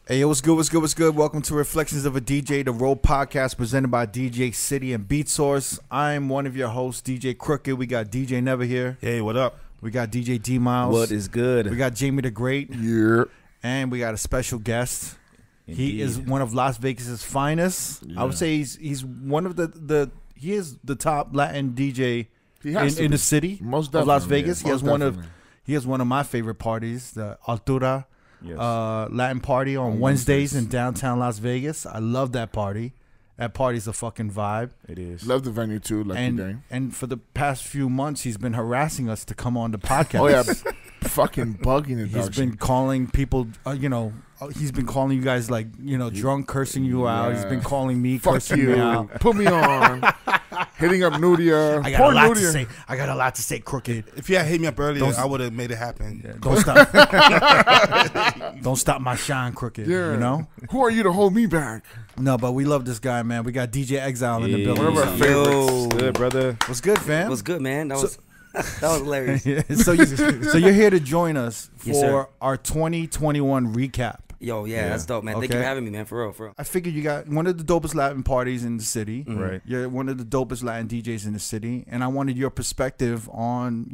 Hey, what's good, what's good, what's good? Welcome to Reflections of a DJ, the R.O.A.D podcast presented by DJ City and Beat Source. I'm one of your hosts, DJ Crooked. We got DJ Never here. Hey, what up? We got DJ D Miles. What is good? We got Jamie the Great. Yeah. And we got a special guest. Indeed. He is one of Las Vegas's finest. Yeah. I would say he's one of he is the top Latin DJ in the city of Las Vegas. Yeah, He has one of my favorite parties, the Altura. Yes. Latin party on Wednesdays in downtown Las Vegas. I love that party. That party's a fucking vibe. It is. Love the venue too. And for the past few months, he's been harassing us to come on the podcast. Oh yeah, fucking bugging it. He's been calling people. He's been calling you guys like drunk, cursing you out. He's been calling me, cursing me out. Put me on. Hitting up Nudia. I got a lot to say. I got a lot to say, Crooked. If you had hit me up earlier, I would have made it happen. Yeah, don't stop. Don't stop my shine, Crooked. Yeah. You know? Who are you to hold me back? No, but we love this guy, man. We got DJ Exile in the building. One of our favorites. What's good, brother? What's good, fam? What's good, man? That was hilarious. So you're here to join us for our 2021 recap. Yo, that's dope, man. Thank you for having me, man. For real. I figured you got one of the dopest Latin parties in the city. Mm-hmm. Right. You're one of the dopest Latin DJs in the city. And I wanted your perspective on,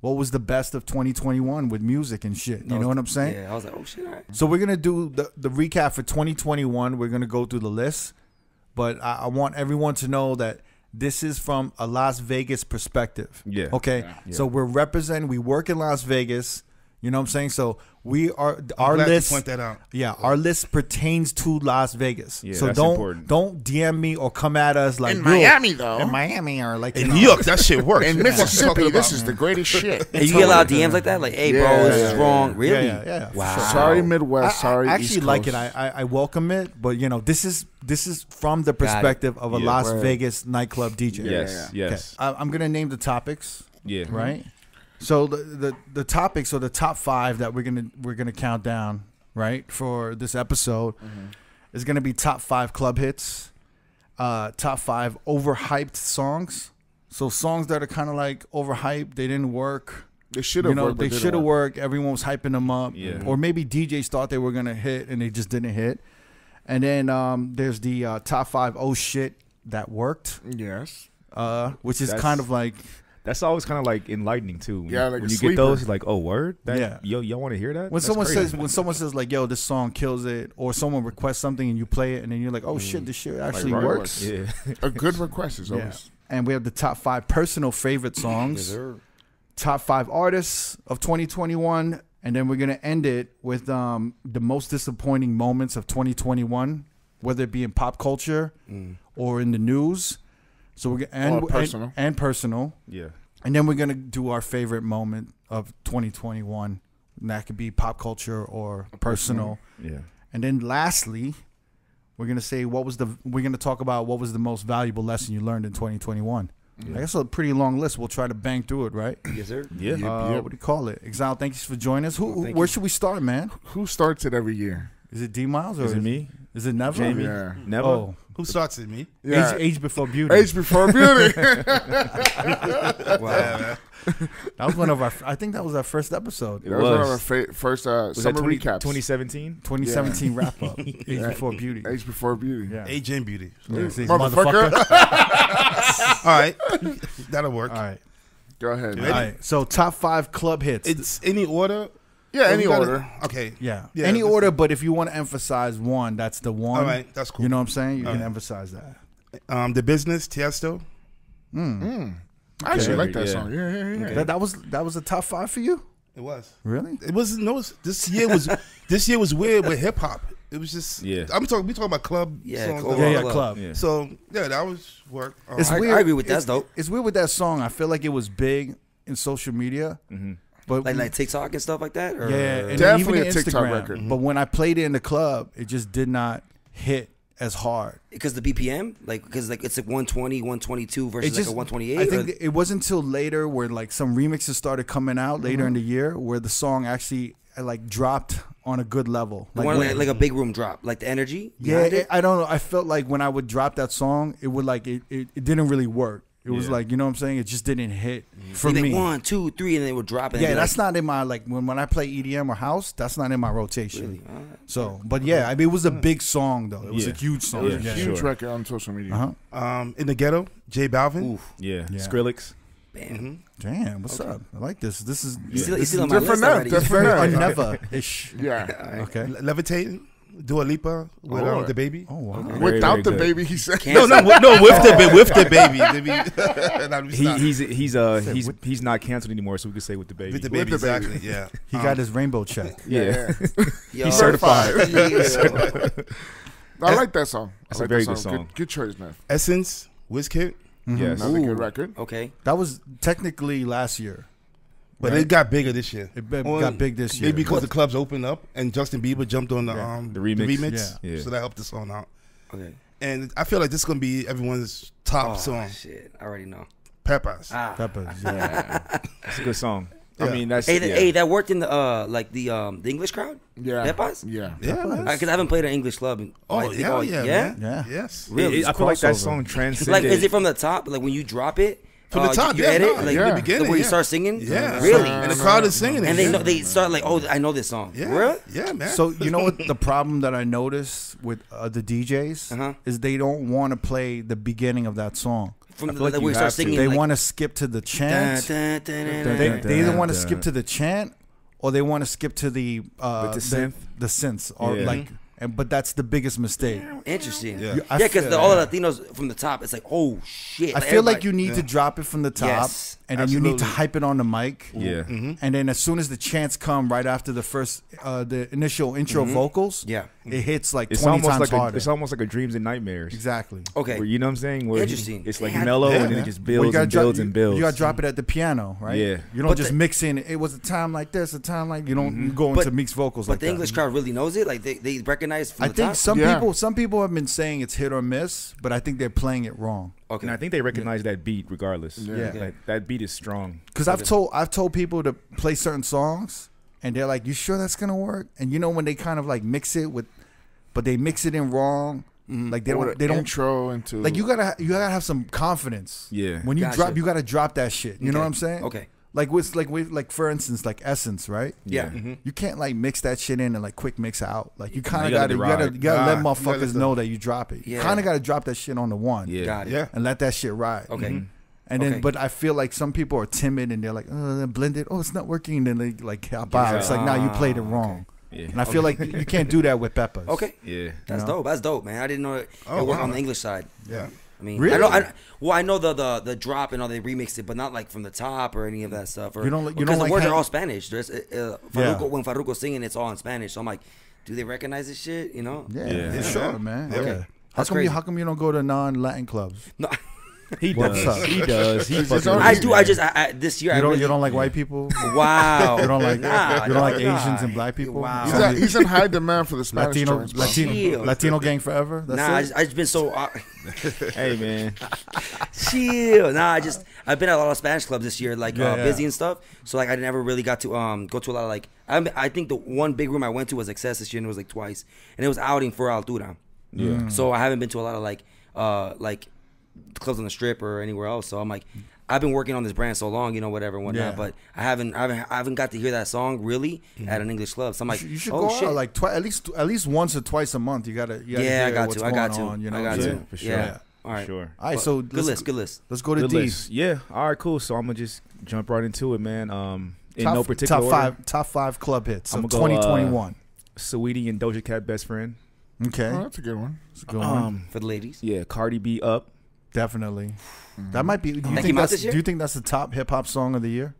what was the best of 2021 with music and shit. You know what I'm saying? Yeah, I was like, oh, shit, all right. So we're going to do the recap for 2021. We're going to go through the list. But I want everyone to know that this is from a Las Vegas perspective. Yeah. Okay? Yeah. So we work in Las Vegas. You know what I'm saying? So our list. Point that out. Yeah, our list pertains to Las Vegas. Yeah, so that's don't important. DM me or come at us like in Miami though. In Miami or like in New York, that shit works. In Mississippi, this is the greatest shit. And you get a lot of DMs like that, like, "Hey, bro, this is wrong." Really? Yeah. Wow. Sorry, Midwest. Sorry, I actually East like Coast. it. I welcome it, but this is from the perspective of a Las Vegas nightclub DJ. Yes. Okay. I'm gonna name the topics. Yeah. Right. So the topics or the top 5 that we're gonna count down, right, for this episode is gonna be top 5 club hits, top 5 overhyped songs. So songs that are kind of like overhyped, they didn't work. They should have worked. They should have worked. Everyone was hyping them up. Yeah. Or maybe DJs thought they were gonna hit and they just didn't hit. And then there's the top 5 oh shit that worked. Yes. Which is kind of like. That's always kind of like enlightening too. Yeah, like when a you sleeper. get those, you're like, oh, word? Yeah. Y'all want to hear that? When someone says like, yo, this song kills it, or someone requests something and you play it and then you're like, oh shit, this shit actually works. Yeah. A good request is always. And we have the top 5 personal favorite songs, top 5 artists of 2021, and then we're gonna end it with the most disappointing moments of 2021, whether it be in pop culture or in the news. So we're and personal. Yeah. And then we're gonna do our favorite moment of 2021. And that could be pop culture or personal. Yeah. And then lastly, we're gonna say we're gonna talk about what was the most valuable lesson you learned in 2021. Yeah. I guess a pretty long list. We'll try to bang through it, right? Yes, sir. Yeah. What do you call it? Exile, thank you for joining us. Where should we start, man? Who starts it every year? Is it D Miles or is it me? Is it Never? Jamie? Yeah. Never? Oh. Who starts it? Me? Yeah. Age before beauty. Age before beauty. Wow. That was one of our. I think that was our first episode. That was one of our first summer recaps. 2017? 2017 wrap up. Age before beauty. Age before beauty. Yeah. Age and beauty. Motherfucker. All right. That'll work. All right. Go ahead. All right. So top 5 club hits. It's any order? Yeah, any order. Okay. Yeah. Any order, but if you want to emphasize one, that's the one. All right. That's cool. You know what I'm saying? You can emphasize that. The Business, Tiesto. I actually like that song. Yeah. Okay. That was a top 5 for you? It was. Really? It was this year was weird with hip hop. It was just we talking about club songs. Club. Yeah. So that was work. It's weird. I agree with that. That's dope. It's weird with that song. I feel like it was big in social media. But like TikTok and stuff like that? Or? Yeah, and definitely even a TikTok record. But when I played it in the club, it just did not hit as hard. Because the BPM? Because it's like 120, 122 versus like a 128? I think it wasn't until later where like some remixes started coming out later in the year where the song actually like dropped on a good level. Like a big room drop, like the energy? Yeah, I don't know. I felt like when I would drop that song, it would like it didn't really work. It was like, you know what I'm saying? It just didn't hit for Like me. 1, 2, 3, and they would drop it. Yeah, that's not in my, like, when I play EDM or house, that's not in my rotation. Really? All right. So, but yeah, I mean, it was a big song, though. It was a huge song. It was a huge record on social media. In the Ghetto, J Balvin. Yeah. Skrillex. Bam. Damn, what's up? I like this. This is You see on my Different list now, already. it's very different. unneva-ish. Yeah. Okay. Levitating, Dua Lipa with the baby. Oh, wow. Without the good. baby, he said. No, with the baby. He's not canceled anymore, so we could say with the baby. With the With baby, the baby. exactly. Yeah. He got his rainbow check. Yeah. Yo, He's certified. I like that song. That's I a like very that good song. Good choice, man. Essence, Wizkid, Yes. Another good record. Okay. That was technically last year. but Right. it got bigger this year. It got big this year. Maybe because the clubs opened up and Justin Bieber jumped on the remix. Yeah. So that helped the song out. Okay. And I feel like this is gonna be everyone's top Oh, song. shit. I already know. Peppers. Peppers. Yeah. It's a good song. Yeah. I mean, that's Hey, that worked in the like the English crowd. Yeah. Peppers? Yeah. Yeah, man. Because I haven't played an English club. Hell yeah, man. Yeah. Yes. Really? I feel like that crossover. song transcended. Like, is it from the top? Like when you drop it From the top, you yeah, edit, no, like yeah. the beginning, where you yeah. start singing. Yeah. Really? And the crowd is singing it. And they yeah. know they start like, oh, I know this song. Yeah. Really? Yeah, man. So you know what the problem that I noticed with the DJs is they don't want to play the beginning of that song. From I the feel like where you you start have to. singing, They like, want to skip to the chant. dun, dun, dun, dun, They dun. either want to skip to the chant or they want to skip to the synth? the synths or Yeah. like. But that's the biggest mistake. Interesting. Yeah. Yeah, I because feel- all the Latinos from the top, it's like, oh shit. I feel like everybody- you need to drop it from the top, Yes, and then you need to absolutely. hype it on the mic. Yeah. And then as soon as the chants come right after the first, the initial intro vocals, Yeah. it hits like It's 20 almost times like harder. it's almost like a dreams and nightmares. Exactly. Okay. Where, you know what I'm saying? Where Interesting. it's like Yeah. mellow Yeah, and then man. it just Well, builds and builds and builds. You got to drop it at the piano, right? Yeah. You don't But just the- mix in. It was a time like this, a time like you don't you go into But- mixed vocals But like the that. English crowd really knows it. Like they recognize from I the think top. some people have been saying it's hit or miss, but I think they're playing it wrong. Okay. And I think they recognize that beat regardless. Yeah. Like, that beat is strong. Because I've told people to play certain songs, and they're like, "You sure that's gonna work?" And you know when they kind of like mix it with, but they mix it in wrong. Like they don't intro into like you gotta have some confidence. Yeah. When you Gotcha. drop, you gotta drop that shit. You know what I'm saying? Okay. Like with for instance like Essence, right? Yeah. You can't like mix that shit in and like quick mix out. Like you kind of You gotta gotta you gotta let Nah, motherfuckers know that you drop it. You Yeah. kind of gotta drop that shit on the one. Yeah. Got it. Yeah. And let that shit ride. Okay. And then, Okay. but I feel like some people are timid and they're like, oh, blended. Oh, it's not working. And then they like hop out. It's like, now you played it wrong. Yeah. And I feel like you can't do that with Peppers. Okay. Yeah. That's dope. That's dope, man. I didn't know it worked wow. on the English side. Yeah. I mean, Really? I know the drop and all they remixed it, but not like from the top or any of that stuff. Or, You don't because the like words how- are all Spanish. There's Yeah. when Farruko's singing, it's all in Spanish. So I'm like, do they recognize this shit? You know? Yeah, Yeah. for sure, man. Okay. Yeah. That's crazy. How come you don't go to non-Latin clubs? No, He What's does. up? He does. He fucking I does, do. man. I just this year. You don't like white people? Wow. You don't like Nah, you don't like nah. Asians and black people? Wow. He's in high demand for the Spanish joints, bro. Latino gang forever. That's Nah, it? I just been so Hey, man. chill. Nah, I've been at a lot of Spanish clubs this year, like Yeah, busy yeah. and stuff. So like I never really got to go to a lot of like I think the one big room I went to was Excess this year, and it was like twice, and it was outing for Altura. Yeah. So I haven't been to a lot of like clubs on the Strip or anywhere else. So I'm like, I've been working on this brand so long, you know, whatever and whatnot. Yeah. But I haven't got to hear that song really at an English club. So I'm like, You should oh go shit. out like at least once or twice a month. You gotta yeah, hear I got what's to. I going got to. on, you know I what got I'm to. saying? For sure. Yeah. All right. Sure. All right, But so good list. Good list. Let's go to Good D. list. Yeah. All right, cool. So I'm going to just jump right into it, man. In no particular top order. top five club hits I'ma of go, 2021. Saweetie and Doja Cat, Best Friend. Okay, Oh, that's a good one. that's a good one. For the ladies. Yeah, Cardi B, Up. Definitely. That might be. Do you That think came out that's? this year? Do you think that's the top hip hop song of the year?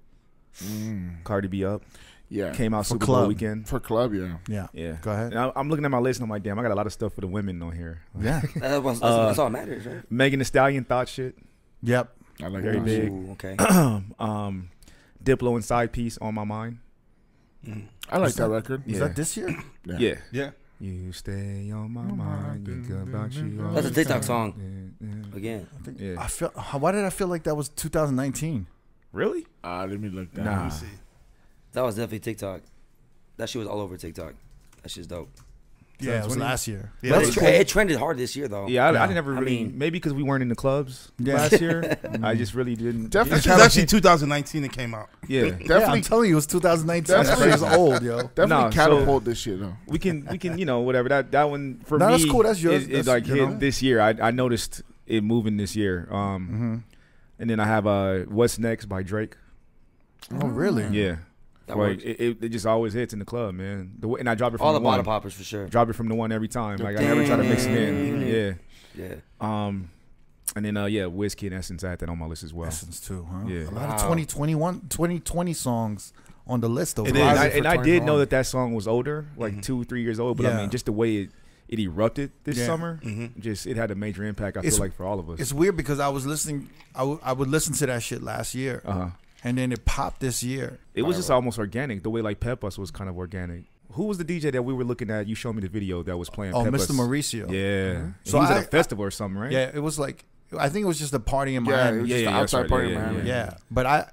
Cardi B, Up. Yeah. Came out For Super club. Bowl weekend. For club, yeah. Yeah. Yeah. Go ahead. And I'm looking at my list and I'm like, damn, I got a lot of stuff for the women on here. Yeah. That's all that matters, right? Megan Thee Stallion, Thought Shit. Yep. I like Very that. big. Ooh, okay. Diplo and Side Piece, On My Mind. I like that record. Is Yeah. that this year? Yeah. Yeah. You stay on my mind. Think about you all That's a the TikTok time. song. Yeah, yeah. Again. Yeah. I feel. Why did I feel like that was 2019? Really? Let me look that. Nah. Let me see. That was definitely TikTok. That shit was all over TikTok. That shit's dope. Yeah, it was last year. Yeah, it trended hard this year, though. Yeah, I never really. Maybe because we weren't in the clubs last year. I just really didn't. Definitely, it's actually 2019 it came out. Yeah, definitely. I'm telling you, it was 2019. Definitely, it's old, yo. Definitely catapult this shit, though. We can, whatever. That one for me. That's cool. That's yours. It like hit this year. I noticed it moving this year. And then I have What's Next by Drake. Oh, really? Yeah. Like it just always hits in the club, man. And I drop it from all the bottle poppers for sure. Drop it from the one every time. Like I never try to mix it in. Yeah. And then Whiskey and Essence, I had that on my list as well. Essence too, huh? Yeah. A lot of 2020 songs on the list. And I did know that song was older, like 2-3 years old. But I mean, just the way it erupted this summer, just it had a major impact. I feel like for all of us. It's weird because I was listening. I would listen to that shit last year. And then it popped this year. It was just almost organic. The way like Pep Us was kind of organic. Who was the DJ that we were looking at? You showed me the video that was playing. Oh, Pep Mr. Us. Mauricio. Yeah. So he was at a festival or something, right? Yeah, it was like, I think it was just a party in Miami. Yeah, it was just an outside party in Miami. Yeah. But I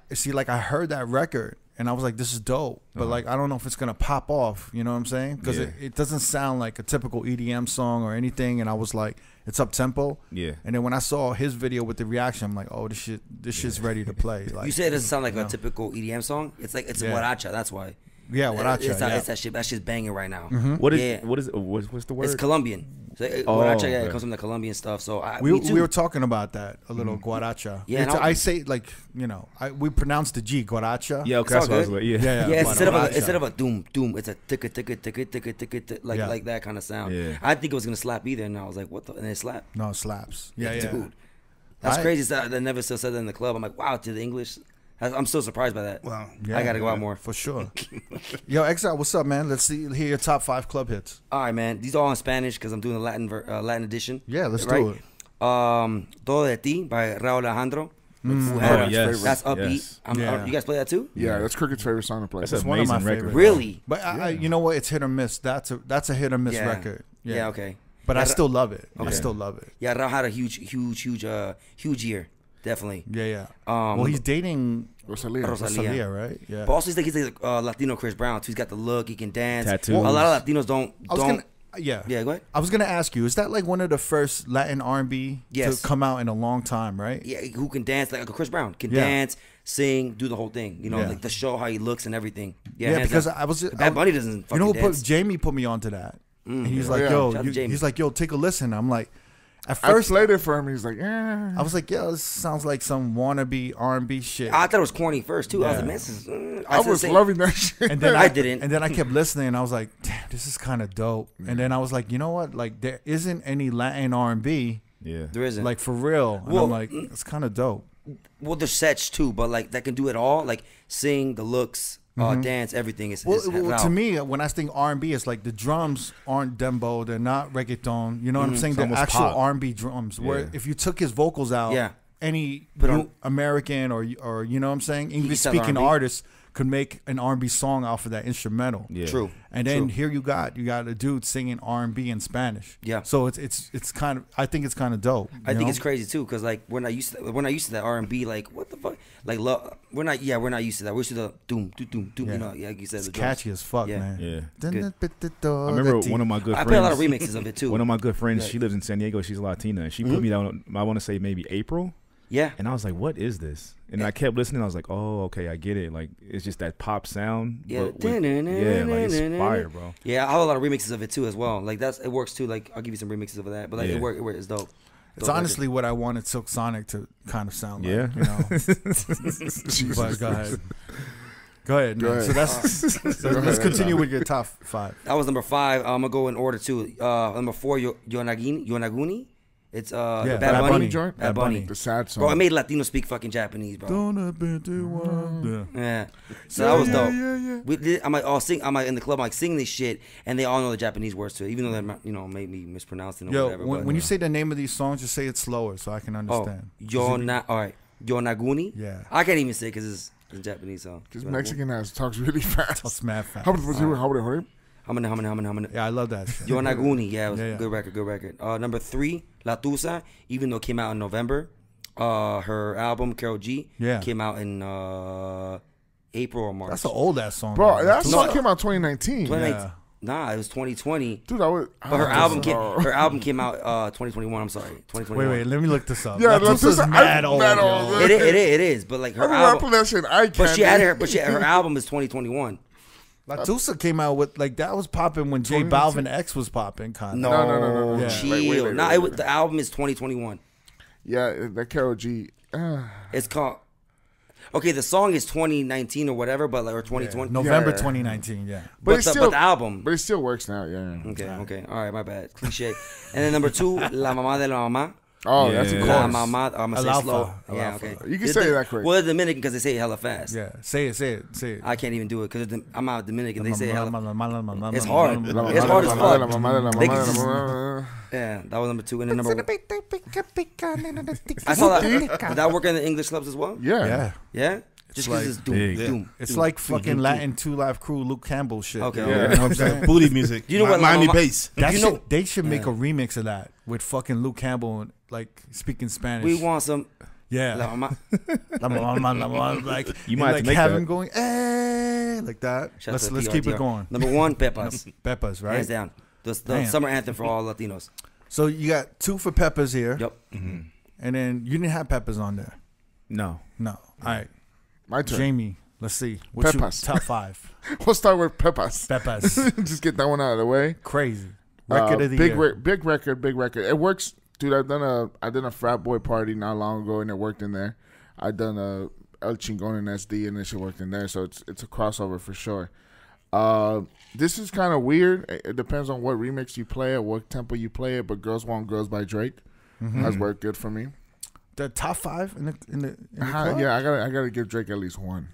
heard that record and I was like, this is dope. But like, I don't know if it's going to pop off. You know what I'm saying? Because it doesn't sound like a typical EDM song or anything. And I was like, it's up tempo. Yeah. And then when I saw his video with the reaction, I'm like, oh, this shit's ready to play. Like, you say it doesn't sound like a typical EDM song. It's like it's a guaracha. That's why. Yeah, guaracha. It's that shit. That shit's banging right now. What is what's the word? It's Colombian. So guaracha, it comes from the Colombian stuff. So we were talking about that a little. Guaracha. Yeah, I say like we pronounce the G guaracha. Yeah, okay, that's what I was like. Yeah. Instead of a doom, it's a ticka like that kind of sound. Yeah. I think it was gonna slap either, and I was like, what the? And it slapped. No, it slaps. Yeah, dude. That's crazy. They never still said that in the club. I'm like, wow, to the English. I'm still surprised by that. Wow. Yeah, I got to go out more. For sure. Yo, Exile, what's up, man? Let's hear your top 5 club hits. All right, man. These are all in Spanish because I'm doing the Latin edition. Yeah, let's do it. Todo de Ti by R.O.A.D. That's upbeat. Yes. You guys play that too? Yeah, that's Cricket's favorite song to play. That's one of my record. favorites. Really? But you know what? It's hit or miss. That's a hit or miss record. Yeah, okay. But I still love it. Okay. I still love it. Yeah, R.O.A.D had a huge year. Definitely. Yeah. Well, he's dating Rosalia, right? Yeah. But also, he's like Latino Chris Brown. Too. He's got the look. He can dance. Tattoos. A lot of Latinos don't. Yeah, go ahead. I was gonna ask you, is that like one of the first Latin R&B to come out in a long time, right? Yeah, who can dance like Chris Brown can dance, sing, do the whole thing. You know, like to show how he looks and everything. Yeah, because Bad Bunny doesn't. Fucking dance. Jamie put me onto that, and he's like, he's like, yo, take a listen. I'm like. At first, I played it for him. He's like, yeah. I was like, yo, this sounds like some wannabe R&B shit. I thought it was corny first too. Yeah. I was like, man, I was loving that shit. And then I didn't. And then I kept listening, and I was like, damn, this is kind of dope. And then I was like, you know what? Like, there isn't any Latin R&B. Yeah, there isn't. Like for real. And I'm like, it's kind of dope. Well, there's sets too, but like that can do it all. Like sing, the looks. Dance, everything is. Well, to me, when I think R&B, it's like the drums aren't dembo, they're not reggaeton. You know what I'm saying? They're actual R&B drums. Where if you took his vocals out, any American or you know what I'm saying, English speaking artist could make an R&B song off of that instrumental. Yeah. True. And then here you got a dude singing R&B in Spanish. Yeah. So it's kind of, I think it's kind of dope. I think it's crazy too, because like we're not used to that R&B. Like what the fuck? Like we're not used to that. We're used to the doom doom doom doom. You know, like you said, it's catchy as fuck, man. Yeah. I remember one of my good friends. I play a lot of remixes of it too. One of my good friends, she lives in San Diego. She's Latina, and she put me down. I want to say maybe April. Yeah. And I was like, what is this? And I kept listening. I was like, oh, okay, I get it. Like, it's just that pop sound. Yeah. Like it's fire, bro. Yeah, I have a lot of remixes of it too as well. Like it works too. Like I'll give you some remixes of that. But like it works. It's dope. It's honestly what I wanted Silk Sonic to kind of sound like. Yeah. You know. But go ahead. Go ahead. So let's continue with your top 5. That was number 5. I'm gonna go in order too. Number 4, Yonaguni. It's Bad Bunny. Bad Bunny. The sad song. Bro, I made Latino speak fucking Japanese, bro. Yeah. So that was dope. I'm like in the club, I'm like singing this shit, and they all know the Japanese words to it, even though they maybe mispronounced it or whatever. When you say the name of these songs, just say it slower so I can understand. All right. Yonaguni. Yeah. I can't even say it because it's a Japanese song. Because Mexican ass talks really fast. Talks mad fast. Yeah, I love that shit. Yonaguni, it was a good record. Number 3, La Tusa, even though it came out in November. Her album, Karol G, came out in April or March. That's an old ass song. Bro, that song came out 2019. Nah, it was 2020. Dude, but her album came out 2021. I'm sorry, 2021. Wait, let me look this up. Yeah, Latusa's mad old. It is. But like her album, that shit, but her album is 2021. Latusa came out with like that was popping when J Balvin X was popping. Kind of. No. Yeah. Chill. The album is 2021. Yeah, that Karol G. It's called. Okay, the song is 2019 or whatever, but like or 2020. November 2019. Yeah. But the album. But it still works now. Yeah. Okay. All right, my bad. Cliche. And then number 2, La Mamá de la Mamá. Oh, that's a course. La Mamá. I'm gonna say slow. Yeah, okay. You can say that quick. Well, it's Dominican because they say it hella fast. Yeah, say it. I can't even do it because I'm out Dominican. They say it hella. It's It's hard. It's hard as fuck. Yeah, that was number 2. And then number 1. I saw that. Did that work in the English clubs as well? Yeah. Yeah? Just because it's doom. It's like fucking Latin 2 Live Crew, Luke Campbell shit. Okay. Yeah, you know what I'm saying? Booty music. You know what? Miami bass. They should make a remix of that with fucking Luke Campbell like speaking Spanish. We want some. Yeah. La Mamá. La Mamá, like you might like have him going like that. Let's keep it going. Number 1, Pepas. Pepas, right? Hands down. The summer anthem for all Latinos. So you got 2 for Peppers here. Yep. And then you didn't have Peppers on there. No. All right. My turn. Jamie, let's see. What's your Peppers. top 5? We'll start with Peppers. Peppers. Just get that one out of the way. Crazy. Record of the year. Big record. It works, dude. I done a frat boy party not long ago, and it worked in there. I done a El Chingon and SD, and it shit worked in there. So it's a crossover for sure. This is kind of weird. It depends on what remix you play or what tempo you play it. But Girls Want Girls by Drake has worked good for me. The top 5 in the club? Yeah, I gotta give Drake at least one.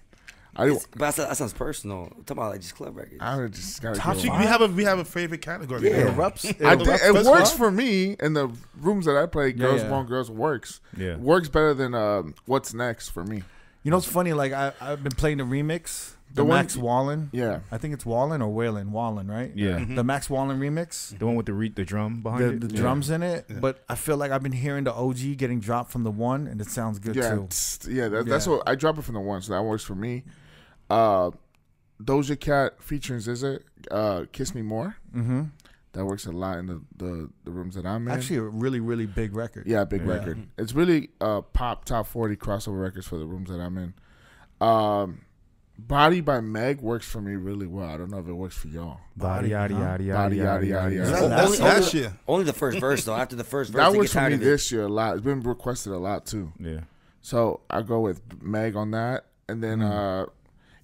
But that sounds personal. I'm talking about like just club records. I just gotta Top give five? We have a favorite category. Yeah. Reps. it works for me in the rooms that I play. Girls yeah. Want Girls works. Yeah. Works better than What's Next for me. You know what's funny? Like I've been playing the remix, the one- Max Wallen. Yeah. I think it's Wallen or Whalen. Wallen, right? Yeah. The Max Wallen remix. The one with the drum behind The it. drums in it, but I feel like I've been hearing the OG getting dropped from the 1, and it sounds good Yeah, too. that's what I drop it from the 1, so that works for me. Doja Cat featuring SZA, Kiss Me More. Mm-hmm. That works a lot in the rooms that I'm in. Actually, a really, really big record. Yeah, big record. It's really pop top 40 crossover records for the rooms that I'm in. Body by Meg works for me really well. I don't know if it works for y'all. Body, yada, yada, yada, Body, yada, yada, yada. yada. That's last year. Only the first verse though. After the first verse, That they works get for tired me of it. this year a lot. It's been requested a lot too. Yeah. So I go with Meg on that. And then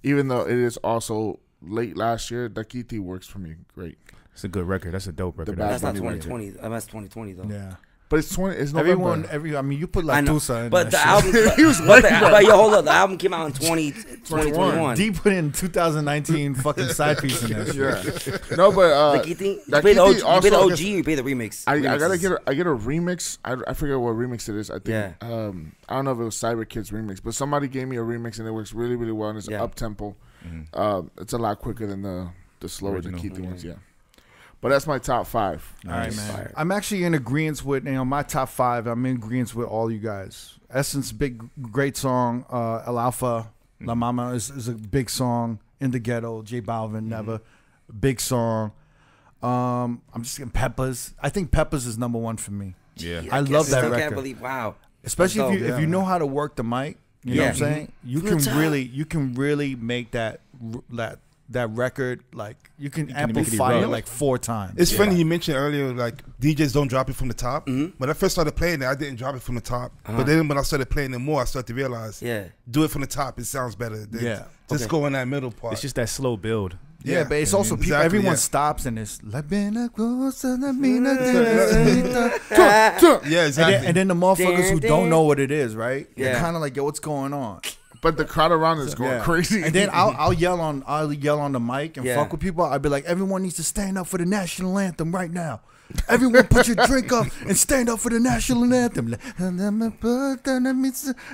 even though it is also late last year, Dakiti works for me great. It's a good record. That's a dope record. Bad That's not Bunny 2020. That's 2020 though. Yeah. But it's 20. It's November. I mean, you put I know, Latusa in but the that album. But yo, hold up. The album came out in 2021. D put in 2019 fucking side piece in that shit. Yeah. No, but Dakiti, you pay the OG, you pay the OG, or you pay the remix. I gotta get a remix. I forget what remix it is. I think. Yeah. I don't know if it was Cyber Kids remix, but somebody gave me a remix and it works really, really well. And it's up tempo. It's a lot quicker than the slower Dakiti ones. Yeah. But that's my top 5. All right, man. I'm actually in agreement with my top 5. I'm in agreement with all you guys. Essence, great song. El Alfa, La Mama is a big song. In the Ghetto, J Balvin, Never, big song. I'm just getting Peppers. I think Peppers is number 1 for me. Yeah. I love that record. Can't believe, wow. Especially if you know how to work the mic. You know what I'm saying? You can really make that record, like you can amplify it like 4 times. It's funny you mentioned earlier like DJs don't drop it from the top. When I first started playing it, I didn't drop it from the top. But then when I started playing it more, I started to realize, do it from the top. It sounds better than just go in that middle part. It's just that slow build. Yeah, but it's also people. Everyone stops and it's yeah, exactly. And then the motherfuckers who don't know what it is, right? They're kind of like, yo, what's going on? But the crowd around is going crazy. And then I'll yell on the mic and fuck with people. I'll be like, everyone needs to stand up for the national anthem right now. Everyone put your drink up and stand up for the national anthem. And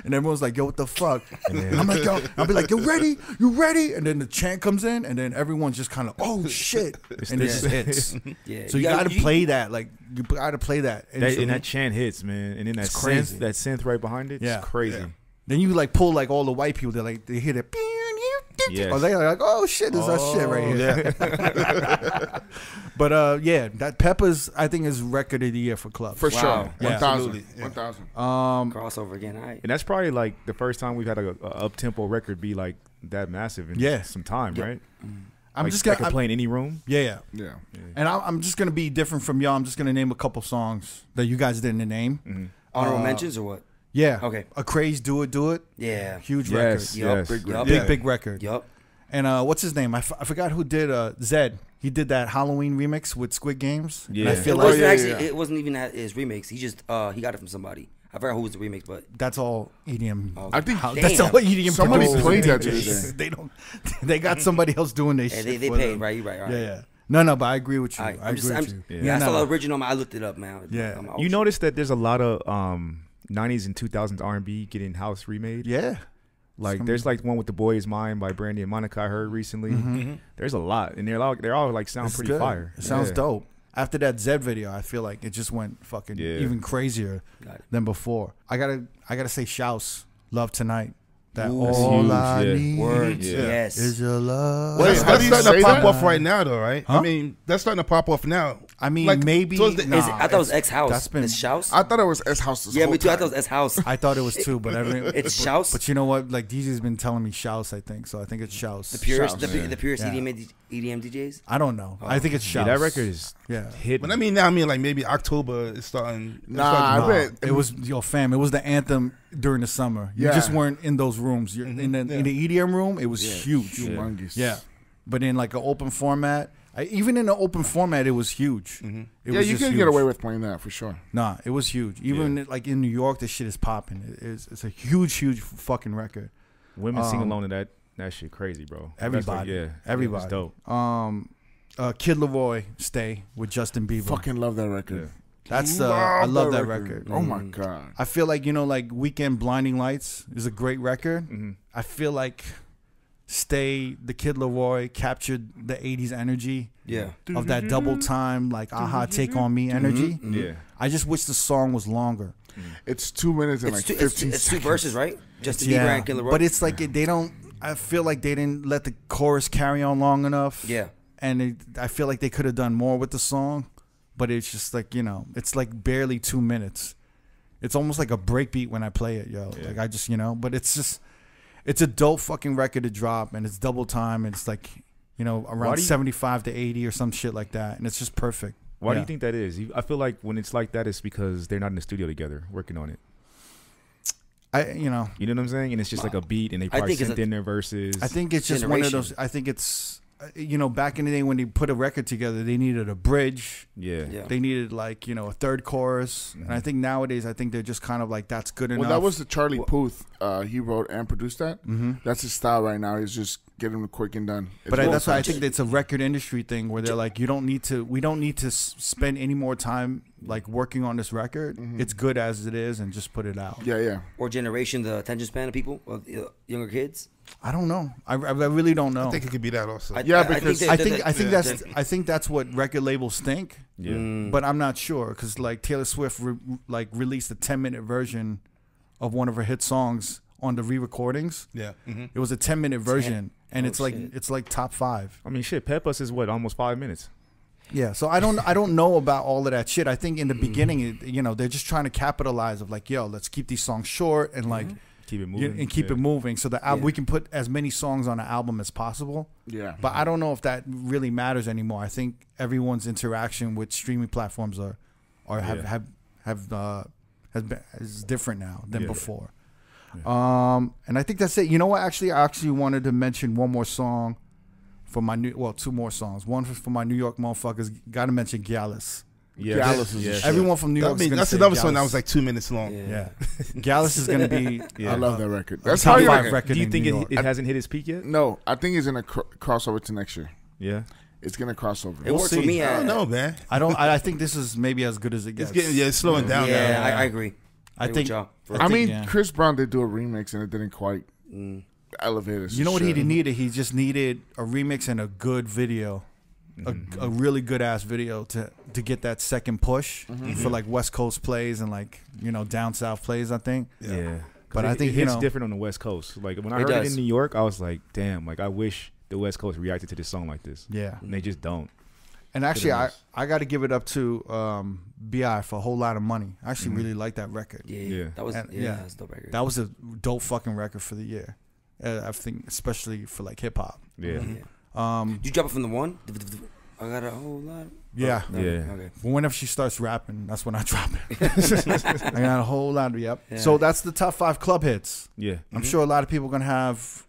everyone's like, yo, what the fuck? I'm like, yo, I'll be like, you ready? You ready? And then the chant comes in and then everyone's just kind of, oh shit. And it just hits. So you got to play that. Like, you got to play that. And that chant hits, man. And then that synth right behind it, it's crazy. Then you like pull like all the white people. They hear that. Or they're like, oh shit, this is our shit right here. Yeah. But yeah, that Pepper's I think is record of the year for clubs. For sure. Yeah. 1,000. 1,000. Crossover again. All right. And that's probably like the first time we've had a up-tempo record be like that massive in some time, right? I'm like, just gonna play in any room. Yeah. And I'm just gonna be different from y'all. I'm just gonna name a couple songs that you guys didn't name. Honorable mentions or what? Yeah. Okay. A Craze, Do It. Yeah. Huge record. Yes. Big record. Yup. And what's his name? I forgot who did Zed. He did that Halloween remix with Squid Games. Yeah. And I feel it wasn't even his remix. He just he got it from somebody. I forgot who was the remix, but that's all EDM. I think that's all EDM. Somebody played that today. They don't. They got somebody else doing their shit. They paid, right? You're right. All right. Yeah. No, but I agree with you. I agree with you. Yeah, I saw the original. I looked it up, man. Yeah. You notice that there's a lot of 90s and 2000s R&B getting house remade. Yeah. Like there's like one with The Boy Is Mine by Brandy and Monica I heard recently. There's a lot, and they're all like sound pretty fire. It sounds dope. After that Zed video, I feel like it just went fucking even crazier than before. I gotta say, Shouse, Love Tonight. That all I need yes. is your love. Well, that's starting to pop off right now, though, right? Huh? I mean, that's starting to pop off now. I mean, like, maybe. I thought it was X House. That's been it's Shouse. I thought it was S House. Yeah, me too. I thought it was S House. I thought it was too, but it's Shouse. But you know what? Like DJ's been telling me Shouse. I think so. I think it's Shouse. The purest, Shouse, the purest EDM DJs. I don't know. I think it's Shouse. Yeah, that record is hidden. But I mean, now I mean like maybe October is starting. I bet it was fam. It was the anthem during the summer. You just weren't in those rooms. You're in the EDM room. It was huge, humongous. Yeah, but in like an open format. Even in an open format, it was huge. It was you can get away with playing that for sure. Nah, it was huge. Even like in New York, this shit is popping. It's a huge fucking record. Women sing along to that shit crazy, bro. Everybody, everybody. It was dope. Kid Leroy, Stay with Justin Bieber. Fucking love that record. That's I love that record. Oh my god. I feel like like Weekend Blinding Lights is a great record. I feel like Stay, the Kid Leroy captured the 80s energy of that double time, like Aha, Take On Me energy. Yeah. I just wish the song was longer. It's 2 minutes and 15 seconds. It's two verses, right? Justin Bieber and Kid Leroy. But it's like they don't, I feel like they didn't let the chorus carry on long enough. Yeah. And I feel like they could have done more with the song, but it's just like, it's like barely 2 minutes. It's almost like a breakbeat when I play it, yo. Like I just, but it's just, it's a dope fucking record to drop, and it's double time, and it's like, around 75 to 80 or some shit like that, and it's just perfect. Why do you think that is? I feel like when it's like that, it's because they're not in the studio together working on it. You know what I'm saying? And it's just like a beat, and they probably sent in their verses. I think it's just one of those. I think it's back in the day when they put a record together, they needed a bridge. Yeah. They needed like a third chorus, and I think nowadays they're just kind of like that's good enough. Well, that was the Charlie Puth. He wrote and produced that. That's his style right now. He's just getting the quick and done. But that's why I think it's a record industry thing where they're like, we don't need to spend any more time like working on this record. It's good as it is, and just put it out. Yeah. Or generation, the attention span of people, or younger kids. I don't know. I really don't know. I think it could be that also. I think that's what record labels think. Yeah. But I'm not sure because like Taylor Swift released a 10-minute version of one of her hit songs on the re-recordings. Yeah. It was a 10-minute version, and it's like top 5. I mean, shit. Peppers is what, almost 5 minutes. Yeah, so I don't know about all of that shit. I think in the beginning, they're just trying to capitalize of like, yo, let's keep these songs short and like. Keep it moving. And keep it moving so the we can put as many songs on the album as possible. Yeah. But I don't know if that really matters anymore. I think everyone's interaction with streaming platforms is different now than before. Yeah. And I think that's it. You know what? Actually, I wanted to mention one more song for my two more songs. One for my New York motherfuckers. Got to mention Gallus. Yeah, Gallus is everyone from New York. That's another song that was like 2 minutes long. Yeah. Gallus is gonna be. I love that record. That's top 5 record. Do you think it hasn't hit its peak yet? No, I think it's gonna crossover to next year. Yeah, it's gonna crossover. It works for me. I don't know, man. I think this is maybe as good as it gets. It's slowing down. Yeah, I agree. I think. Chris Brown did do a remix and it didn't quite elevate it. You know what he needed? He just needed a remix and a good video. A really good ass video to get that second push for like West Coast plays and like down south plays. I think. Yeah. But I think it's different on the West Coast. Like when I heard it in New York, I was like, damn, like I wish the West Coast reacted to this song like this. Yeah. And they just don't. And actually, I got to give it up to B.I. for a whole lot of money. I actually really like that record. Yeah. That was that's a dope record. That was a dope fucking record for the year. I think especially for like hip hop. Yeah. Did you drop it from the one? I got a whole lot. Yeah. Okay. But whenever she starts rapping, that's when I drop it. I got a whole lot. Yep. Yeah. So that's the top 5 club hits. Yeah. I'm sure a lot of people are gonna have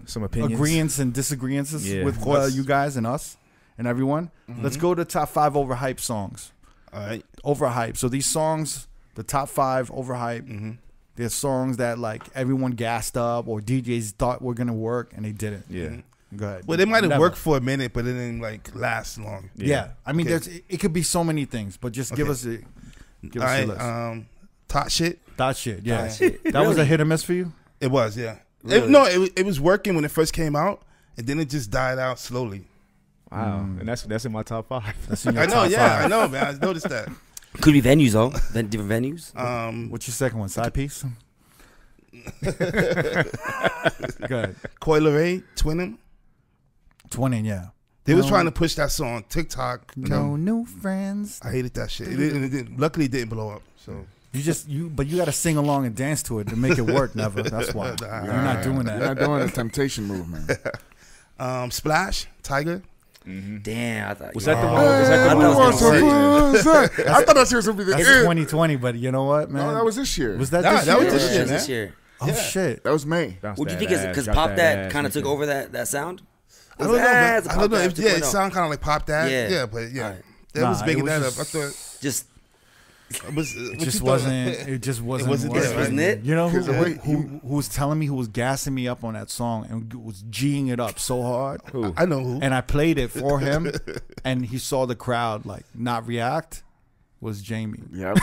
some opinions, agreements and disagreements with you guys and us and everyone. Let's go to top 5 overhyped songs. All right. Overhyped. So these songs, the top 5 overhyped. They're songs that like everyone gassed up or DJs thought were gonna work and they didn't. Yeah. Go ahead. Well, they might have worked for a minute, but it didn't like last long. Yeah. I mean, it could be so many things, but just give us a list. Tot shit. Tot shit. Yeah. That was a hit or miss for you? It was. Yeah. Really? It was working when it first came out, and then it just died out slowly. Wow. And that's in my top 5. That's in your I know. top 5. I know, man. I noticed that. Could be venues though. Different venues. What's your second one? Side piece. Go ahead. Coil Ray, Twinning. Twinning, yeah. They was trying to push that song on TikTok. No new friends. I hated that shit. Luckily, it didn't blow up. So but you got to sing along and dance to it to make it work. Never. That's why you're not doing that. You're not doing the Temptation movement. Splash, Tiger. Damn, I thought was that the one? I thought that was gonna be the That's 2020, but you know what, man? No, that was this year. Was that this year? That was this year, man. Oh shit, that was May. Would you think because Pop That kind of took over that sound? I don't know. I don't know. It sounded kind of like Pop That. Yeah, but that was big that up. I thought just. It just wasn't. It wasn't it? You know who was telling me, who was gassing me up on that song and was G'ing it up so hard? Who? I know who. And I played it for him, and he saw the crowd like not react. Was Jamie? Yep.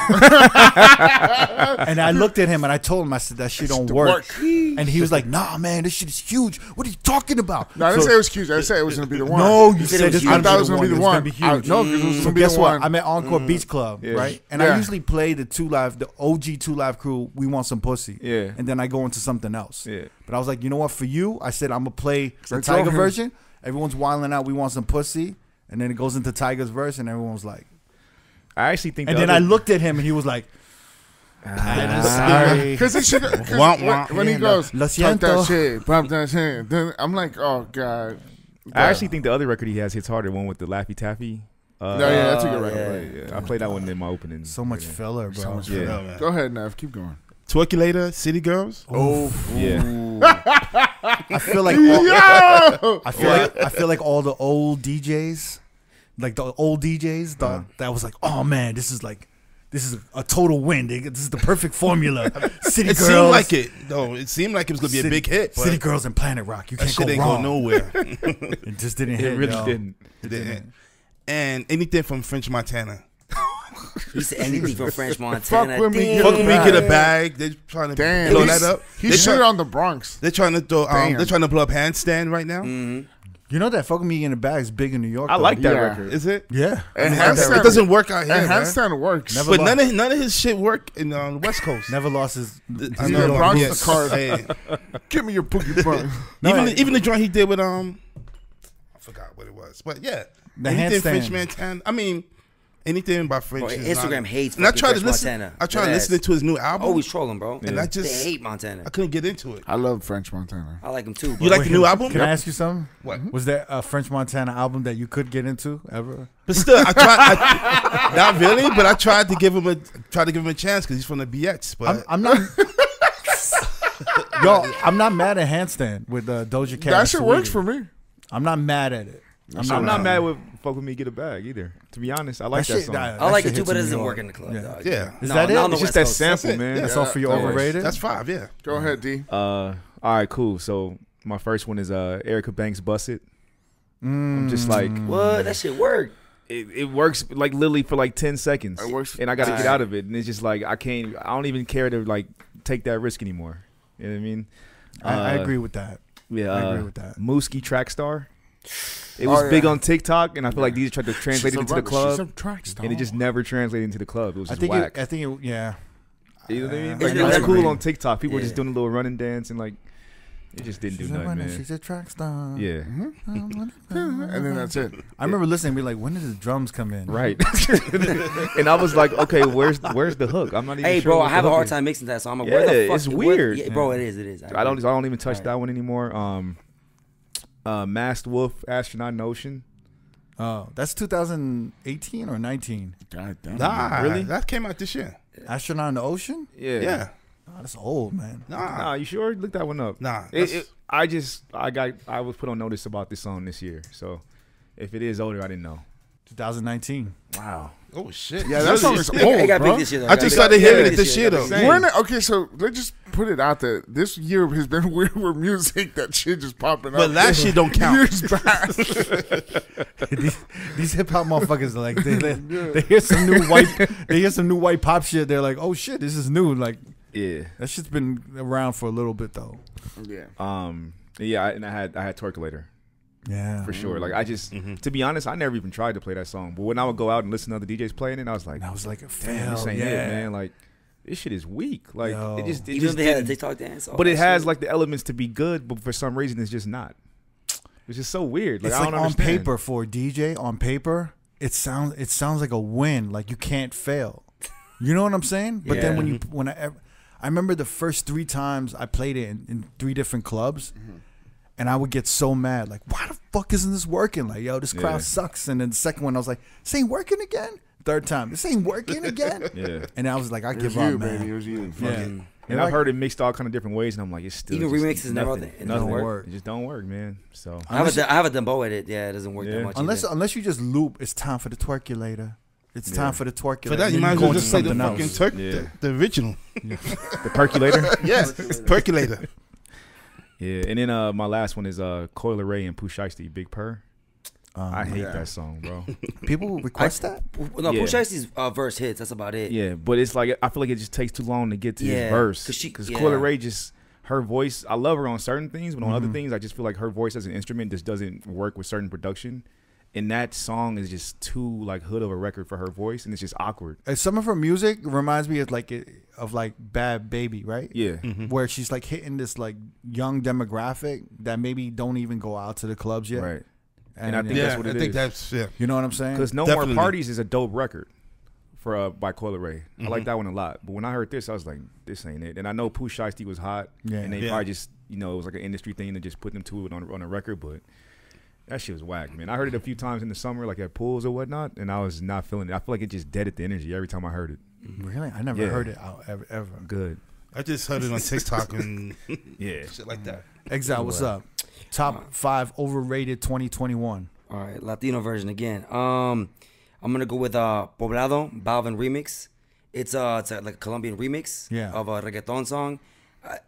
And I looked at him and I told him, I said, that shit don't work. And he was like, nah, man, this shit is huge. What are you talking about? No, I didn't say it was huge. I said it was going to be the one. No, you said this. I thought it was going to be the one. No, because it was going to be guess what? I'm at Encore Beach Club, right? And I usually play the OG 2 Live crew, We Want Some Pussy. Yeah. And then I go into something else. Yeah. But I was like, you know what? For you, I said, I'm going to play the Tiger version. Everyone's wilding out, We Want Some Pussy. And then it goes into Tiger's verse and everyone was like, I actually think. And then I looked at him, and he was like, "I'm sorry." Because when he goes, "Pop that shit, pop that shit," then I'm like, "Oh God." I actually think the other record he has hits harder. One with the Laffy Taffy. That's a good record. Yeah. I played that one in my opening. So much filler, bro. So much filler, man. Go ahead, Nev. Keep going. Twerkulator, City Girls. Oh yeah. I feel like I feel like all the old DJs. Like the old DJs thought that was like, oh man, this is a total win. This is the perfect formula. City Girls. It seemed like it. No, it seemed like it was gonna be a big hit. City Girls and Planet Rock. You can't go wrong. Go nowhere. It just didn't hit. It really didn't. It didn't. And anything from French Montana. You said anything from French Montana. Fuck with me, get a bag. They're trying to blow that up. He shit on the Bronx. They're trying to throw. They're trying to blow up Handstand right now. Mm-hmm. You know that Fuck With Me in the Bag is big in New York. I like that record. Is it? Yeah. And it doesn't work out here. And Handstand works. But none of his shit work in the West Coast. Never lost his Bronx the card. Hey. Give me your boogie bun. Even the joint he did with I forgot what it was. But yeah. The anything Handstand. French Montana. I mean, anything by French. Bro, Instagram hates and I tried to listen. Montana. I tried listening to his new album. Always trolling, bro. And I just they hate Montana. I couldn't get into it. I love French Montana. I like him too. You like the new album? Can I ask you something? What? Was there a French Montana album that you could get into ever? But still, I tried. Not really, but I tried to give him a chance because he's from the BX. But I'm not. Yo, I'm not mad at Handstand with Doja Cat. That shit works for me. I'm not mad at it. I'm not mad with Fuck With Me Get a Bag either. To be honest, I like that song. I like it too, but it doesn't work in the club. Dog. Yeah. Is that it? It's just that sample, man. That's all for your overrated? That's 5, yeah. Go ahead, D. All right, cool. So my first one is Erica Banks' Bust It. I'm just like, what? That shit worked. It works like literally for like 10 seconds. It works. And I got to get out of it. And it's just like, I don't even care to like take that risk anymore. You know what I mean? I agree with that. Yeah. I agree with that. Mooski Trackstar. It was big on TikTok, and I feel like these tried to translate it into the club, and it just never translated into the club. It was just whack. I think, yeah. You know what I mean? Like, that's cool on TikTok. People were just doing a little running dance and like it just didn't do nothing, man. She's a track star. Yeah. And then that's it. I remember listening and be like, when did the drums come in? Right. And I was like, okay, where's the hook? I'm not even sure. Bro, I have a hard time mixing that song. I'm like, where the fuck? It's weird. Yeah, bro, it is. I don't even touch that one anymore. Masked Wolf, Astronaut in the Ocean. Oh, that's 2018 or 19? God damn. Nah, really? That came out this year. Astronaut in the Ocean? Yeah. Oh, that's old, man. Nah, you sure? Look that one up. Nah. I was put on notice about this song this year. So if it is older, I didn't know. 2019. Wow. Oh shit. Yeah, that song is old, bro. I just started hearing it this year though. Okay, so let's just put it out there. This year has been weird with music. That shit just popping up. But last year don't count. Years back. these hip hop motherfuckers are like they hear some new white pop shit. They're like, oh shit, this is new. Like, yeah, that shit's been around for a little bit though. Yeah. Yeah, and I had Twerkulator. Yeah, for sure. Like I just, to be honest, I never even tried to play that song. But when I would go out and listen to other DJs playing it, I was like, a fail. This ain't it, man. Like this shit is weak. Like it just they had a TikTok dance, but it has like the elements to be good, but for some reason it's just not. It's just so weird. Like, it's I don't on understand. paper for a DJ. On paper, it sounds like a win. Like you can't fail. You know what I'm saying? But then when I remember the first 3 times I played it in 3 different clubs. And I would get so mad, like, why the fuck isn't this working? Like, yo, this crowd sucks. And then the second one, I was like, this ain't working again? Third time, this ain't working again? Yeah. And I was like, I give up, man. It was you. And I've heard it mixed all kind of different ways, and I'm like, it's still even remixes never nothing work. It just don't work, man. So I have a Dembo edit. Yeah, it doesn't work that much. Unless you just loop, it's time for the twerkulator. It's time for the twerkulator. For that, you might as well just say the fucking the original. The percolator? Yes, percolator. Yeah, and then my last one is Coi Leray and Pooh Shiesty, Big Purr. I hate that song, bro. People request that? No, Pooh Shiesty's verse hits. That's about it. Yeah, but it's like I feel like it just takes too long to get to his verse. Because Coi Leray just, her voice, I love her on certain things, but on other things, I just feel like her voice as an instrument just doesn't work with certain production. And that song is just too like hood of a record for her voice, and it's just awkward. Some of her music reminds me of Bad Baby, right? Yeah, where she's like hitting this like young demographic that maybe don't even go out to the clubs yet. Right. And I think that's what it is. I think that's You know what I'm saying? Because No More Parties is a dope record for by Coi Leray. I like that one a lot. But when I heard this, I was like, this ain't it. And I know Pooh Shiesty was hot, and they probably just it was like an industry thing to just put them to it on a record, but. That shit was whack, man. I heard it a few times in the summer, like at pools or whatnot, and I was not feeling it. I feel like it just deaded the energy every time I heard it. Really? I never heard it ever. Good. I just heard it on TikTok and shit like that. Exile, what's up? Top 5 overrated 2021. All right, Latino version again. I'm gonna go with Poblado Balvin remix. It's like a Colombian remix of a reggaeton song.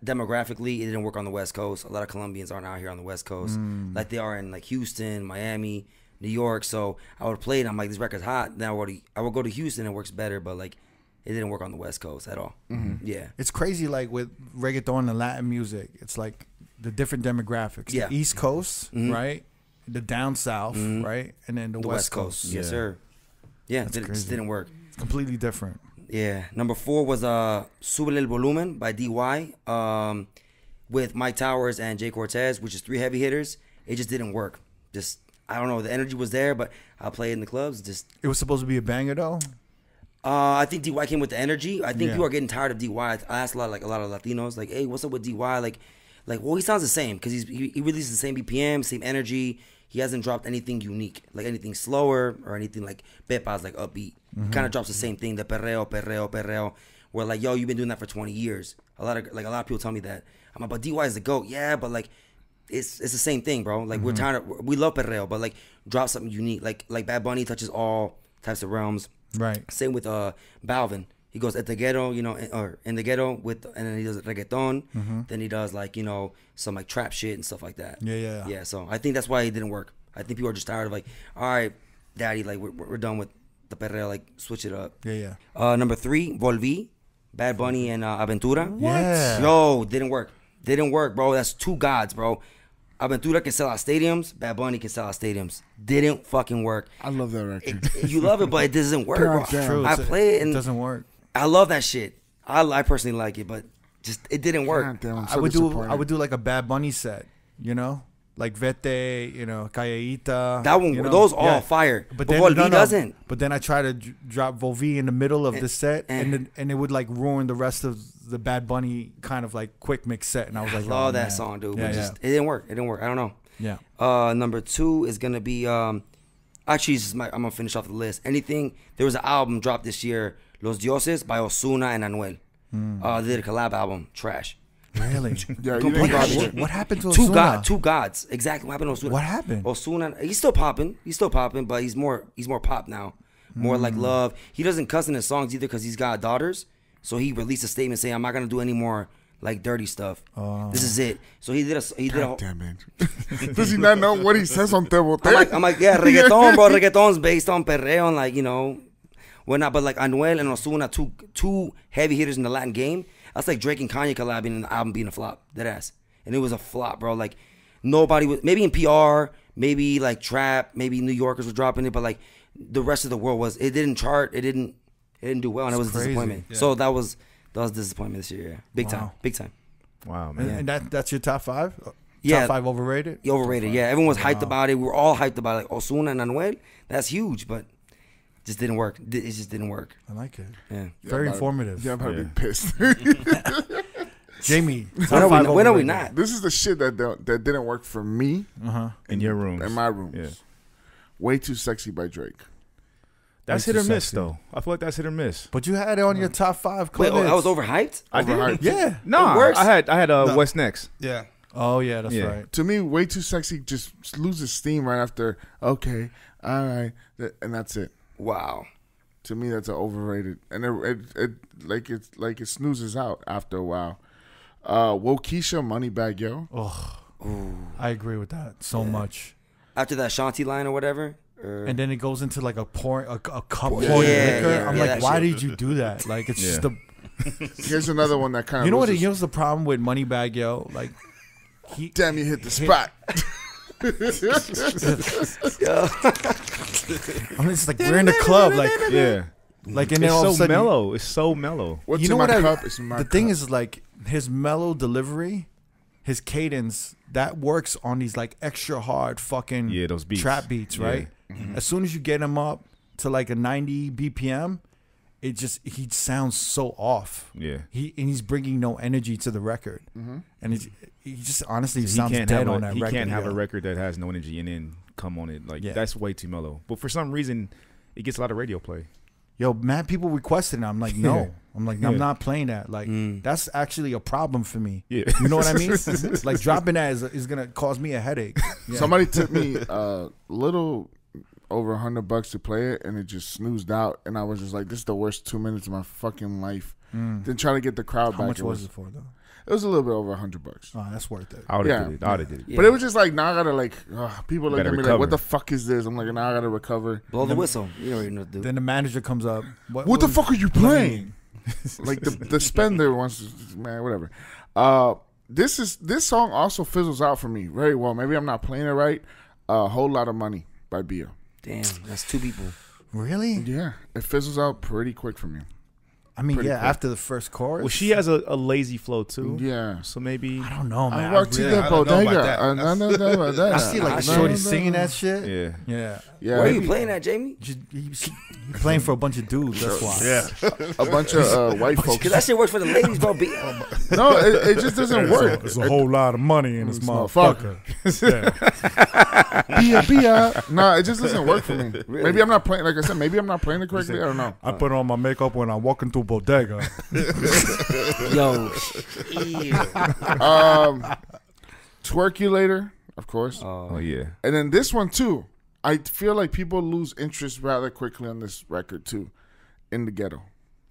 Demographically, it didn't work on the West Coast. A lot of Colombians aren't out here on the West Coast like they are in like Houston, Miami, New York. So I would play it. I'm like, this record's hot. Then I would go to Houston. It works better, but like it didn't work on the West Coast at all. Yeah, it's crazy. Like with reggaeton and Latin music, it's like the different demographics. Yeah, the East Coast, right? The down south, right? And then the West Coast. Yes, sir. Yeah, it didn't work. It's completely different. Yeah, number 4 was Súbele el Volumen by DY with Mike Towers and Jay Cortez, which is 3 heavy hitters. It just didn't work. Just I don't know, the energy was there, but I'll play it in the clubs. It was supposed to be a banger though. I think DY came with the energy. I think people are getting tired of DY. I asked a lot of Latinos, like, hey, what's up with DY? Like, well, he sounds the same because he releases the same BPM, same energy. He hasn't dropped anything unique, like anything slower or anything like Pepa's like upbeat. Kind of drops the same thing, the perreo. Where like, yo, you've been doing that for 20 years. A lot of people tell me that. I'm like, but DY is the GOAT. Yeah, but like, it's the same thing, bro. Like we love perreo, but like drop something unique. Like Bad Bunny touches all types of realms. Right. Same with Balvin. He goes at the ghetto, or in the ghetto and then he does reggaeton. Then he does like, some like trap shit and stuff like that. Yeah. So I think that's why it didn't work. I think people are just tired of like, all right, daddy, like we're done with the perreo, like switch it up. Yeah. Number 3, Volví, Bad Bunny and Aventura. What? Yeah. Yo, didn't work, bro. That's 2 gods, bro. Aventura can sell out stadiums. Bad Bunny can sell out stadiums. Didn't fucking work. I love that record. You love it, but it doesn't work, bro. True. I play it and it doesn't work. I love that shit. I personally like it, but just it didn't work. Damn, I would do like a Bad Bunny set, you know, like Vete, you know, Calleita. That one, those all fire. But then Volví doesn't. But then I try to drop Volví in the middle of the set, and it would like ruin the rest of the Bad Bunny kind of like quick mix set, and I was like, love that song, dude. Yeah, but just, it didn't work. It didn't work. I don't know. Yeah. Number 2 is gonna be actually I'm gonna finish off the list. There was an album dropped this year, Los Dioses by Ozuna and Anuel. They did a collab album, trash. Really? Yeah, what happened to Ozuna? Two gods. Exactly. What happened to Ozuna? What happened? Ozuna, he's still popping, but he's more pop now. More like love. He doesn't cuss in his songs either because he's got daughters. So he released a statement saying, "I'm not gonna do any more like dirty stuff. This is it." So he did a damn it. Does he not know what he says on Te Boté? I'm like, yeah, reggaeton, bro. Reggaeton's based on perreo and like, you know, but like Anuel and Ozuna, two heavy hitters in the Latin game. That's like Drake and Kanye collabing and the album being a flop. Dead ass. And it was a flop, bro. Like nobody was, maybe in PR, maybe like trap, maybe New Yorkers were dropping it, but like the rest of the world it didn't chart, it didn't do well, and it was a disappointment. Yeah. So that was disappointment this year, yeah. Big time. Wow, man. And that's your top 5? Yeah. Top 5 overrated? Overrated, yeah. Everyone was hyped about it. We were all hyped about it. Like Ozuna and Anuel, that's huge, but just didn't work. It just didn't work. I like it. Yeah. Very informative. Yeah, I'm about to be pissed. Jamie, when are we not? This is the shit that didn't work for me. In your rooms. In my rooms. Yeah. Way Too Sexy by Drake. That's hit or miss, though. I feel like that's hit or miss. But you had it on your top 5. Wait, I was overhyped? I did? Yeah. No, I had What's Next. Yeah. Oh, yeah, that's right. To me, Way Too Sexy just loses steam right after, okay, all right, and that's it. Wow. To me, that's an overrated. And it snoozes out after a while. Wokeisha, Moneybag Yo. Oh, I agree with that so much. After that Shanti line or whatever? And then it goes into like a cup pouring liquor. I'm like, why did you do that? Like, it's just the... Here's another one that kind of... You know what? Here's the problem with Moneybag Yo? Like, damn, you hit the spot. I mean, it's like we're in the club, like like, and then all of a sudden, mellow. It's so mellow. What's you know in what? my cup? It's in my the cup. thing is, like, his mellow delivery, his cadence, that works on these like extra hard fucking those beats. Trap beats, right? Mm-hmm. As soon as you get him up to like a 90 BPM, he sounds so off. Yeah, he's bringing no energy to the record, and he just honestly sounds dead on that record. He can't have a record that has no energy and then come on it. Like that's way too mellow. But for some reason, it gets a lot of radio play. Yo, mad people requested it. I'm like, no. I'm like, I'm not playing that. Like, that's actually a problem for me. Yeah. You know what I mean? Like, dropping that is going to cause me a headache. Yeah. Somebody took me a little over $100 to play it, and it just snoozed out. And I was just like, this is the worst 2 minutes of my fucking life. Then try to get the crowd back. How much was it for, though? It was a little bit over $100. Oh, that's worth it. I would have did it. Yeah. But it was just like, now I gotta like, people look at me like, what the fuck is this? I'm like, now I gotta recover. Blow the whistle. You don't even know what to do. Then the manager comes up. What the fuck are you playing? Like the spender wants to, man, whatever. This song also fizzles out for me very well. Maybe I'm not playing it right. Whole Lot of Money by Bia. Damn, that's 2 people. Really? Yeah, it fizzles out pretty quick for me. I mean, Pretty quick. after the first chorus. Well, she has a lazy flow too. Yeah. So maybe I don't know, man. I walked to the bodega. I see like shorty singing that shit. Yeah. Where are you playing at, Jamie? You playing for a bunch of dudes. That's why. Yeah. A bunch of white folks. Because that shit works for the ladies, bro. No, it just doesn't work. There's a whole lot of money in this motherfucker. Bia. No, it just doesn't work for me. Really? Maybe I'm not playing. Like I said, maybe I'm not playing it correctly. I don't know. I put on my makeup when I walk into bodega. Yo. Twerkulator, of course. Oh yeah. And then this one too. I feel like people lose interest rather quickly on this record too. In the Ghetto.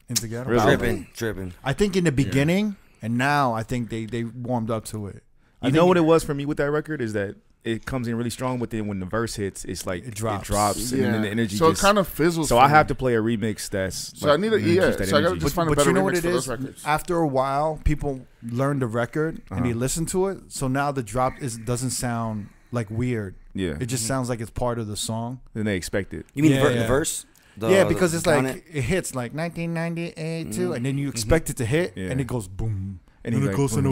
In the Ghetto. Really? Tripping. I think in the beginning, and now I think they warmed up to it. You know what it was for me with that record is that it comes in really strong, but then when the verse hits, it's like it drops and then the energy. So it kind of fizzles. So I have to play a remix that's. So I need So I gotta just find a better remix for those records. After a while, people learn the record and they listen to it. So now the drop doesn't sound like weird. Yeah, it just sounds like it's part of the song. Then they expect it. You mean the verse? because it's like it hits like 1998 too, and then you expect it to hit, and it goes boom. And it goes But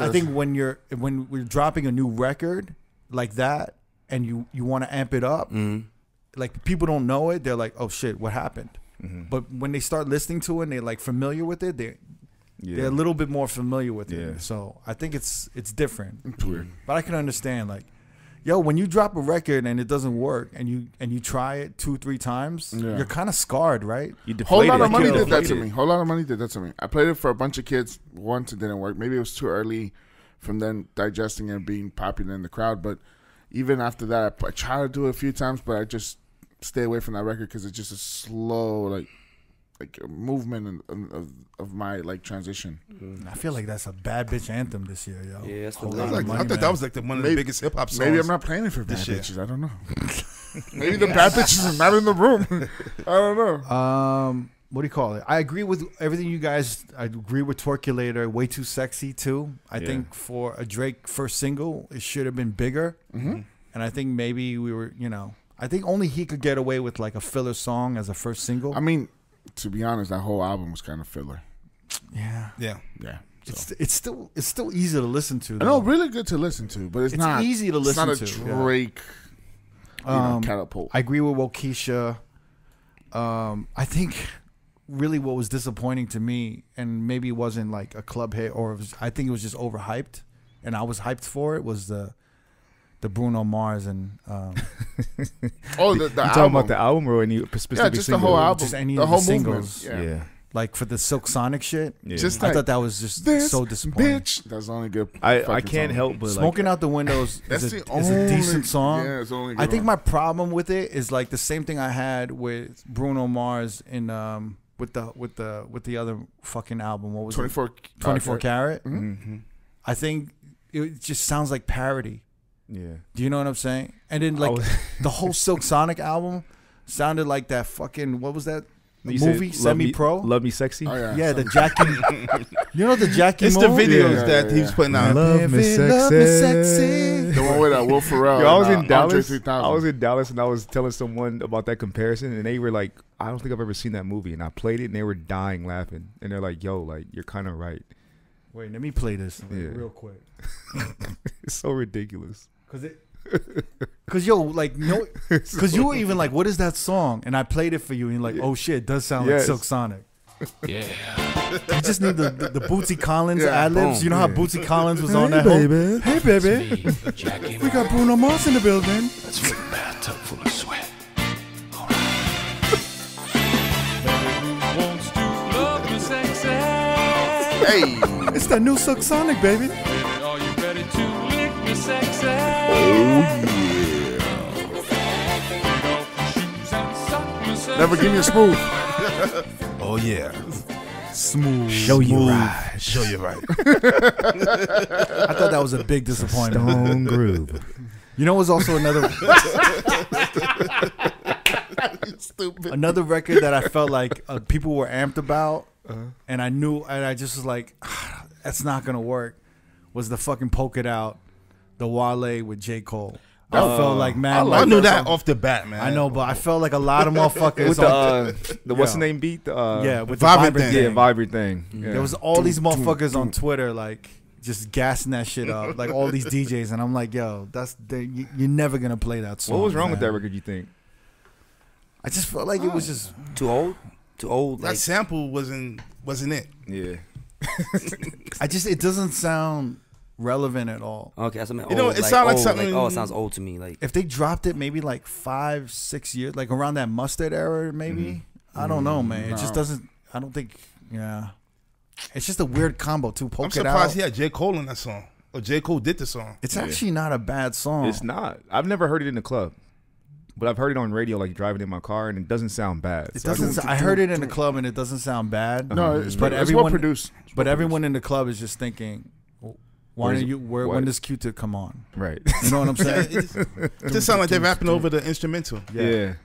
I think when we're dropping a new record like that, and you want to amp it up, like people don't know it, they're like, oh shit, what happened? But when they start listening to it and they're like familiar with it, they're a little bit more familiar with it. So I think it's different. It's weird, but I can understand, like, yo, when you drop a record and it doesn't work, and you try it 2-3 times, you're kind of scarred, right? Whole Lot of Money did that to me. Whole Lot of Money did that to me. I played it for a bunch of kids. Once it didn't work. Maybe it was too early from them digesting and being popular in the crowd. But even after that, I tried to do it a few times, but I just stay away from that record because it's just a slow, like a movement of my like transition. I feel like that's a bad bitch anthem this year, yo. Yeah, that's I thought that was like one of the biggest hip hop songs. Maybe I'm not playing it for bad bitches. I don't know. Maybe the bad bitches are not in the room. I don't know. What do you call it? I agree with everything you guys. I agree with Twerkulator. Way Too Sexy too. I think for a Drake first single, it should have been bigger. And I think maybe we were, I think only he could get away with like a filler song as a first single. I mean, to be honest, that whole album was kind of filler. Yeah. So. It's still easy to listen to. I know, really good to listen to, but it's not easy to listen to. It's not a Drake catapult. I agree with Wokeisha. I think really what was disappointing to me, and maybe it wasn't like a club hit, or I think it was just overhyped, and I was hyped for it, was the Bruno Mars and the you talking about the album or any specific just single? the whole album, just any the of whole the singles. Yeah. Like for the Silk Sonic shit, Yeah. I thought that was just so disappointing. Bitch, that's the only good. I can't help but Smoking Out the Windows is a decent song. Yeah, it's the only good I think one. my problem with it is like the same thing I had with Bruno Mars in with the other fucking album. What was 24 it? 24 Karat. Mm-hmm. I think it just sounds like parody. Yeah. Do you know what I'm saying? And then like the whole Silk Sonic album sounded like that fucking, what was that movie? Semi-Pro? Love Me Sexy? Oh, yeah, the Jackie. You know the Jackie It's movie? the videos that he's putting out. Love Me Sexy. The one with Will Ferrell. Yo, I was in Dallas. 3000. I was in Dallas and I was telling someone about that comparison, and they were like, I don't think I've ever seen that movie. And I played it and they were dying laughing. And they're like, yo, like, you're kind of right. Wait, let me play this real quick. It's so ridiculous. Cause you were even like, what is that song? And I played it for you, and you're like, oh shit, it does sound like Silk Sonic. Yeah. You just need the Bootsy Collins ad-libs. You know how Bootsy Collins was on that baby. Hey baby, we got Bruno Mars in the building. Let's fill a bathtub full of sweat. All right. Hey, it's that new Silk Sonic, baby. Are you ready to lick me sexy? never give me a smooth. Oh yeah, Smooth. Show you right. show you right. I thought that was a big disappointment. Stone Groove. You know, it was also another Stupid. another record that I felt like people were amped about, and I just was like, that's not gonna work. Was the fucking Poke It Out, the Wale with J. Cole. I felt like, man, I knew that off the bat, man. I know, but I felt like a lot of motherfuckers With the what's the name beat? with the Vibrant Vibrant thing. Yeah, Vibrant thing. Yeah. There was all these motherfuckers on Twitter like just gassing that shit up, like all these DJs, and I'm like, yo, you're never gonna play that song. What was wrong man. with that record, you think? I just felt like it was just Too old. That Like, sample wasn't it. Yeah. it doesn't sound relevant at all. okay, that's something. You know, old, it sound like old, something- it sounds old to me. Like, If they dropped it maybe like 5-6 years, like around that Mustard era, maybe. I don't know, man. It just doesn't. I don't think. Yeah, it's just a weird combo too. I'm Poke It surprised Out. he had J. Cole in that song. Or J. Cole did the song. It's actually not a bad song. It's not. I've never heard it in the club, but I've heard it on radio, like driving in my car, and it doesn't sound bad. It So doesn't. I heard it in the club, and it doesn't sound bad. No, it's but well everyone produced. But everyone in the club is just thinking, why don't you? what? When does Q-Tip come on? Right. You know what I'm saying? It just sound like they're rapping over the instrumental. Yeah. Like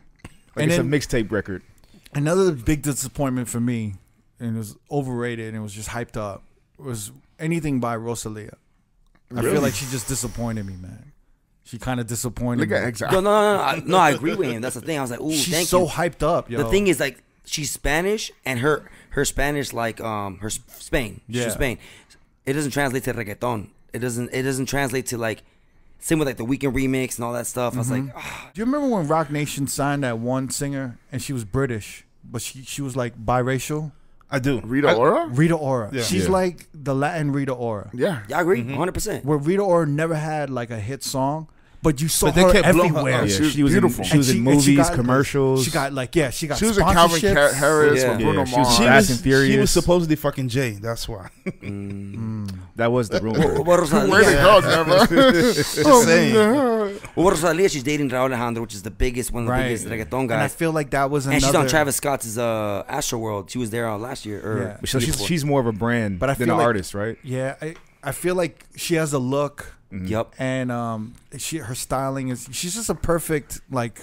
And it's then- a mixtape record. Another big disappointment for me, and it was overrated and it was just hyped up, was anything by Rosalia. I feel like she just disappointed me, man. She kind of disappointed. Look at me. exactly. No, I agree with him. That's the thing. I was like, ooh, She's thank so you. hyped up, yo. The thing is, like, she's Spanish, and her Spanish, like, her Spain. She's from Spain. It doesn't translate to reggaeton. It doesn't translate to, like, same with, like, the Weekend remix and all that stuff. I was like, Do you remember when Rock Nation signed that one singer, and she was British, but she was, like, biracial? I do. Rita Ora? Rita Ora. Yeah. She's like the Latin Rita Ora. Yeah. yeah, I agree, 100%. Where Rita Ora never had, like, a hit song. But you saw But they her kept blowing her everywhere. up. Yeah, She was beautiful. She was in And she movies, got, commercials. She got she got She was in Calvin sponsorships. Harris Yeah. with Bruno Yeah, she was Mars. She Fast was, and Furious. she was supposedly fucking Jay. That's why. That was the rumor. What Rosalia? Where they go, never? Just saying. Well, Rosalia, she's dating Raul Alejandro, which is the biggest, one of the Right. biggest reggaeton And I guys. feel like that was another. And she's on Travis Scott's Astroworld. She was there last year. Yeah. But she's more of a brand But I than feel an like- artist, right? Yeah, I feel like she has a look, Yep. and her styling she's just a perfect like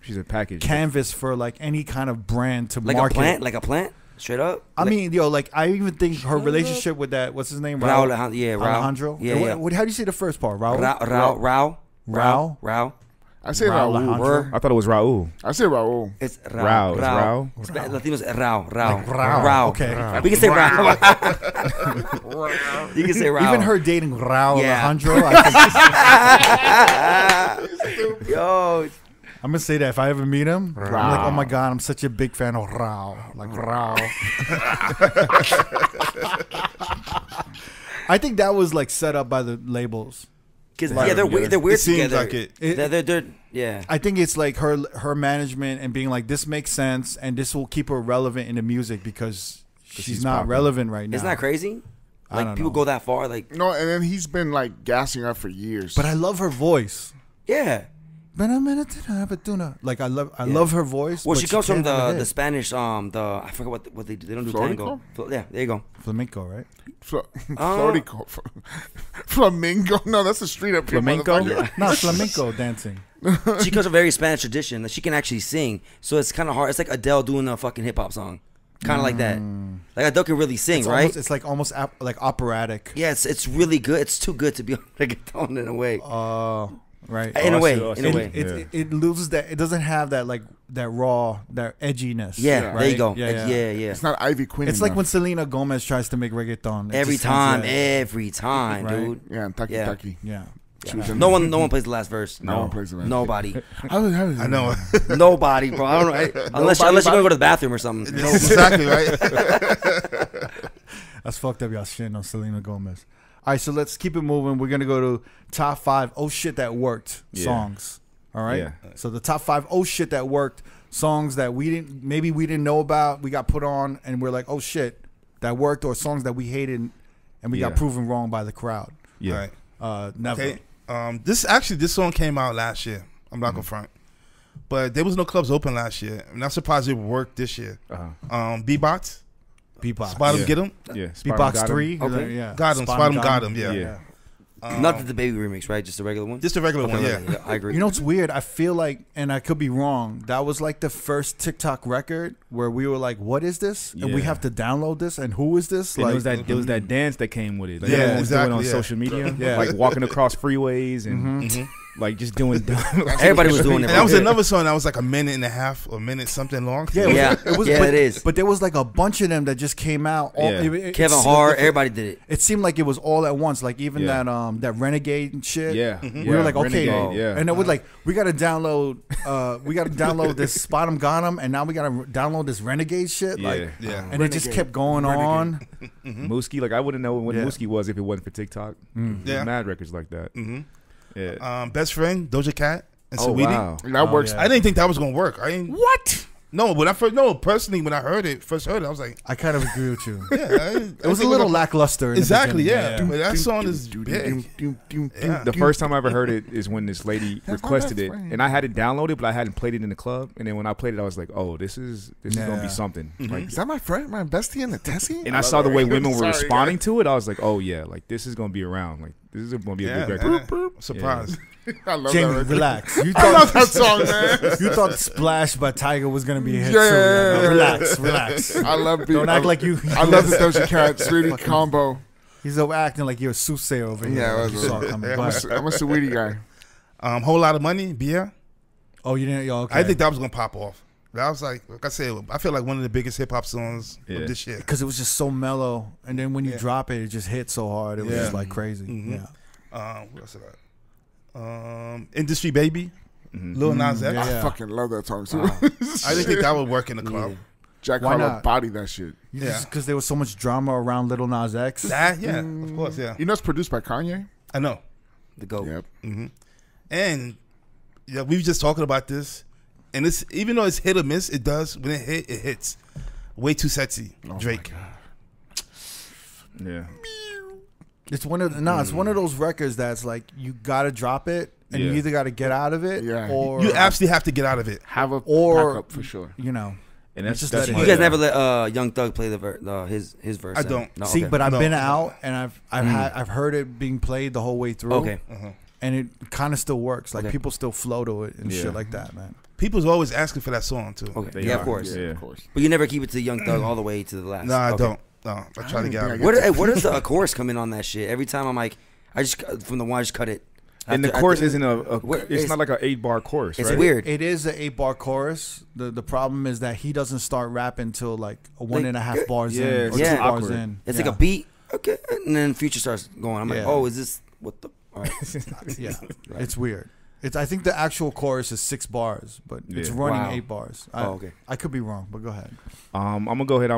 She's a package. canvas for like any kind of brand to Like market. a plant, straight up. I mean, like I even think her relationship with that what's his name, Raul Alejandro. Yeah, Raul. Alejandro. Yeah, yeah. How do you say the first part? Raul. Raul. I say Raul Raul. Alejandro. I thought it was Raul. I say Raul. It's Raul. Raul. It's Latinos, Raul. Like Raul. Okay. We can say Raul. You can say Raul. Even her dating Raul Yeah. Alejandro. Yo, I'm gonna say that if I ever meet him, I'm like, oh my god, I'm such a big fan of Raul. Like Raul. I think that was like set up by the labels. because they're weird. They're weird It seems together. like it. They're yeah. I think it's like her management and being like, this makes sense and this will keep her relevant in the music because she's not popular. relevant right now. Isn't that crazy? I Like don't people know. go that far. Like No, and then he's been like gassing up for years. But I love her voice. yeah. Like I love her voice. Well, but she comes from can't have a the hit. Spanish I forgot what they do. They don't do Flamenco? tango. Yeah, there you go. flamenco, right? Florico. Flamingo. No, that's a street up here. Flamenco? motherfucker. No, flamenco dancing. She comes from a very Spanish tradition that she can actually sing. So it's kind of hard. It's like Adele doing a fucking hip hop song, kind of like that. Like Adele can really sing, It's right? almost, it's like almost like operatic. Yeah, it's really good. It's too good to be on reggaeton in a way. Right. In a I way, see, I see. in a way. It loses that. It doesn't have that like that raw, that edginess. Yeah, right? there you go. Yeah. Yeah. It's not Ivy Queen. It's like enough. when Selena Gomez tries to make reggaeton. It Every just sounds time, like- every time, Right. dude. Yeah, and Taki Yeah. Taki. Yeah. She was in No one plays the last verse. No one plays the last. Nobody. I know. Nobody, bro. I don't know. Unless you're gonna go to the bathroom or something. Exactly, right? That's fucked up. Y'all shitting on Selena Gomez. All right, so let's keep it moving. We're gonna go to top 5 oh shit that worked songs. All right. Yeah. So the top 5 oh shit that worked songs that we didn't know about. We got put on and we're like, oh shit, that worked, or songs that we hated and we got Yeah. proven wrong by the crowd. Yeah. Right. Never. Okay. This song came out last year. I'm not gonna front, but there was no clubs open last year. I'm not surprised it worked this year. Beatbox, Beatbox. Spot 'em, Yeah. get 'em, Yeah. Beatbox 3. Okay. Yeah. got 'em, Spot 'em, got 'em. Yeah. Yeah. Not the baby remix, right? Just the regular one. Just a regular one. Okay, Yeah. I agree. You know what's weird? I feel like, and I could be wrong, that was like the first TikTok record where we were like, what is this? And we Yeah. have to download this? And who is this? And Like, there was that dance that came with it. Like Yeah, everyone was doing it on exactly, yeah. social media, Yeah. like walking across freeways and like just doing. Everybody was doing it. And that was bro. another song that was like a minute and a half or a minute something long. Yeah, Yeah, yeah, but, it is. But there was like a bunch of them that just came out. Yeah. Kevin Hart, everybody did it. It seemed like it was all at once. Like even Yeah. that Renegade and shit. Yeah. We were like, okay, Renegade, yeah. and then we're like, we gotta download this Spot 'em Got 'em, and now we gotta download this Renegade shit. Yeah. Like, Yeah. and it just kept going on. Mooski, like I wouldn't know what Yeah. Mooski was if it wasn't for TikTok. Yeah. Mad records like that. Yeah. Best Friend, Doja Cat, and Oh Saweetie. wow. That works. yeah. I didn't think that was gonna work. What? Personally, when I first heard it, I was like, I kind of agree with you. yeah, It was a little lackluster. In exactly, the yeah. beginning. But that song is big. Yeah. The first time I ever heard it is when this lady requested it, and I had it downloaded, but I hadn't played it in the club. And then when I played it, I was like, "Oh, this is gonna Yeah. be something." Like, Is that my friend, my bestie in the Tessie? and I saw the way women were Sorry, responding to it. I was like, "Oh yeah, like this is gonna be around. Like this is gonna be a Yeah, good record." man. Surprised. I love Jamie, that record. relax. You I love thought that song, man. you thought "Splash" by Tiger was gonna be a hit Yeah, too. yeah, yeah. Relax, relax. I love Don't act like you. I love the Doja Cat. Sweetie combo. He's over acting like you're a soothsayer over here. Yeah, like that's you saw right. it coming. I'm Go a ahead. Sweetie guy. Whole Lot of Money, Bia. Oh, you didn't? Okay. I think that was gonna pop off. That was like I said, I feel like one of the biggest hip hop songs of this year because it was just so mellow, and then when you drop it, it just hit so hard. It was just like crazy. Yeah. What else did I? Industry Baby, Lil Nas X. I fucking love that song too. I didn't think that would work in the club. Jack Harlow bodied that shit. Just because there was so much drama around Lil Nas X. That, of course, yeah. You know it's produced by Kanye? I know. The GOAT. Yep. And we were just talking about this, and it's even though it's hit or miss, it does when it hits. Way Too Sexy, Drake. Yeah. It's one of it's one of those records that's like you gotta drop it, and you either gotta get out of it, or you absolutely have to get out of it. Have a backup for sure. You know. And that's just that's you guys never let Young Thug play his verse. I don't. No, See, but I've been out and I've heard it being played the whole way through. Okay. And it kind of still works. Like people still flow to it and shit like that, man. People's always asking for that song too. Okay. Yeah, of course. Yeah, of course. But you never keep it to Young Thug all the way to the last. No, I don't. No, I try to get out of What it. does the chorus come in on that shit? Every time I'm like, I just cut it. And the chorus isn't it's not like an 8-bar chorus, it's right? weird. It is an 8-bar chorus. The problem is that he doesn't start rapping until like a 1.5 bars in or 2 bars in. It's like a beat, okay, and then Future starts going. I'm like, oh, is this what the? All right. Yeah, it's weird. I think the actual chorus is 6 bars, but it's running 8 bars. Okay. I could be wrong, but go ahead. I'm gonna go ahead.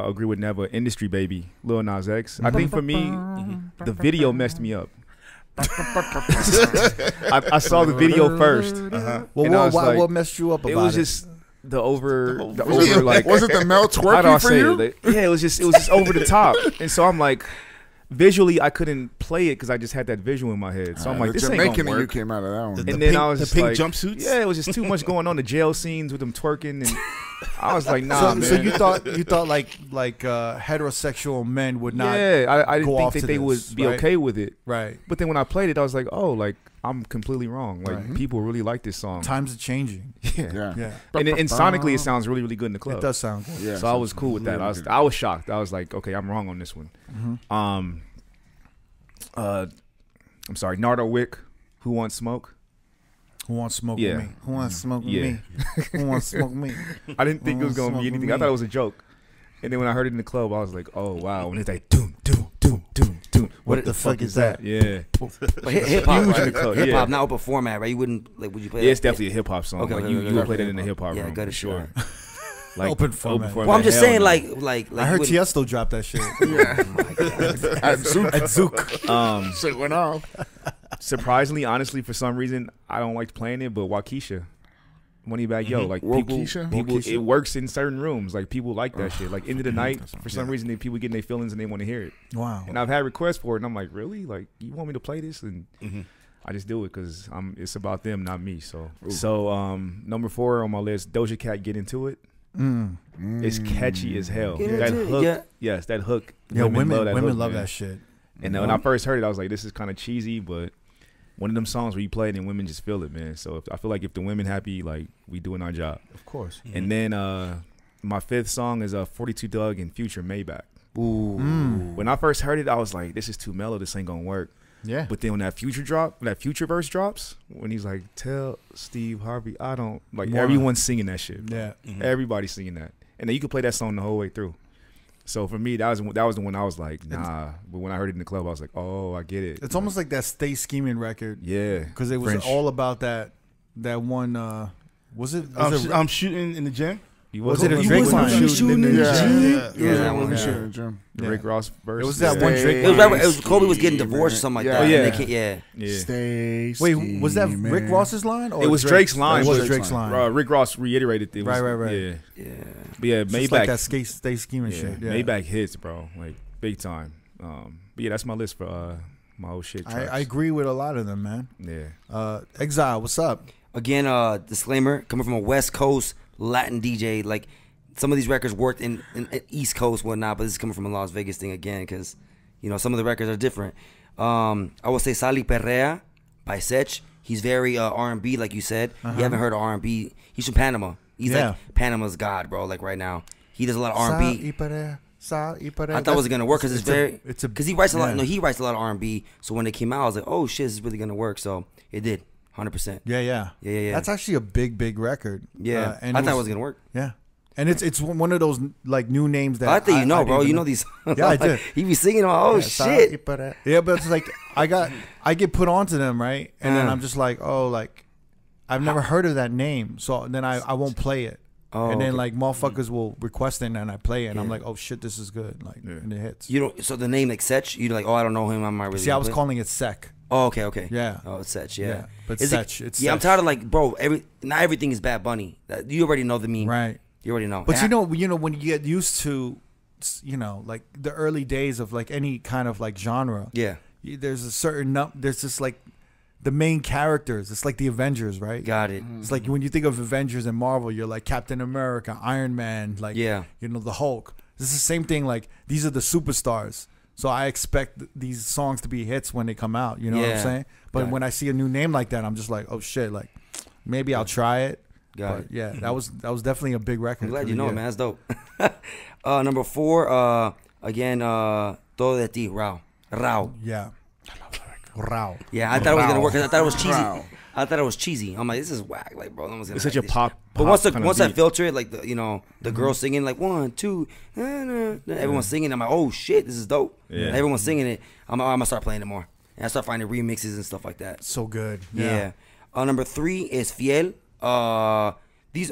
Agree with Neva. Industry Baby, Lil Nas X. I think for me, the video messed me up. I saw the video first. Well, what messed you up about it? It was just the over like. Was it the Mel twerking for you? It was just over the top, and so I'm like, visually I couldn't play it because I just had that visual in my head. So I'm like, this ain't gonna work. You came out of that one. And then I was the pink like, jumpsuits. Yeah, it was just too much going on. The jail scenes with them twerking, and I was like, nah, man. So you thought like heterosexual men would not? Yeah, I didn't go think off that to they this, would be okay with it. Right. But then when I played it, I was like, oh, like I'm completely wrong. Like people really like this song. Times are changing. Yeah. And sonically, it sounds really, really good in the club. It does sound good. Yeah. So I was cool with that. I was shocked. I was like, okay, I'm wrong on this one. I'm sorry, Nardo Wick, Who Wants Smoke? Who wants smoke with me? Who wants smoke with me? Who wants smoke with me? I didn't think it was gonna be anything. I thought it was a joke. And then when I heard it in the club, I was like, oh wow. And it's like doom doom doom doom doom. What the fuck is that? Yeah. But hip hop, Huge in right? the club. Hip hop, Yeah. not open format, right? You wouldn't like. Would you play? Yeah, that? it's definitely a hip hop song. Okay, Like okay, you would play that in the okay. hip hop Yeah, room good for shit. sure. Like Open format. Well, I'm just hell saying, no. like I heard you Tiesto drop that shit. At Zook. Shit went off. Surprisingly, honestly, for some reason, I don't like playing it. But Waukesha, Moneybag Yo, like people, it works in certain rooms. Like people like that shit. Like end of the night, for some reason, people getting their feelings and they want to hear it. Wow. And I've had requests for it, and I'm like, really? Like you want me to play this? And I just do it because it's about them, not me. So number 4 on my list, Doja Cat, Get Into It. It's catchy as hell. That hook, yes, that hook. Yeah, women hook, love man. that shit. And when I first heard it, I was like, this is kind of cheesy, but one of them songs where you play it and women just feel it, man. So I feel like if the women happy, like we doing our job. Of course. And then my 5th song is 42 Doug and Future Maybach. Ooh. When I first heard it, I was like, this is too mellow. This ain't gonna work. Yeah. But then when that Future verse drops, when he's like, tell Steve Harvey, I don't like. Everyone's singing that shit. Yeah. Everybody's singing that, and then you could play that song the whole way through. So for me, that was the one I was like, nah. But when I heard it in the club, I was like, oh, I get it. It's almost like that Stay Scheming record. Yeah. Because it was French. all about that one. Was it? I'm shooting in the gym. Was it a Drake line? Shooting in the gym. Yeah, that one. shooting in the gym. The Rick Ross verse. It was that one Drake It was, line. right, it was Kobe was getting divorced or something like that. Yeah. And they can't, Yeah. Stay Wait, was that Rick Ross's line? Or It was Drake's line. It was but, Drake's line. Rick Ross reiterated it. Right. Yeah. But yeah, It's Maybach. like that Stay Scheming shit. Yeah. Maybach hits, bro. Like big time. But yeah, that's my list for my old shit tracks. I agree with a lot of them, man. Yeah. Exile, what's up? Again, disclaimer, coming from a West Coast Latin DJ, like some of these records worked in East Coast, whatnot, but this is coming from a Las Vegas thing again, because, you know, some of the records are different. I would say Sal y Perrea by Sech. He's very R&B, like you said. You haven't heard of R&B. He's from Panama. He's like Panama's god, bro, like right now. He does a lot of R&B. I thought it wasn't going to work because he writes a lot. No, he writes a lot of R&B. So when it came out, I was like, oh, shit, this is really going to work. So it did. 100%. Yeah. That's actually a big record. Yeah, and I thought it was gonna work. Yeah, and it's one of those like new names that I think bro. You know these. Yeah, I did. He be singing. Oh shit. Yeah, but it's like I get put onto them, right, and then I'm just like, oh, like I've never heard of that name, so then I won't play it. Oh, and then like motherfuckers will request it and I play it and I'm like, oh shit, this is good, like and it hits. You don't. So the name like Sech, you're like, oh, I don't know him. I might really. See, I was calling it Sec. Oh, okay. Yeah. Oh, it's Sech. Yeah. But Sech, it's yeah. I'm tired of like, bro. Not everything is Bad Bunny. You already know the meme, right? You already know. But you know when you get used to, like the early days of like any kind of like genre. Yeah. There's a certain there's just like the main characters. It's like the Avengers, right? Got it. It's like when you think of Avengers and Marvel, you're like Captain America, Iron Man, like the Hulk. It's the same thing. Like these are the superstars. So I expect these songs to be hits when they come out. You know what I'm saying? But when I see a new name like that, I'm just like, oh shit, like maybe I'll try it. Got it. Yeah, that was definitely a big record. I'm glad you know it, man. That's dope. Number 4, again, Todo de Ti, R.O.A.D. Yeah. R.O.A.D. Yeah, I thought it was gonna work because I thought it was cheesy. I thought it was cheesy. I'm like, this is whack, like, bro. No one's gonna. It's such a pop. But once I filter it, like the girl singing like 1, 2, everyone's singing. I'm like, oh shit, this is dope. Yeah. Everyone's singing it. I'm gonna start playing it more, and I start finding remixes and stuff like that. So good. Yeah. Number 3 is Fiel. These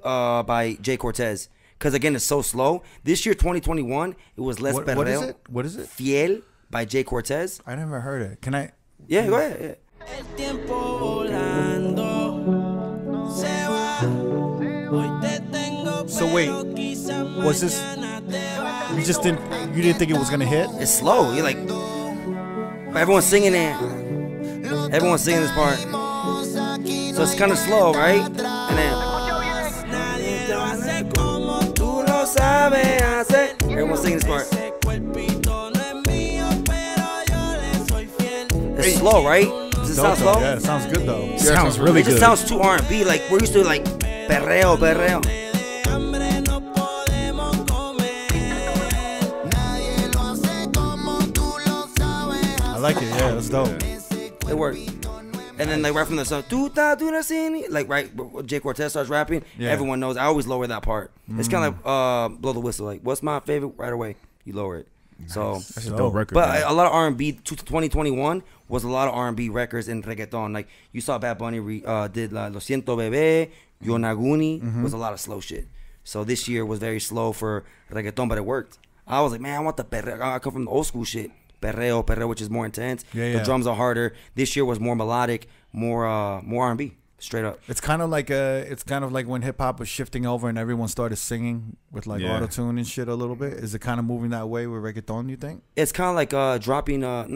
are by Jay Cortez. Because again, it's so slow. This year, 2021, it was less perreo. What is it? What is it? Fiel by Jay Cortez. I never heard it. Can I? Yeah, go ahead. So wait, was this? You didn't think it was gonna hit? It's slow. You're like, everyone's singing it. Everyone's singing this part. So it's kind of slow, right? And then. Everyone's singing this part. It's slow, right? Does it sound slow? Yeah, it sounds good though. It sounds really good. It just sounds too R&B. Like we're used to like perreo. I like it. Yeah, that's dope. It worked. And then like right from the song, like right, Jay Cortez starts rapping. Yeah. Everyone knows. I always lower that part. It's kind of like blow the whistle. Like, what's my favorite? Right away, you lower it. Nice. So that's a dope record. But a lot of R&B. 2021 was a lot of R&B records and reggaeton. Like you saw Bad Bunny did Lo Siento Bebé, Yonaguni was a lot of slow shit. So this year was very slow for reggaeton, but it worked. I was like, man, I want the perreo. I come from the old school shit. Perreo, which is more intense. The drums are harder. This year was more melodic, more R&B, straight up. It's kind of like when hip hop was shifting over and everyone started singing with like auto tune and shit a little bit. Is it kind of moving that way with reggaeton? You think? It's kind of like dropping kind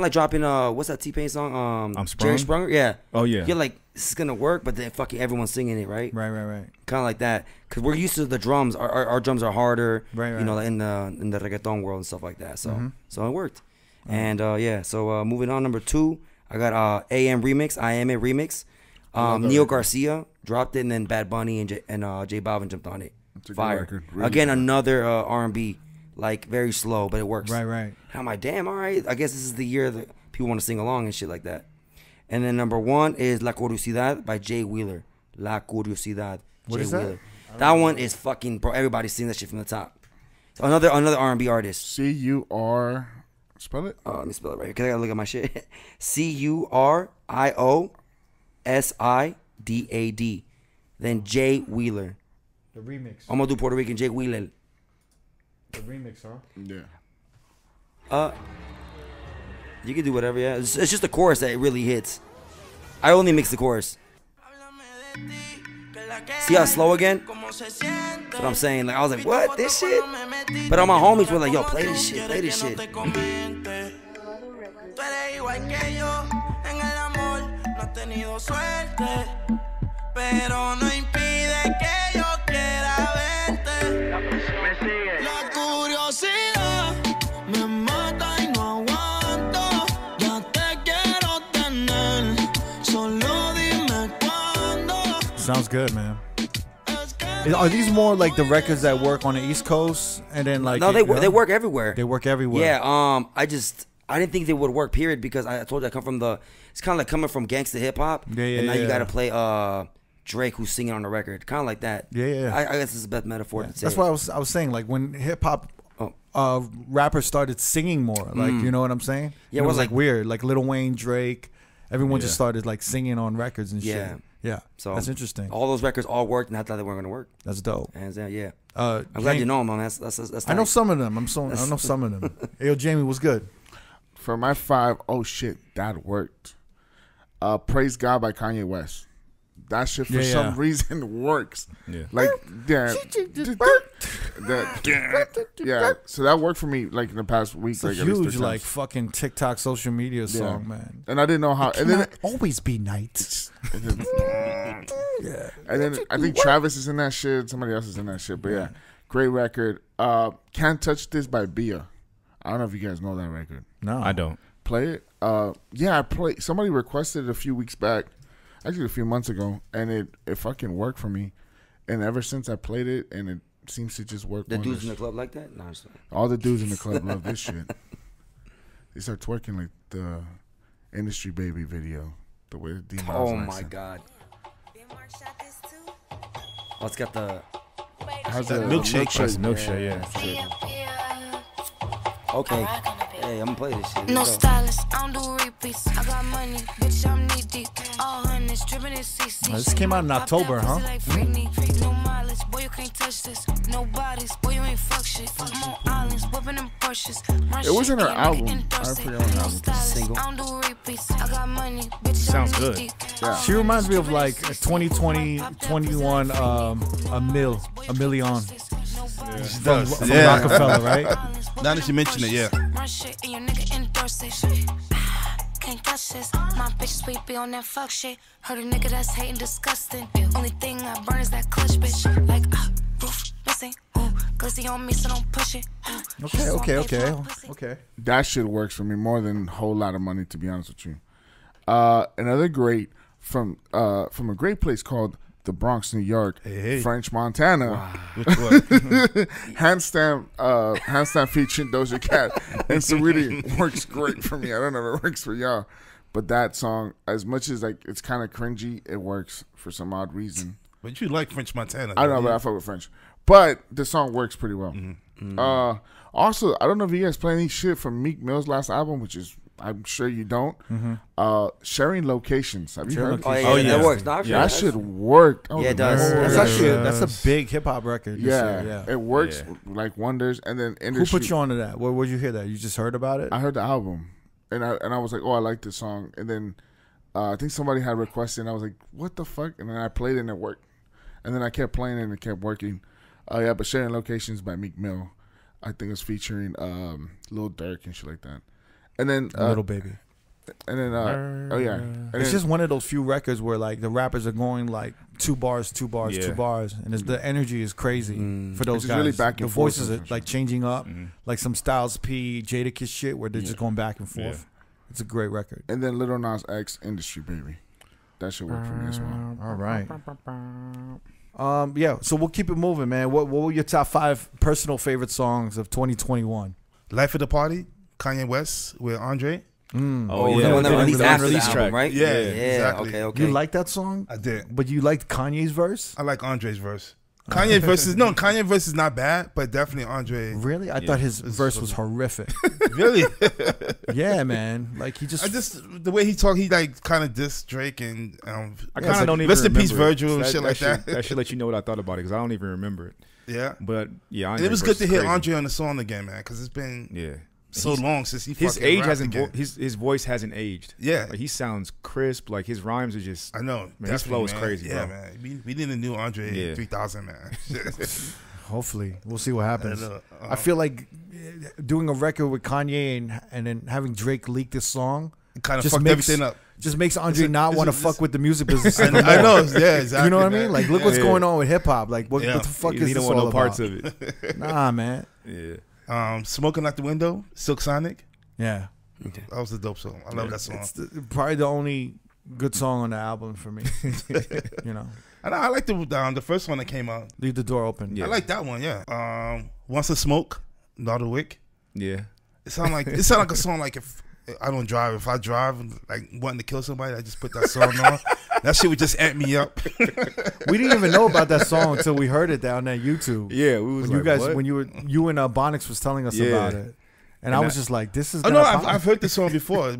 of like dropping what's that T-Pain song? I'm Sprung? Jerry Sprunger. Yeah. Oh yeah. You're like, this is gonna work, but then fucking everyone's singing it, right? Right. Kind of like that, because we're used to the drums. Our drums are harder, right. You know, in the reggaeton world and stuff like that. So so it worked, and So moving on, number 2, I got AM remix, I Am It remix. Neo Garcia dropped it, and then Bad Bunny and J Balvin jumped on it. Fire. Really again, another R&B, like very slow, but it works. Right. And I'm like, damn, all right. I guess this is the year that people want to sing along and shit like that. And then number 1 is La Curiosidad by Jay Wheeler. La Curiosidad. What is that? Wheeler. That one is fucking, bro. Everybody's singing that shit from the top. Another R&B artist. C-U-R. Spell it? Let me spell it right here, because I gotta look at my shit. C-U-R-I-O-S-I-D-A-D. Then Jay Wheeler. The remix. I'm gonna do Puerto Rican Jay Wheeler. The remix, huh? Yeah. You can do whatever, yeah. It's just the chorus that it really hits. I only mix the chorus. See how slow again? That's what I'm saying. Like I was like, what? This shit? But all my homies were like, yo, play this shit. Sounds good, man. Are these more like the records that work on the East Coast and then like? No, they work everywhere. They work everywhere. Yeah. I didn't think they would work. Period, because I told you I come from it's kind of like coming from gangsta hip hop, and now you got to play Drake who's singing on the record, kind of like that. Yeah. I guess this is the best metaphor to say. That's why I was saying, like, when hip hop rappers started singing more, like, you know what I'm saying? Yeah, it was like weird, like Lil Wayne, Drake, everyone just started like singing on records and shit. Yeah, so that's interesting. All those records all worked, and I thought they weren't going to work. That's dope. And yeah, I'm glad you know them, man. That's I know some of them. I know some of them. Hey, yo, Jamie, what's good? For my 5, oh shit, that worked. Praise God by Kanye West. That shit for some reason works. Yeah. Like, yeah. So that worked for me, like, in the past week. It's a huge, like, fucking TikTok social media song, man. And I didn't know how. It cannot always be night. And then I think Travis is in that shit. Somebody else is in that shit. But yeah, great record. Can't Touch This by Bia. I don't know if you guys know that record. No, I don't. Play it. Yeah, I played. Somebody requested it a few weeks back. Actually, a few months ago, and it fucking worked for me. And ever since I played it, and it seems to just work. The dudes in the club like that? No, all the dudes in the club love this shit. They start twerking like the Industry Baby video. The way the oh my god. Oh, it's got the. How's that milkshake? Milkshake, yeah. Okay. Hey, I'm gonna play this shit. No stylist, I don't do repeats. I got money, bitch, I'm knee deep. All hundreds, dripping in CC. This came out in October, huh? No mileage, boy, you can't touch this. No bodies, boy, you ain't fuck shit. I'm on islands, whipping them Porsches. It wasn't her album. I forgot her album. Single. I don't do repeats. I got money, bitch, sounds good. Yeah. She reminds me of like 2020, 21, a million. She does. From Rockefeller, right? Now that you mention it, yeah. Can't catch this. My bitch sweet be on that fuck shit. Heard a nigga that's hating disgusting. Only thing I burn is that clutch, bitch. Like, roof missing. Glizzy on me, so don't push it. Okay. That shit works for me more than a whole lot of money, to be honest with you. Another great from a great place called the Bronx, New York, French Montana. Wow. Which one? handstand featuring Doja Cat. And so really works great for me. I don't know if it works for y'all. But that song, as much as like it's kind of cringy, it works for some odd reason. But you like French Montana. I don't know, but I fuck with French. But the song works pretty well. Also, I don't know if you guys play any shit from Meek Mill's last album, which is I'm sure you don't. Sharing Locations. Have you heard? Oh yeah, that works. No, that should work. Yeah, it does. That's a big hip hop record. Yeah, it works like wonders. And then who put you onto that? Where'd you hear that? You just heard about it? I heard the album, and I was like, oh, I like this song. And then I think somebody had requested, and I was like, what the fuck? And then I played it and it worked. And then I kept playing it and it kept working. But Sharing Locations by Meek Mill, I think it's featuring Lil Durk and shit like that. And then Little Baby. And then and it's just one of those few records where like the rappers are going like 2 bars, and the energy is crazy for those guys. Really back and the voices are like changing up, like some Styles P, Jadakiss shit where they're just going back and forth. It's a great record. And then Lil Nas X, Industry Baby, that should work for me as well. All right. So we'll keep it moving, man. What were your top 5 personal favorite songs of 2021? Life of the Party, Kanye West with Andre. The one that released after the album, right? Yeah, exactly. Okay. You like that song? I did. But you liked Kanye's verse? I like Andre's verse. Kanye's verse is not bad, but definitely Andre. Really? I thought his verse was horrific. Really? Yeah, man. Like the way he talked, he like kind of dissed Drake and I kind of don't even rest in remember peace Virgil and shit like that. That should let you know what I thought about it because I don't even remember it. Yeah, but yeah, and it was good to hear Andre on the song again, man, because it's been so long since his age hasn't his voice hasn't aged. Yeah, like, he sounds crisp. Like his rhymes are just. I know. Man, his flow is crazy. Yeah, bro. man. We need a new Andre 3000, man. Hopefully, we'll see what happens. I feel like doing a record with Kanye and then having Drake leak this song kind of fucked everything up. Just makes Andre not want to fuck with the music business. I know. Yeah, exactly. You know what I mean? Like, look what's going on with hip hop. Like, what the fuck is this all about? Parts of it. Nah, man. Yeah. Smoking Out the Window, Silk Sonic. Yeah. Okay. That was a dope song. I love that song. It's probably the only good song on the album for me. You know. I like the first one that came out. Leave the Door Open. Yeah. I like that one, yeah. Wants to Smoke, Not a Wick. Yeah. It sound like a song like if I don't drive. If I drive like wanting to kill somebody, I just put that song on. That shit would just amp me up. We didn't even know about that song until we heard it down there YouTube. Yeah, we was when like, you guys what? when you and Bonix was telling us about it, and I was just like, this is. Oh no, I've heard this song before.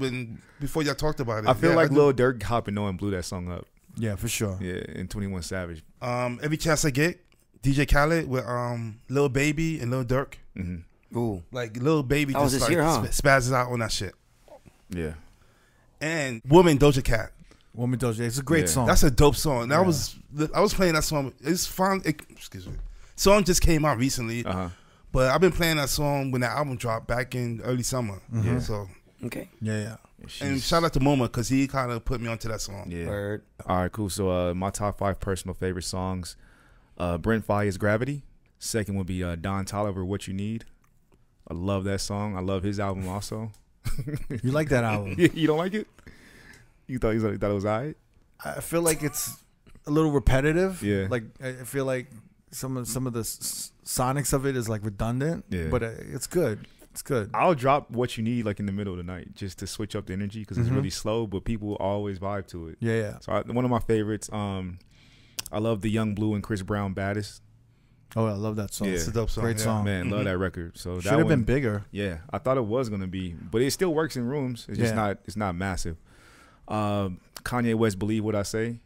Before y'all talked about it. I feel like Lil Durk hopping on blew that song up. Yeah, for sure. Yeah, and 21 Savage. Every chance I get, DJ Khaled with Lil Baby and Lil Durk. Mm-hmm. Ooh, like Lil Baby that just like spazzes out on that shit. Yeah, and Woman Doja Cat. Woman Doja, it's a great song. That's a dope song. I was playing that song. It's fun. Excuse me. Song just came out recently, but I've been playing that song when that album dropped back in early summer. Mm-hmm. So okay, yeah. And shout out to Moma because he kind of put me onto that song. Yeah. Word. All right, cool. So my top 5 personal favorite songs: Brent Faiyaz's "Gravity." Second would be Don Toliver, "What You Need." I love that song. I love his album also. You like that album? You don't like it? You thought it was alright? I feel like it's a little repetitive. Yeah. Like I feel like some of the sonics of it is like redundant. Yeah. But it's good. It's good. I'll drop "What You Need" like in the middle of the night just to switch up the energy because it's really slow, but people always vibe to it. Yeah. So one of my favorites. I love the Young Blue and Chris Brown "Baddest." Oh, I love that song. Yeah. It's a dope song. Great song. Man, love that record. So should have been bigger. Yeah, I thought it was gonna be, but it still works in rooms. It's just not. It's not massive. Kanye West, "Believe What I Say."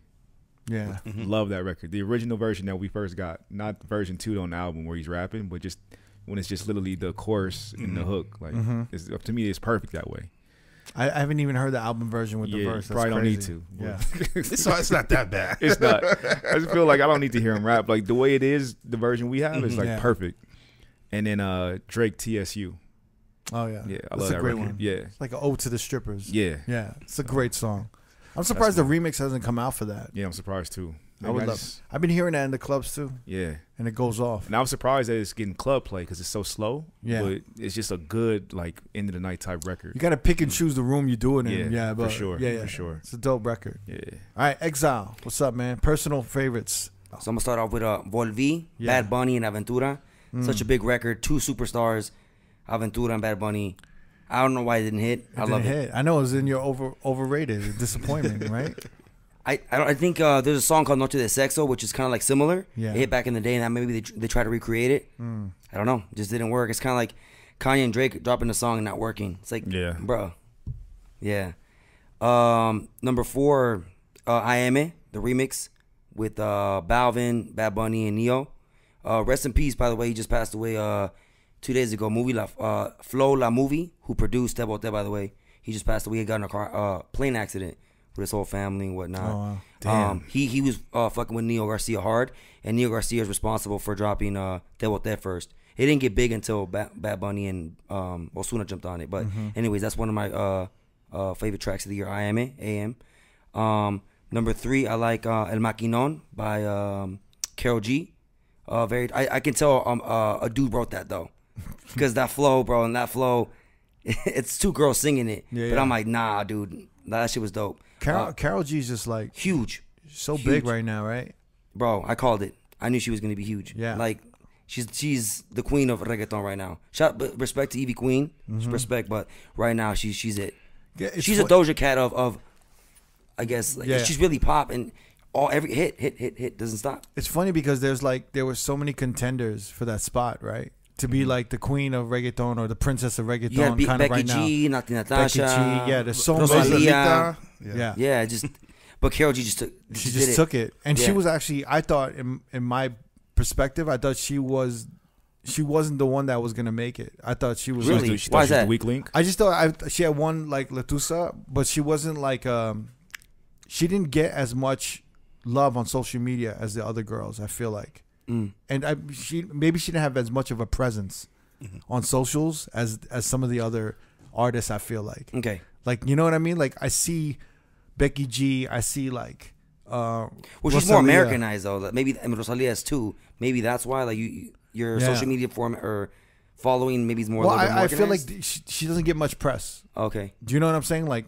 Yeah, love that record. The original version that we first got, not version 2 on the album where he's rapping, but just when it's just literally the chorus and the hook. Like to me, it's perfect that way. I haven't even heard the album version with the verse. That's probably don't crazy. need to. Yeah, it's not that bad. It's not. I just feel like I don't need to hear him rap. Like the way it is, the version we have is like perfect. And then Drake "TSU." Oh yeah, I love that great record. one. Yeah, it's like an ode to the strippers. Yeah, it's a great song. I'm surprised the remix hasn't come out for that. Yeah, I'm surprised too. I've been hearing that in the clubs too. Yeah, and it goes off. And I was surprised that it's getting club play because it's so slow. Yeah, but it's just a good like end of the night type record. You got to pick and choose the room you do it in. Yeah, but for sure. Yeah, for sure. It's a dope record. Yeah. All right, Exile. What's up, man? Personal favorites. So I'm gonna start off with Volví, Bad Bunny and Aventura. Such a big record. 2 superstars, Aventura and Bad Bunny. I don't know why it didn't hit. I love it. I know it was in your overrated disappointment, right? I think there's a song called Noche de Sexo, which is kind of like similar. Yeah. It hit back in the day, and that maybe they try to recreate it. I don't know. It just didn't work. It's kind of like Kanye and Drake dropping a song and not working. It's like, bro. Yeah. Number 4, I Am It, the remix with Balvin, Bad Bunny, and Neo. Rest in peace, by the way. He just passed away 2 days ago. Flo La Movie, who produced Te Bote, by the way. He just passed away. He got in a plane accident with his whole family and whatnot. Oh, wow. Damn. He was fucking with Neo Garcia hard, and Neo Garcia is responsible for dropping Te Bote first. It didn't get big until Bad Bunny and Ozuna jumped on it. But anyways, that's one of my favorite tracks of the year. I Am It, AM. Number 3, I like El Maquinón by Karol G. I can tell a dude wrote that though, because that flow, bro, and that flow, it's 2 girls singing it. But I'm like, nah, dude, that shit was dope. Karol G's just like huge, huge. Big right now, right? Bro, I called it. I knew she was gonna be huge. Yeah, like she's the queen of reggaeton right now. Respect to Evie Queen, respect, but right now she's it. Yeah, she's a Doja Cat of I guess she's really pop and every hit doesn't stop. It's funny because there were so many contenders for that spot, right? To be like the queen of reggaeton or the princess of reggaeton, kind of right now. Becky G, Nati Natasha, Becky G, there's so Rosalía, many. just. But Karol G just took it, and she was actually. I thought, in my perspective, I thought she wasn't the one that was gonna make it. I thought she was really. Why is that? The weak link. I just thought she had one like Latusa, but she wasn't like she didn't get as much love on social media as the other girls. I feel like, and she didn't have as much of a presence on socials as some of the other artists. I feel like. Okay. Like, you know what I mean? Like I see Becky G. I see like. Well, she's more Americanized though. Maybe Rosalía is too. Maybe that's why like your social media form or following maybe is more. Well, I feel like she doesn't get much press. Okay. Do you know what I'm saying? Like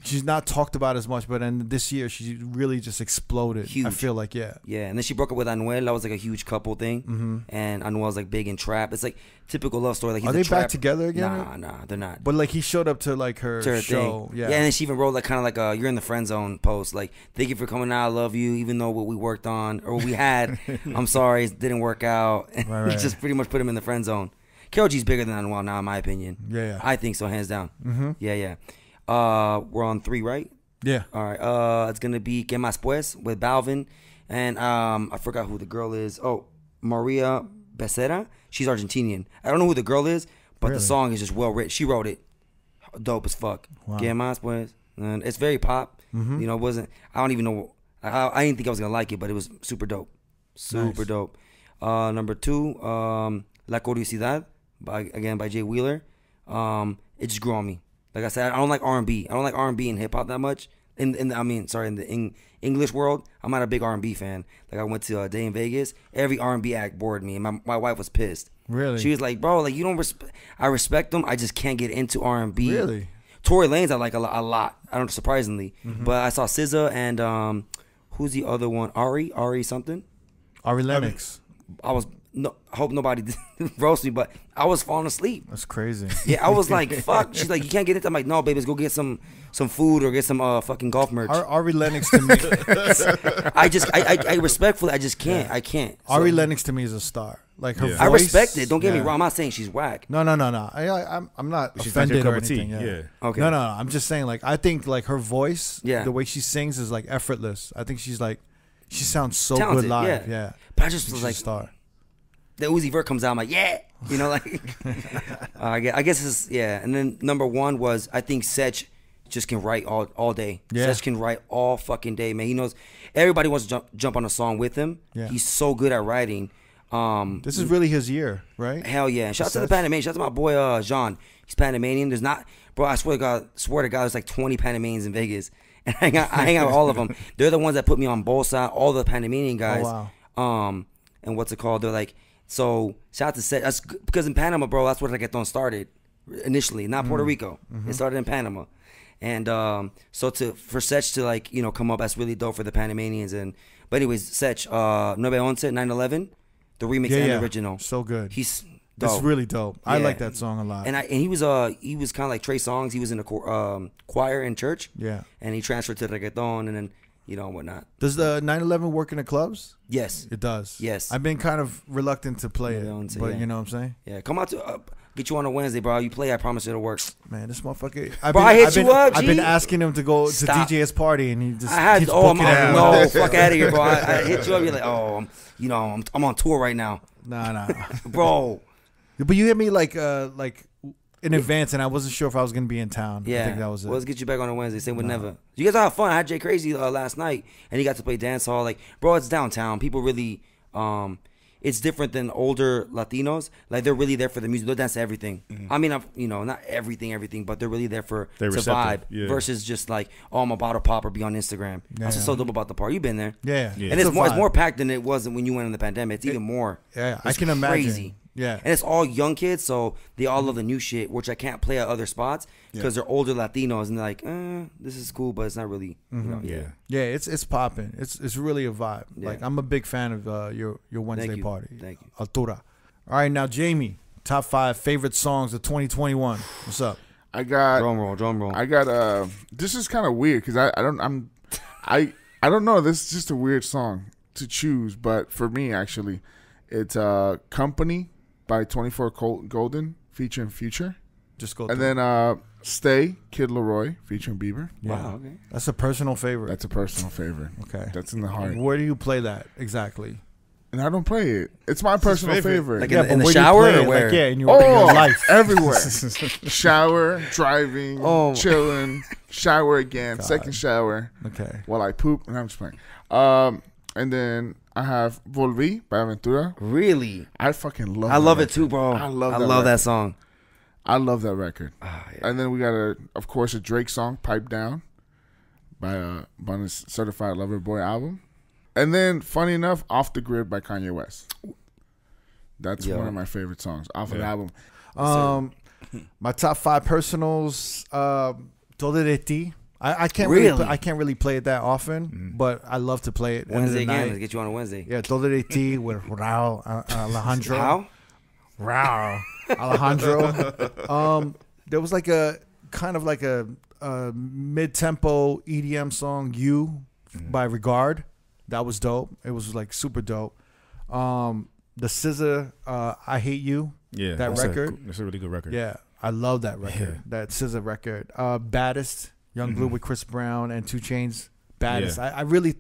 she's not talked about as much, but then this year she really just exploded. Huge. I feel like, yeah. Yeah, and then she broke up with Anuel. That was like a huge couple thing. Mm-hmm. And Anuel's like big in trap. It's like typical love story. Like he's Are they back together again? Nah, they're not. But like he showed up to like her show. Thing. Yeah, and then she even wrote like kind of like a "You're in the friend zone" post. Like, thank you for coming out. I love you, even though what we worked on or what we had, I'm sorry, it didn't work out. Right. He just pretty much put him in the friend zone. Karol G's bigger than Anuel now, in my opinion. Yeah. I think so, hands down. Mm-hmm. Yeah. We're on 3, right? Yeah. All right. It's gonna be "Que Más Pues" with Balvin, and I forgot who the girl is. Oh, Maria Becerra. She's Argentinian. I don't know who the girl is, but the song is just well written. She wrote it. Dope as fuck. Wow. "Que Más Pues," and it's very pop. Mm-hmm. You know, it wasn't. I don't even know. I didn't think I was gonna like it, but it was super dope. Super dope. Number 2, "La Curiosidad" by Jay Wheeler. It just grew on me. Like I said, I don't like R&B. I don't like R&B and hip hop that much. In the English world, I'm not a big R&B fan. Like I went to a day in Vegas. Every R&B act bored me, and my wife was pissed. Really? She was like, "Bro, like you don't respect." I respect them. I just can't get into R&B. Really? Tory Lanez I like a lot. I don't surprisingly, but I saw SZA and who's the other one? Ari something. Ari Lennox. I hope nobody roast me, but I was falling asleep. That's crazy. Yeah, I was like, fuck. She's like, you can't get it. I'm like, no, baby, let's go get some food or get some fucking golf merch. Ari Lennox to me. I respectfully, I just can't. I can't. So, Ari Lennox to me is a star. Like her voice. I respect it. Don't get me wrong. I'm not saying she's whack. No. I'm not offended or anything. Yeah. Okay. No. I'm just saying, like, I think like her voice, the way she sings is like effortless. I think she sounds so talented, good live. Yeah. But I just was like, a star. The Uzi Vert comes out, I'm like, yeah, you know, like, I guess it's, yeah. And then number 1 was, I think Sech just can write all day. Yeah. Sech can write all fucking day, man. He knows, everybody wants to jump on a song with him. Yeah. He's so good at writing. This is really his year, right? Hell yeah. Shout out to the Panamanian. Shout out to my boy, Jean. He's Panamanian. There's not, bro, I swear to God, there's like 20 Panamanians in Vegas. And I hang out with all of them. They're the ones that put me on both sides, all the Panamanian guys. Oh, wow. And what's it called? They're like, so shout out to Seth. That's because in Panama, bro, that's where Reggaeton started initially, not Puerto Rico. It started in Panama, and so for Seth to like come up, that's really dope for the Panamanians. But anyways, Seth 911, the remix and the original, so good. He's dope. That's really dope. Yeah. I like that song a lot. And he was kind of like Trey Songz. He was in a choir in church. Yeah, and he transferred to Reggaeton, and then. And whatnot. Does the 911 work in the clubs? Yes. It does? Yes. I've been kind of reluctant to play it, but you know what I'm saying? Yeah, come out to get you on a Wednesday, bro. You play, I promise it'll work. Man, this motherfucker. I hit you up, I've been asking him to go to DJ's party, and he just keeps booking it. No, fuck out of here, bro. I hit you up, you're like, oh, I'm on tour right now. Nah. Bro. But you hit me like in advance, and I wasn't sure if I was gonna be in town. Yeah, I think that was it. Well, let's get you back on a Wednesday. Same with Never. You guys have fun. I had Jay Crazy last night, and he got to play dance hall. Like, bro, it's downtown. People really, it's different than older Latinos. Like, they're really there for the music. They'll dance to everything. Mm-hmm. I mean, not everything, but they're really there to vibe. Yeah. Versus just like, oh, I'm a bottle popper, be on Instagram. That's what's so dope about the party. You've been there. Yeah. And it's more packed than it was when you went in the pandemic. It's even more. Yeah, I can imagine. Crazy. Yeah. And it's all young kids, so they all love the new shit, which I can't play at other spots because they're older Latinos, and they're like, this is cool, but it's not really, Yeah, it's popping. It's really a vibe. Yeah. Like, I'm a big fan of your Wednesday party. Thank you. Altura. All right, now, Jamie, top 5 favorite songs of 2021. What's up? I got... Drum roll. I got... this is kind of weird because I don't know. This is just a weird song to choose, but for me, actually, it's Company by 24 Golden featuring Future. Just go. And then Stay, Kid Laroi featuring Bieber. Yeah. Wow, okay. That's a personal favorite. That's a personal favorite. Okay. That's in the heart. And where do you play that exactly? And I don't play it. It's my personal favorite. Like in the shower or where? Like, in your life. Everywhere. Shower, driving, chilling, shower again, God. Second shower. Okay. While I poop, and I'm just playing. And then I have Volví by Aventura. Really? I fucking love it. I love it too, bro. I love that song. I love that record. Oh, yeah. And then we got, of course, a Drake song, Pipe Down, by his Certified Lover Boy album. And then, funny enough, Off the Grid by Kanye West. That's one of my favorite songs off of the album. My top 5 personals, Todo de Ti, I can't really play it that often, but I love to play it. Wednesday again. Let's get you on a Wednesday. Yeah, Todo de Ti with Raul Alejandro. How? Raul Alejandro. There was like a kind of like a mid-tempo EDM song, You, by Regard. That was dope. It was like super dope. The SZA, I Hate You. Yeah, that record. That's a really good record. Yeah, I love that record. Yeah. That SZA record. Baddest, Young Blue with Chris Brown and 2 Chainz. Baddest. Yeah. I really.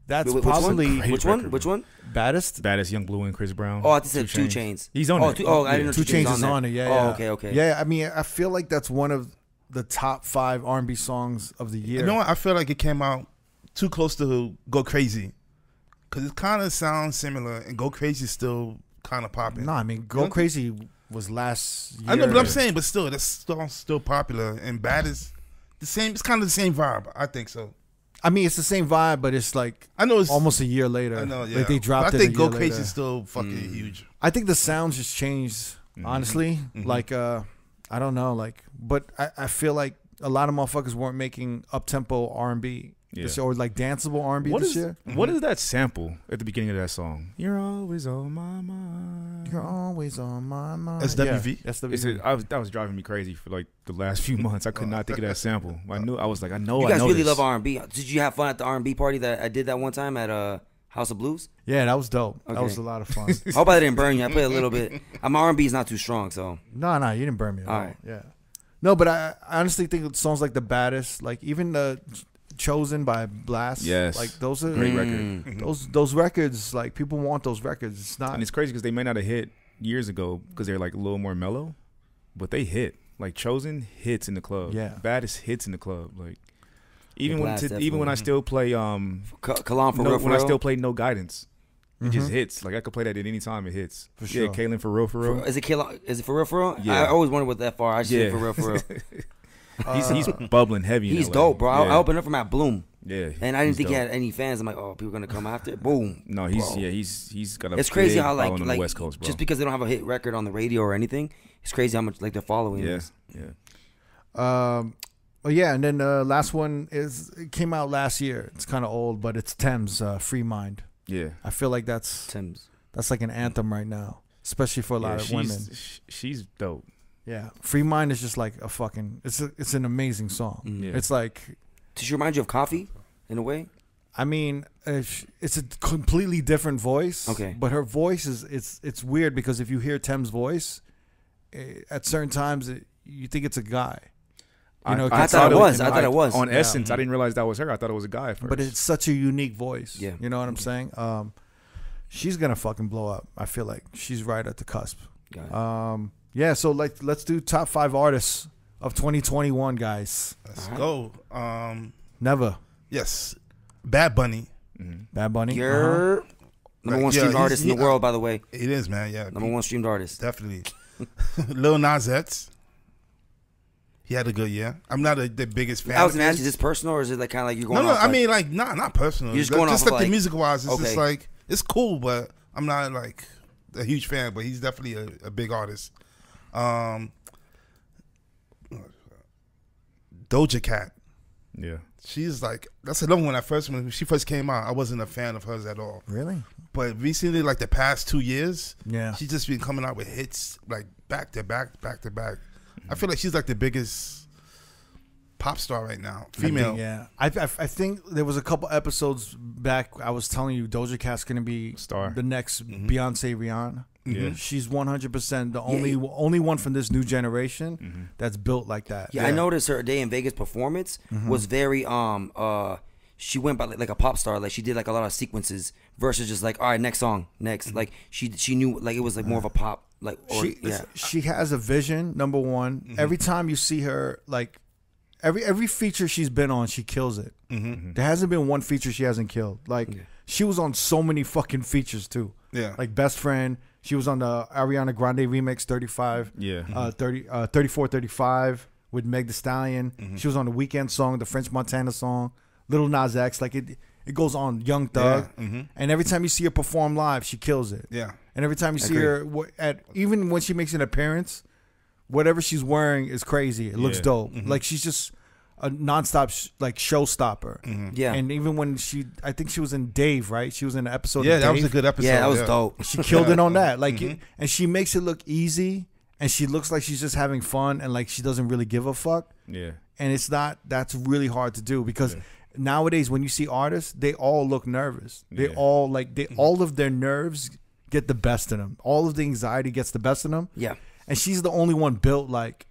That's probably which one? Baddest. Baddest, Young Blue and Chris Brown. Oh, I think it said 2 Chainz. He's on it. I didn't know 2 Chainz is on it. Yeah. Oh, okay. Yeah, I mean, I feel like that's one of the top 5 R&B songs of the year. You know what? I feel like it came out too close to Go Crazy, because it kind of sounds similar, and Go Crazy is still kind of popping. No, I mean, Go Crazy was last year. I know, but I'm saying, but still, that's still popular. And Baddest, the same. It's kind of the same vibe. I think so. I mean, it's the same vibe, but it's like I know it's almost a year later. I know, yeah. Like they dropped but I it. think Go Crazy later. Is still fucking huge. I think the sounds just changed. Honestly, like I don't know, like, but I feel like a lot of motherfuckers weren't making up tempo R&B. Yeah. Or like danceable R&B this year. What is that sample at the beginning of that song? You're always on my mind. You're always on my mind. SWV. Yeah, SWV. That was driving me crazy for like the last few months. I could not think of that sample. I know. You guys really love R&B. Did you have fun at the R&B party that I did that one time at House of Blues? Yeah, that was dope. Okay. That was a lot of fun. I hope I didn't burn you. I played a little bit. My R&B is not too strong, so. No, you didn't burn me at all. Right. Yeah. No, but I honestly think songs like The Baddest, like even the Chosen by Blast. Yes, like those are great record. Those records, like people want those records. It's not, and it's crazy because they may not have hit years ago because they're like a little more mellow, but they hit. Like Chosen hits in the club. Yeah, Baddest hits in the club. Like even when I still play when I still play No Guidance, it just hits. Like I could play that at any time. It hits. For sure. Yeah, Kaylin for real. Is it for real? Yeah. I always wondered what that for. I just say for real. He's bubbling heavy. He's dope, bro. I opened up for Matt Bloom. Yeah, and I didn't think he had any fans. I'm like, oh, people are gonna come after it. Boom. No, he's got a. It's crazy how on the West Coast, bro. Just because they don't have a hit record on the radio or anything, it's crazy how much like they're following. Yeah. Well, yeah, and then the last one it came out last year. It's kind of old, but it's Thames, Free Mind. Yeah, I feel like that's Thames. That's like an anthem right now, especially for a lot of women. She's dope. Yeah, Free Mind is just like a fucking. It's an amazing song. Yeah. It's like. Does she remind you of Coffee in a way? I mean, it's a completely different voice. Okay, but her voice it's weird because if you hear Thames' voice, at certain times you think it's a guy. You know, I thought it was. On Essence, I didn't realize that was her. I thought it was a guy at first. But it's such a unique voice. Yeah. You know what I'm saying? She's going to fucking blow up. I feel like she's right at the cusp. Yeah, so let's do top 5 artists of 2021, guys. Let's go. Never. Yes. Bad Bunny. Bad Bunny. You're number one streamed artist in the world, by the way. It is, man. Yeah. Number one streamed artist. Definitely. Lil Nas X. He had a good year. I'm not the biggest fan. I was going to ask you, is this personal or is it like kind of like you're going off? I mean, like, not personal. You're just going just off like the like, music-wise. It's just like, it's cool, but I'm not like a huge fan, but he's definitely a big artist. Doja Cat. Yeah. She's like, that's another one. When she first came out, I wasn't a fan of hers at all. Really? But recently, like the past 2 years, yeah, she's just been coming out with hits like back to back. I feel like she's like the biggest pop star right now, female. I think there was a couple episodes back. I was telling you Doja Cat's gonna be the next Beyonce, Rihanna. Yeah, she's 100% the only one from this new generation that's built like that. Yeah, I noticed her Day in Vegas performance was very she went by like a pop star. Like she did like a lot of sequences versus just like, all right, next song, next. Like she knew like it was like more of a pop. Like she has a vision. Number one, every time you see her, like every feature she's been on, she kills it. There hasn't been one feature she hasn't killed. Like she was on so many fucking features too. Yeah, like Best Friend. She was on the Ariana Grande remix 35. Yeah, 34, 35 with Meg Thee Stallion. She was on the Weeknd song, the French Montana song, Lil Nas X. Like it goes on. Young Thug, and every time you see her perform live, she kills it. Yeah. And every time you see her, even when she makes an appearance, whatever she's wearing is crazy. It looks dope. Like she's just a nonstop like showstopper. Yeah. And even when I think she was in Dave, right? She was in an episode. Yeah, of that Dave. was a good episode. Yeah, that was dope. She killed it on that. Like, and she makes it look easy, and she looks like she's just having fun, and like she doesn't really give a fuck. Yeah. And it's not. That's really hard to do because nowadays when you see artists, they all look nervous. They all like all of their nerves get the best of them. All of the anxiety gets the best of them. Yeah. And she's the only one built like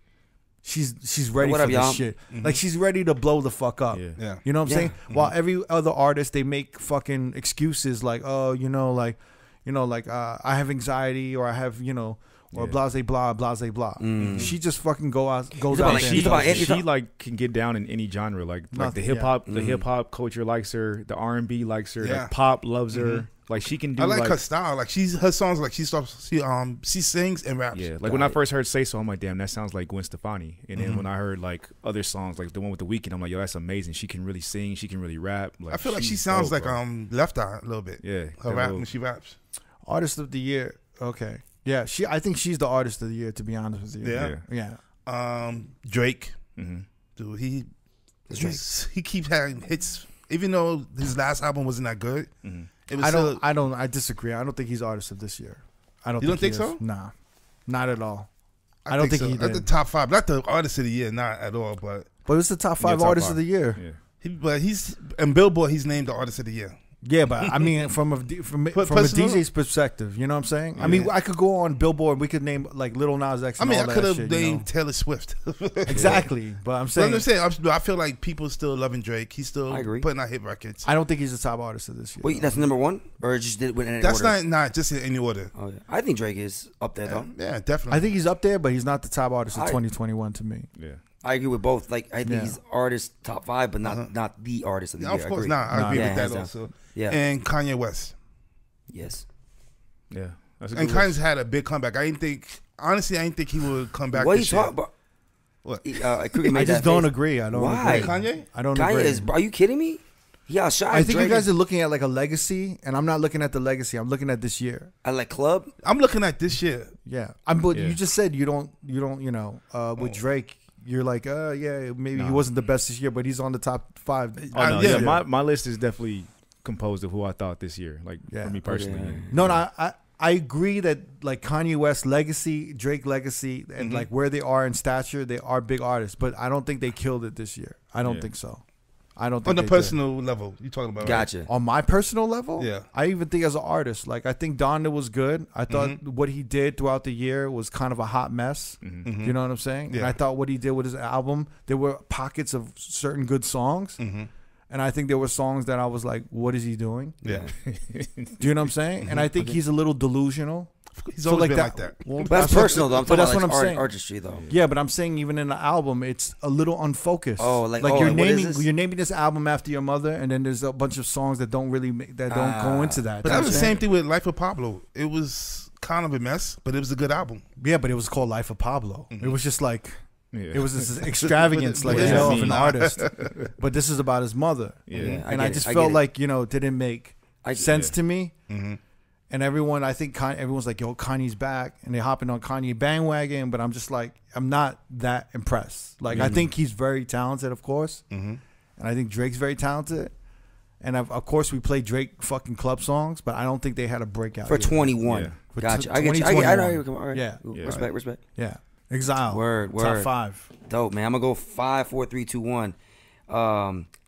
she's ready for this shit. Like she's ready to blow the fuck up. Yeah. You know what I'm saying? While every other artist, they make fucking excuses like, oh, I have anxiety or I have, or blase blah, blase blah. She just fucking goes out there. She like can get down in any genre. Like the hip hop, the hip hop culture likes her. The R&B likes her. Like pop loves her. Like she can do. I like her style. Like her songs. Like she sings and raps. Yeah. Like when I first heard "Say So," I'm like, damn, that sounds like Gwen Stefani. And then when I heard like other songs, like the one with The Weeknd, I'm like, yo, that's amazing. She can really sing. She can really rap. Like, I feel like she sounds like Left Eye a little bit. Yeah. Her rap when she raps. Artist of the year. Okay. Yeah. I think she's the artist of the year. To be honest with you. Yeah. Drake. Dude, he keeps having hits, even though his last album wasn't that good. I disagree. I don't think he's artist of this year. You don't think so? Nah, not at all. I don't think so. he did. At the top 5, not the artist of the year, not at all. But it's the top 5 artists of the year. Yeah. But he's in Billboard. He's named the artist of the year. Yeah, but I mean, from a DJ's perspective, you know what I'm saying? Yeah. I mean, I could go on Billboard. We could name like Lil Nas X. And I could have named Taylor Swift. Exactly, but I'm saying. I feel like people still loving Drake. He's still putting out hit records. I don't think he's the top artist of this year. Wait, that's number 1, or just did it in any order? That's not just in any order. Oh, yeah. I think Drake is up there though. Yeah, definitely. I think he's up there, but he's not the top artist of 2021 to me. Yeah. I agree with both. Like I think he's artist top 5, but not the artist of the year. Of course not. I agree with that also. Yeah. And Kanye West. Yes. Yeah. And Kanye's had a big comeback. I didn't think he would come back. What are you talking about? What? I just don't agree. I don't Why? agree. Kanye? I don't agree. Are you kidding me? He outshot I think you guys are looking at like a legacy, and I'm not looking at the legacy. I'm looking at this year. I like club. I'm looking at this year. Yeah. But you just said you don't with Drake. You're like, maybe he wasn't the best this year, but he's on the top 5. Oh, no, my list is definitely composed of who I thought this year, like for me personally. No, I agree that like Kanye West legacy, Drake legacy, and like where they are in stature, they are big artists, but I don't think they killed it this year. I don't think so. I don't think on the personal level you talking about. Gotcha. Right? On my personal level, yeah. I even think as an artist, like I think Donda was good. I thought what he did throughout the year was kind of a hot mess. You know what I'm saying? Yeah. And I thought what he did with his album, there were pockets of certain good songs. And I think there were songs that I was like, what is he doing? Yeah. Do you know what I'm saying? And I think he's a little delusional. He's always been like that. Well, but that's personal though. But that's what I'm saying. Artistry though. Yeah, but I'm saying even in the album, it's a little unfocused. Oh, like you're naming this album after your mother, and then there's a bunch of songs that don't really don't go into that. But that was the same thing with Life of Pablo. It was kind of a mess, but it was a good album. Yeah, but it was called Life of Pablo. It was just like. Yeah. It was this extravagance, like of an artist, but this is about his mother. Yeah, and I just felt like it didn't make sense to me. And I think everyone's like, "Yo, Kanye's back," and they're hopping on Kanye bandwagon. But I'm just like, I'm not that impressed. Like, I think he's very talented, of course, and I think Drake's very talented. And of course, we play Drake fucking club songs, but I don't think they had a breakout for 21. Yeah. Gotcha. I get you. I know. All right. Yeah. Respect. Yeah. Exile. Word. Top 5. Dope, man. I'm gonna go 5, 4, 3, 2, 1.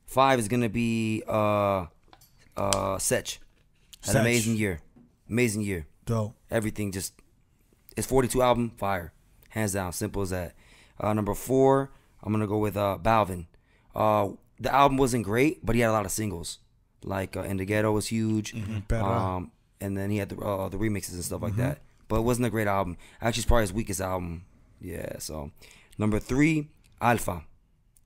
5 is gonna be Setch. Had an amazing year. Dope. Everything just it's 42 album, fire. Hands down, simple as that. Number 4, I'm gonna go with Balvin. The album wasn't great, but he had a lot of singles. Like In the Ghetto was huge. And then he had the remixes and stuff like that. But it wasn't a great album. Actually, it's probably his weakest album. Yeah, so number 3, Alpha.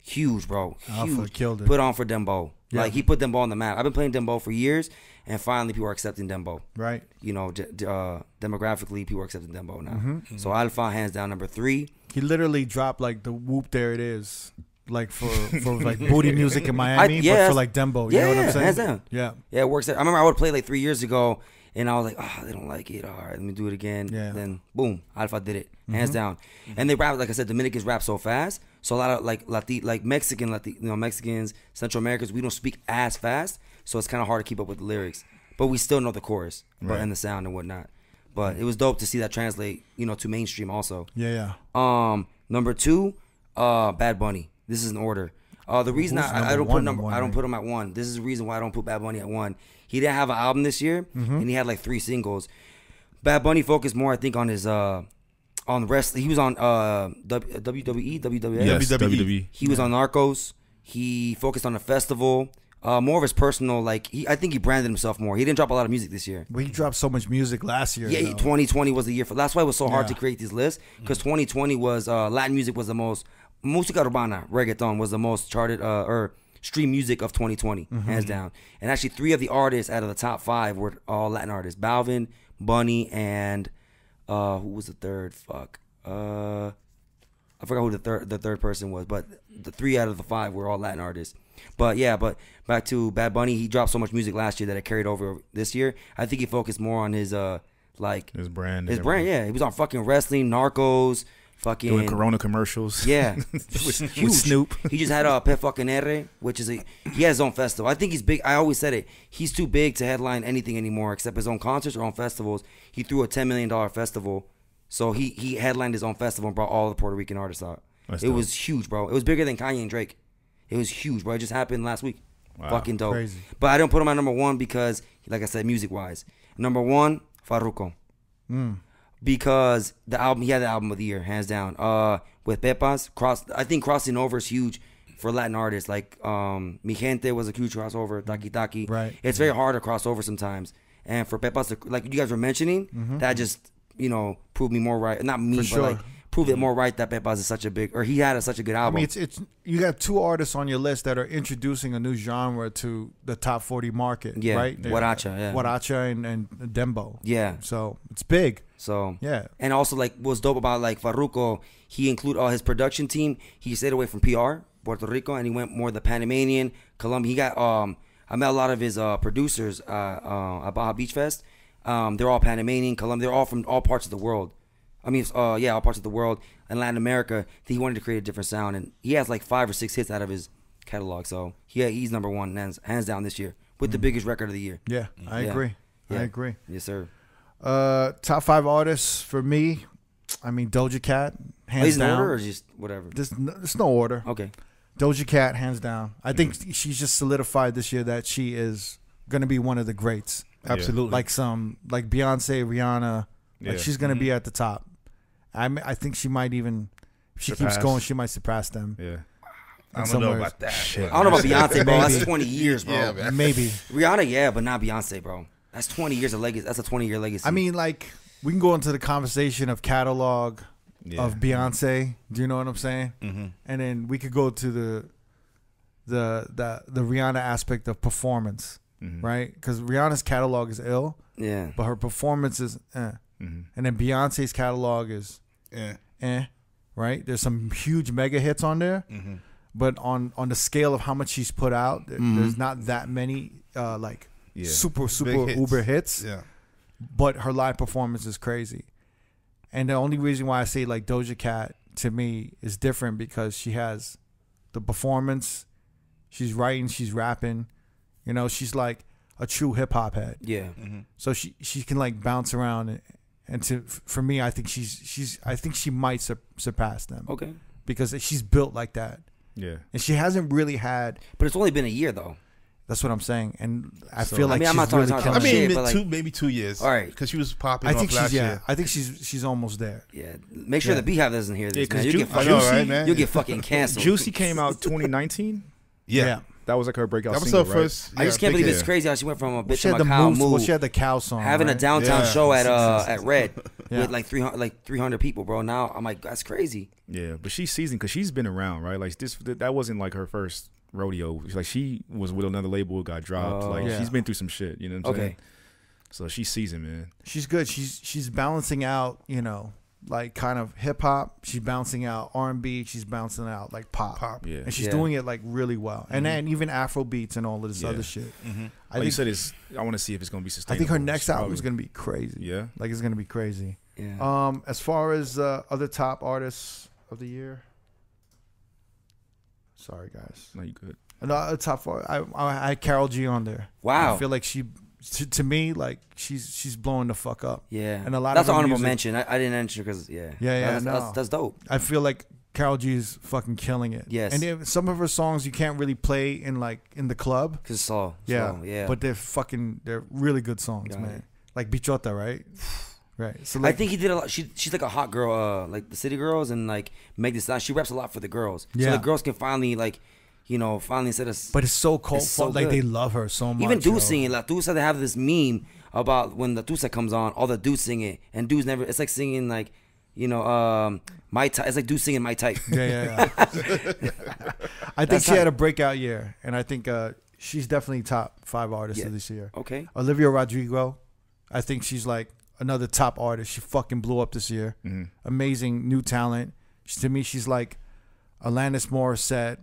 Huge, bro. Huge. Alpha killed it. Put on for Dembo. Yeah. Like, he put Dembo on the map. I've been playing Dembo for years, and finally people are accepting Dembo. Right. Demographically, people are accepting Dembo now. So Alpha, hands down, number 3. He literally dropped, like, the whoop, there it is. Like, for like, booty music in Miami, but for, like, Dembo. You know what I'm saying? Hands down. Yeah. Yeah, it works. I remember I would play, like, 3 years ago, and I was like, oh, they don't like it. All right, let me do it again. Yeah. Then, boom, Alpha did it. Hands down. And they rap, like I said, Dominicans rap so fast. So a lot of like Mexicans, Central Americans, we don't speak as fast, so it's kind of hard to keep up with the lyrics. But we still know the chorus, and the sound and whatnot. But it was dope to see that translate, to mainstream also. Yeah. Number 2, Bad Bunny. This is in order. The reason I don't put him at 1. This is the reason why I don't put Bad Bunny at 1. He didn't have an album this year, and he had like 3 singles. Bad Bunny focused more, I think, on his on wrestling. He was on WWE, WWF. Yes, WWE. He was on Narcos. He focused on the festival. More of his personal, I think he branded himself more. He didn't drop a lot of music this year. But he dropped so much music last year. Yeah, 2020 was the year for. That's why it was so hard to create these lists, because 2020 was Latin music was the most. Música urbana, reggaeton was the most charted or stream music of 2020, hands down. And actually, 3 of the artists out of the top 5 were all Latin artists: Balvin, Bunny, and who was the third? I forgot who the third person was, but the 3 out of the 5 were all Latin artists. But back to Bad Bunny, he dropped so much music last year that it carried over this year. I think he focused more on his his brand. Yeah, he was on fucking wrestling, Narcos, fucking doing Corona commercials. Yeah, with Snoop. He just had Pe fucking R, which is he has his own festival. I think he's big. I always said it. He's too big to headline anything anymore except his own concerts or own festivals. He threw a $10 million festival, so he headlined his own festival and brought all the Puerto Rican artists out. It was huge, bro. It was bigger than Kanye and Drake. It was huge, bro. It just happened last week. Wow. Fucking dope. Crazy. But I don't put him at number 1 because, like I said, music-wise. Number 1, Farruko. Because the album, he had the album of the year, hands down. With Pepas, I think crossing over is huge for Latin artists. Like Mi Gente was a huge crossover, Taki Taki. Right. It's very hard to cross over sometimes. And for Pepas, like you guys were mentioning, that just, proved me more right. Not me, for but sure. Proved it more right that Pepas is such a big, or he had such a good album. I mean, it's you got 2 artists on your list that are introducing a new genre to the top 40 market, right? Huaracha, and Dembo. Yeah. So it's big. So yeah. And also what's dope about Farruko, he included all his production team. He stayed away from PR, Puerto Rico, and he went more the Panamanian, Colombia. He got I met a lot of his producers at Baja Beach Fest. They're all Panamanian, Colombia. They're all from all parts of the world. I mean, all parts of the world and Latin America. He wanted to create a different sound, and he has 5 or 6 hits out of his catalog. So he's number 1, hands down this year, with the biggest record of the year. Yeah, I agree. Yeah. I agree. Yes, sir. Top 5 artists for me. I mean, Doja Cat, hands down. In order or just whatever? There's no order. Okay. Doja Cat, hands down. I think she's just solidified this year that she is going to be one of the greats. Absolutely. Like Beyonce, Rihanna. She's going to be at the top. I think she might even, if she keeps going, she might surpass them. Yeah. I don't know about that. Shit. I don't know about Beyonce, bro. That's 20 years, bro. Yeah, maybe. Rihanna, yeah, but not Beyonce, bro. That's 20 years of legacy. That's a 20-year legacy. I mean, we can go into the conversation of catalog of Beyonce. Do you know what I'm saying? Mm-hmm. And then we could go to the Rihanna aspect of performance, right? Because Rihanna's catalog is ill. Yeah. But her performance is And then Beyonce's catalog is right? There's some huge mega hits on there. But on the scale of how much she's put out, there's not that many super uber hits. Yeah. But her live performance is crazy. And the only reason why I say Doja Cat to me is different because she has the performance, she's writing, she's rapping, she's like a true hip hop head. Yeah. So she can bounce around and for me I think she might surpass them. Okay. Because she's built like that. Yeah. And she hasn't really had. But it's only been a year though. That's what I'm saying, and I feel like I'm not she's really talking killing. maybe 2 years. All right, because she was popping. I think last year. I think she's almost there. Yeah, make sure the Beehive doesn't hear this. Man. You'll get fucking canceled. Juicy came out 2019. Yeah. That was her breakout. That was single, her first. I just can't believe it's crazy how she went from a bitch she had to the cow moose. move. Well, she had the cow song. Having a downtown show at R.O.A.D with 300 people, bro. Now I'm like, that's crazy. Yeah, but she's seasoned because she's been around, right? That wasn't her first rodeo. She was with another label, got dropped. She's been through some shit. You know what I'm saying? So she's seasoned, man. She's good. She's balancing out, kind of hip hop. She's balancing out R&B. She's balancing out pop. Yeah. And she's doing it really well. And then even Afro beats and all of this other shit. I think you said I want to see if it's going to be sustainable. I think her next album is going to be crazy. Yeah. It's going to be crazy. Yeah. As far as other top artists of the year, Sorry, guys. No, you good. No, top 4. I had Karol G on there. Wow. I feel like to me, like she's blowing the fuck up. Yeah. And a lot that's of an honorable music, mention. I didn't enter because that's dope. I feel like Karol G is fucking killing it. Yes. And some of her songs you can't really play in the club. Cause slow. Yeah. But they're really good songs, man. Like Bichota, right? Right. So I think he did a lot. She's like a hot girl, like the City Girls and like Meg Thee Stallion. She raps a lot for the girls. Yeah. So the girls can finally instead of. But it's so cold. Like they love her so much. Even dudes sing it. Like dudes said they have this meme about when the Tusa comes on, all the dudes sing it, and dudes never. It's like singing like, my type. It's like dudes singing my type. Yeah. I think she had a breakout year, and I think she's definitely top 5 artists of this year. Okay. Olivia Rodrigo, I think she's like another top artist. She fucking blew up this year. Mm-hmm. Amazing new talent. To me, she's like Alanis Morissette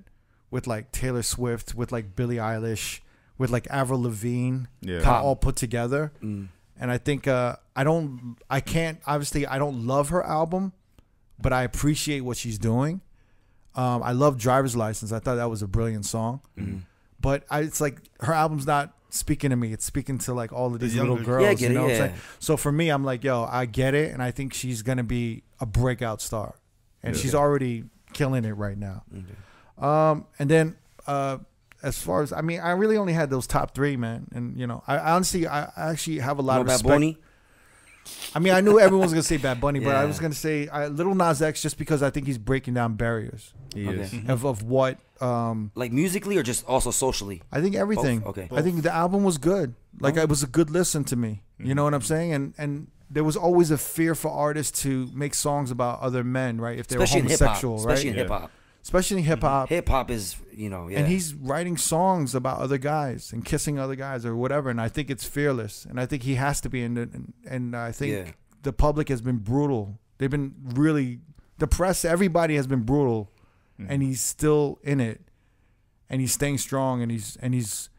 with like Taylor Swift, with like Billie Eilish, with like Avril Lavigne, all put together. And I think I don't love her album, but I appreciate what she's doing. I love Driver's License. I thought that was a brilliant song. But it's like her album's not speaking to me. It's speaking to like all of these little girls. Yeah, I get you know it, what I'm saying? So for me, I'm like, yo, I get it, and I think she's gonna be a breakout star, and she's already killing it right now. And then as far as I really only had those top 3, man, and I actually have a lot of respect. Bad Bunny? I knew everyone was gonna say Bad Bunny, but I was gonna say Lil Nas X, just because I think he's breaking down barriers. He is. Of what like musically or just also socially? I think everything. Both? Okay. I think the album was good. Like it was a good listen to me. You know what I'm saying? And there was always a fear for artists to make songs about other men, right? If they were homosexual, right? Especially in hip hop. Especially in hip hop. Hip hop is, And he's writing songs about other guys and kissing other guys or whatever. And I think it's fearless. And I think he has to be in it. And I think the public has been brutal. They've been really, the press, everybody has been brutal. And he's still in it. And he's staying strong. And he's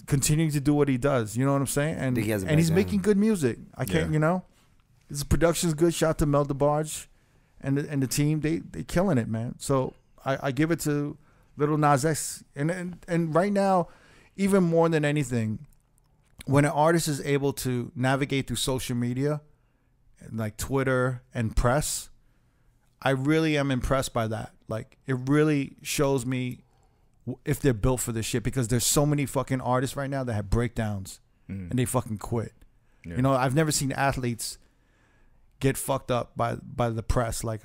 continuing to do what he does. You know what I'm saying? And he's making good music. I can't, his production's good. Shout out to Mel DeBarge. And the team, they killing it, man. So I give it to Lil Nas X. And right now, even more than anything, when an artist is able to navigate through social media, like Twitter and press, I really am impressed by that. Like, it really shows me if they're built for this shit, because there's so many fucking artists right now that have breakdowns and they fucking quit. Yeah. I've never seen athletes get fucked up by the press, like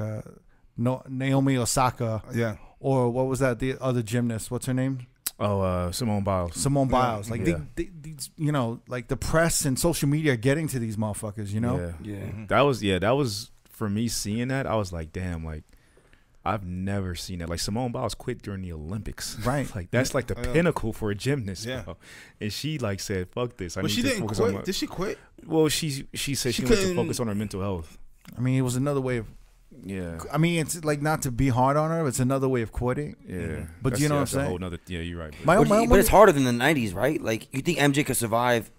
Naomi Osaka, or what was that, the other gymnast? What's her name? Simone Biles. Simone Biles. Like these, like the press and social media are getting to these motherfuckers. That was for me seeing that. I was like, damn, like I've never seen that. Like Simone Biles quit during the Olympics, right? Like that's like the pinnacle for a gymnast, bro. And she like said, "Fuck this." But she didn't quit. Did she quit? Well, she said she wanted to focus on her mental health. It was another way of. Yeah. It's like, not to be hard on her. It's another way of quitting. Yeah. But that's, you know what I'm saying? A whole nother, you're right. But it's harder than the 90s, right? Like, you think MJ could survive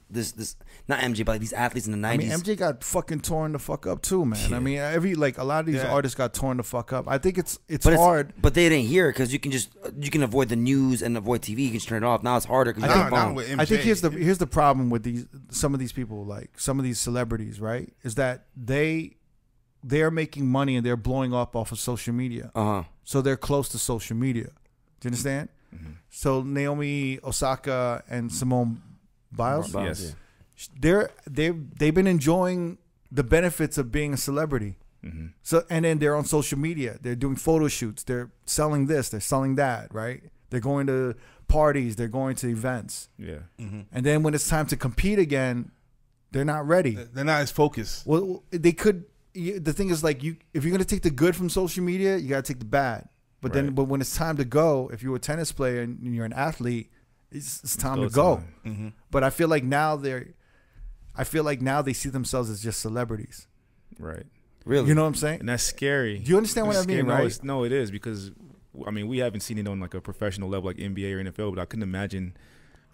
this not MJ, but like these athletes in the 90s? MJ got fucking torn the fuck up too, man. Yeah. A lot of these artists got torn the fuck up. I think it's hard. But they didn't hear it because you can avoid the news and avoid TV. You can just turn it off. Now it's harder because I think here's the problem with some of these people, like some of these celebrities, right? Is that they're making money and they're blowing up off of social media. So they're close to social media. Do you understand? Mm-hmm. So Naomi Osaka and Simone Biles, yes, they've been enjoying the benefits of being a celebrity. Mm-hmm. So and then they're on social media. They're doing photo shoots. They're selling this. They're selling that. Right? They're going to parties. They're going to events. Yeah. Mm-hmm. And then when it's time to compete again, they're not ready. They're not as focused. Well, they could. The thing is, like, if you're gonna take the good from social media, you gotta take the bad. But but when it's time to go, if you're a tennis player and you're an athlete, it's time to go. Mm-hmm. But I feel like now they see themselves as just celebrities. Right. Really? You know what I'm saying? And that's scary. Do you understand what I mean? Right? No, it is, because we haven't seen it on like a professional level like NBA or NFL, but I couldn't imagine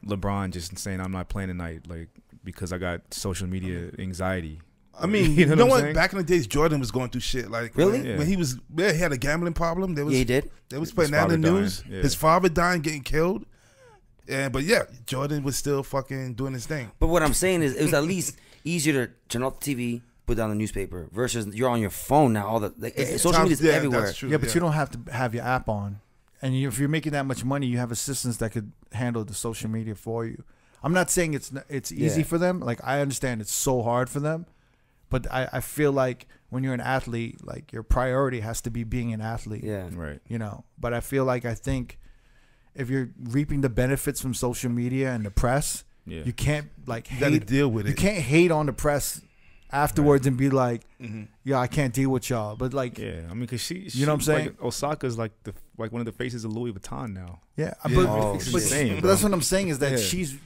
LeBron just saying I'm not playing tonight, like, because I got social media anxiety. I mean, you know what? Back in the days, Jordan was going through shit. Like, really? When he was, he had a gambling problem. There was, he did. They was putting that in the news. Yeah. His father dying, getting killed. But yeah, Jordan was still fucking doing his thing. But what I'm saying is, it was at least easier to turn off the TV, put down the newspaper, versus you're on your phone now. All the social media is everywhere. That's true, yeah, but you don't have to have your app on. And if you're making that much money, you have assistants that could handle the social media for you. I'm not saying it's easy for them. Like, I understand it's so hard for them. But I feel like when you're an athlete, like, your priority has to be being an athlete. Yeah. Right. You know, but I think if you're reaping the benefits from social media and the press, you can't you gotta deal with it. You can't hate on the press afterwards and be like, yeah, I can't deal with y'all. But like, yeah, I mean, because she you know what I'm saying? Like, Osaka's like one of the faces of Louis Vuitton now. Yeah, Oh, but that's what I'm saying is that she's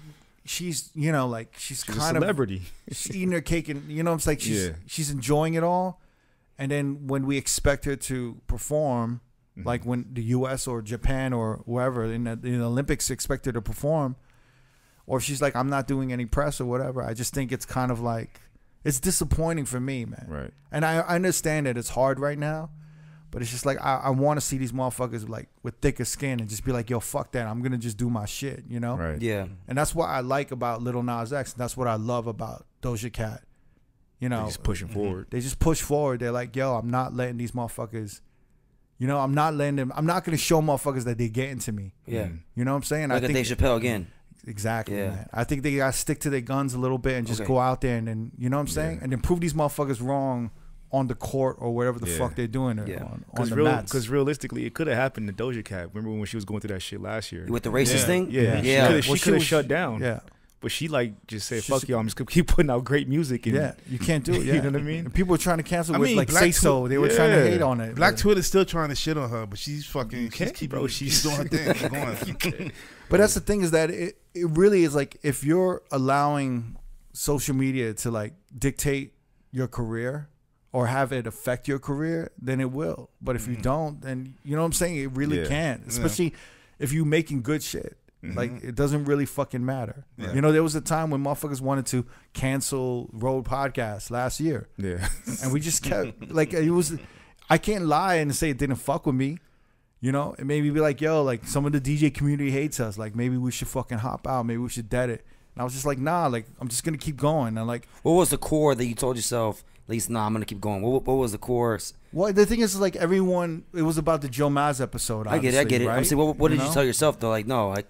you know, like, she's kind of celebrity. She's eating her cake, and you know, it's like she's enjoying it all. And then when we expect her to perform, like when the U.S. or Japan or whoever in the Olympics expect her to perform, or if she's like, I'm not doing any press or whatever, I just think it's kind of like, it's disappointing for me, man. Right. And I understand that it's hard right now, but it's just like, I want to see these motherfuckers like with thicker skin and just be like, yo, fuck that. I'm going to just do my shit, you know? Right. Yeah. And that's what I like about Lil Nas X. And that's what I love about Doja Cat. You know, They're just pushing forward. They just push forward. They're like, yo, I'm not letting these motherfuckers, you know, I'm not letting them, I'm not going to show motherfuckers that they getting to me. Yeah. You know what I'm saying? Like I think Dave Chappelle again. Exactly, man. I think they got to stick to their guns a little bit and just go out there and then, you know what I'm saying? And then prove these motherfuckers wrong on the court or whatever the fuck they're doing on the mats. Because realistically, it could have happened to Doja Cat. Remember when she was going through that shit last year? With the racist thing? Yeah. She could have shut down. Yeah. But she like just said, fuck y'all, I'm just going to keep putting out great music. And, you can't do it. Yeah. You know what I mean? And people were trying to cancel with like Say So. They were trying to hate on it. Black Twitter's still trying to shit on her, but she's fucking, she's doing her thing. Going. But that's the thing is that it really is like, if you're allowing social media to like dictate your career or have it affect your career, then it will. But if you don't, then you know what I'm saying? It really can't. Especially if you're making good shit. Like, it doesn't really fucking matter. Yeah. You know, there was a time when motherfuckers wanted to cancel R.O.A.D podcast last year. Yeah. And we just kept, like, it was, I can't lie and say it didn't fuck with me. You know, and maybe be like, yo, like, some of the DJ community hates us. Like, maybe we should fucking hop out. Maybe we should dead it. And I was just like, nah, like, I'm just going to keep going. And like, what was the core that you told yourself, at least, nah, I'm going to keep going? What was the core? Well, the thing is, like, everyone, it was about the Joe Maz episode. I get it. Right? I'm saying, what did you tell yourself, though? Like, no, like,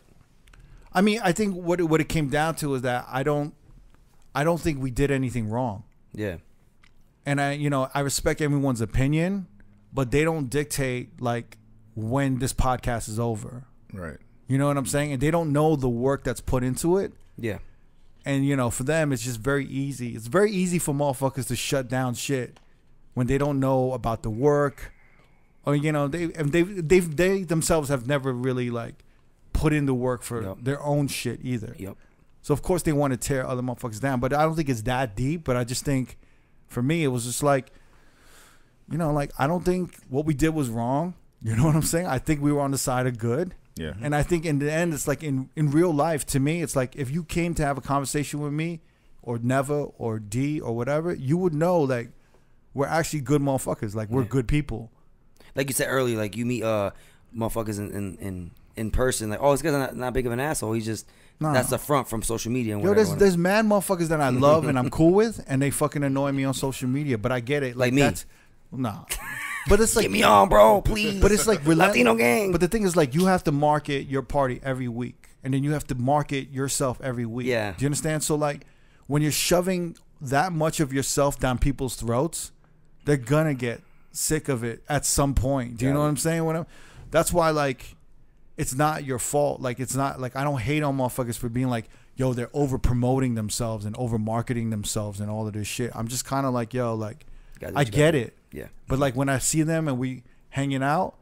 I mean, I think what it came down to is that I don't think we did anything wrong. Yeah. And I respect everyone's opinion, but they don't dictate like when this podcast is over. Right. You know what I'm saying? And they don't know the work that's put into it. Yeah. And for them, it's just very easy. It's very easy for motherfuckers to shut down shit when they don't know about the work, or they themselves have never really like put in the work for their own shit either. Yep. So of course they want to tear other motherfuckers down, but I don't think it's that deep. But I just think, for me, it was just like, like, I don't think what we did was wrong. You know what I'm saying? I think we were on the side of good. Yeah. And I think in the end, it's like in real life, to me, it's like if you came to have a conversation with me or Neva or D or whatever, you would know like we're actually good motherfuckers. Like, we're good people. Like you said earlier, like, you meet motherfuckers in person, like, oh, this guy's not big of an asshole. He's just that's the front from social media. And there's mad motherfuckers that I love and I'm cool with, and they fucking annoy me on social media. But I get it, like me. But it's like, get me on, bro, please. But it's like Latino gang. But the thing is, like, you have to market your party every week, and then you have to market yourself every week. Yeah. Do you understand? So like, when you're shoving that much of yourself down people's throats, they're gonna get sick of it at some point. Do you know what I'm saying? That's why, like, it's not your fault. Like, it's not like, I don't hate on motherfuckers for being like, yo, they're over promoting themselves and over marketing themselves and all of this shit. I'm just kind of like, yo, like, I get it. Yeah. But like, when I see them and we hanging out,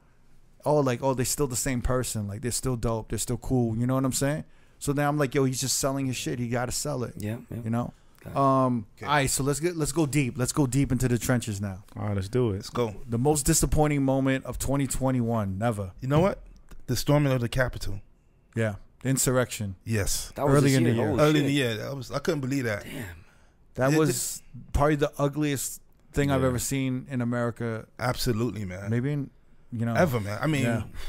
they're still the same person. Like, they're still dope. They're still cool. You know what I'm saying? So then I'm like, yo, he's just selling his shit. He got to sell it. Yeah. You know? All right, so let's go deep. Let's go deep into the trenches now. All right, let's do it. Let's go. The most disappointing moment of 2021. Never. You know what? The storming of the Capitol. Yeah. The insurrection. Yes. That was early in the year. Early in the year. I couldn't believe that. Damn. That was probably the ugliest thing I've ever seen in America. Absolutely, man. Maybe in, ever, man. I mean,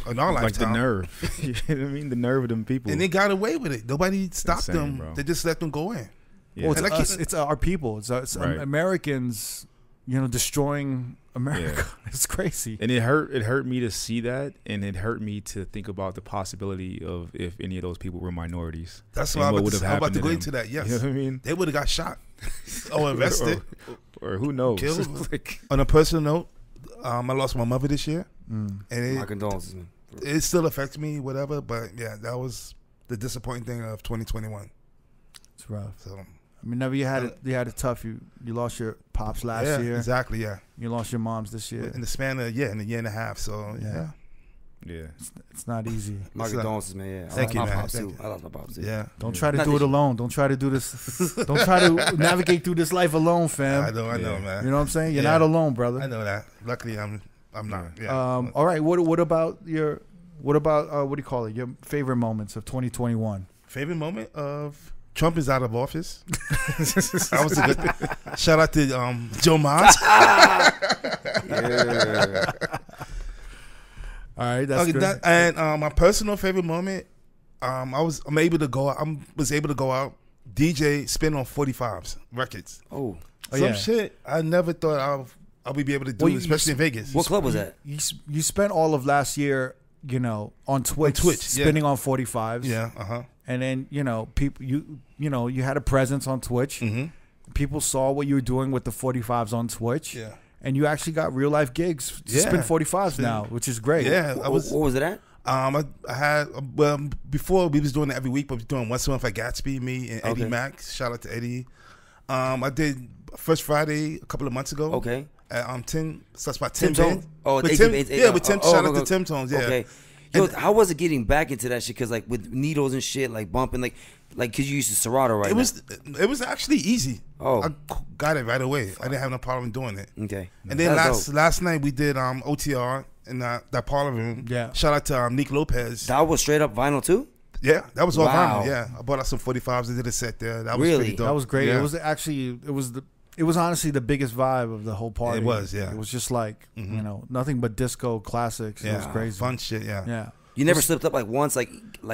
in our lifetime. Like the nerve. You know what I mean? The nerve of them people. And they got away with it. Nobody stopped them. Bro. They just let them go in. Yeah. Well, it's our people. It's right. Americans, destroying America. Yeah. It's crazy. And it hurt me to see that, and it hurt me to think about the possibility of if any of those people were minorities. That's what I'm about to go into that. Yes. You know what I mean? They would have got shot or arrested. or who knows. Killed. On a personal note, I lost my mother this year. And my condolences, man. It still affects me, whatever. But yeah, that was the disappointing thing of 2021. It's rough. So I mean, never you had it tough. You lost your pops last year. Exactly. Yeah. You lost your moms this year. In the span of in a year and a half. So yeah. It's not easy. My condolences, man. Yeah. Thank you, man. I lost my pops too. Yeah. Don't try to do it alone. Don't try to do this. Don't try to navigate through this life alone, fam. I know, man. You know what I'm saying? You're not alone, brother. I know that. Luckily, I'm not. Yeah. All right. What about what do you call it? Your favorite moments of 2021? Favorite moment of Trump is out of office. That was a good. Shout out to Joe Mas. Yeah. All right, that's good. And my personal favorite moment, I was able to go out, DJ, spin on 45s records. Some shit I never thought I would be able to do, especially in Vegas. What club was that? You spent all of last year, on Twitch spinning on 45s. Yeah, And then people, you had a presence on Twitch. Mm-hmm. People saw what you were doing with the 45s on Twitch. Yeah. And you actually got real life gigs to spin 45s now, which is great. Yeah, what was it at? I had before we was doing it every week, but we was doing once a month at Gatsby, me and Eddie Max. Shout out to Eddie. I did First Friday a couple of months ago. Okay. At Tim. So that's by Tim Tones. With Tim. Shout out to Tim Tones. Yeah. Okay. Yo, how was it getting back into that shit? Because like with needles and shit, like bumping, like because you used to Serato, right? It was actually easy. I got it right away. I didn't have no problem doing it. Okay. And then last night we did OTR in that parlor room. Yeah. Shout out to Nick Lopez. That was straight up vinyl too. Yeah, that was all vinyl. Yeah, I bought out some 45s and did a set there. That was pretty dope. That was great. Yeah. It was honestly the biggest vibe of the whole party. It was. Yeah. It was just like nothing but disco classics. Yeah. It was crazy. Fun shit. Yeah. Yeah. You never slipped up like once, like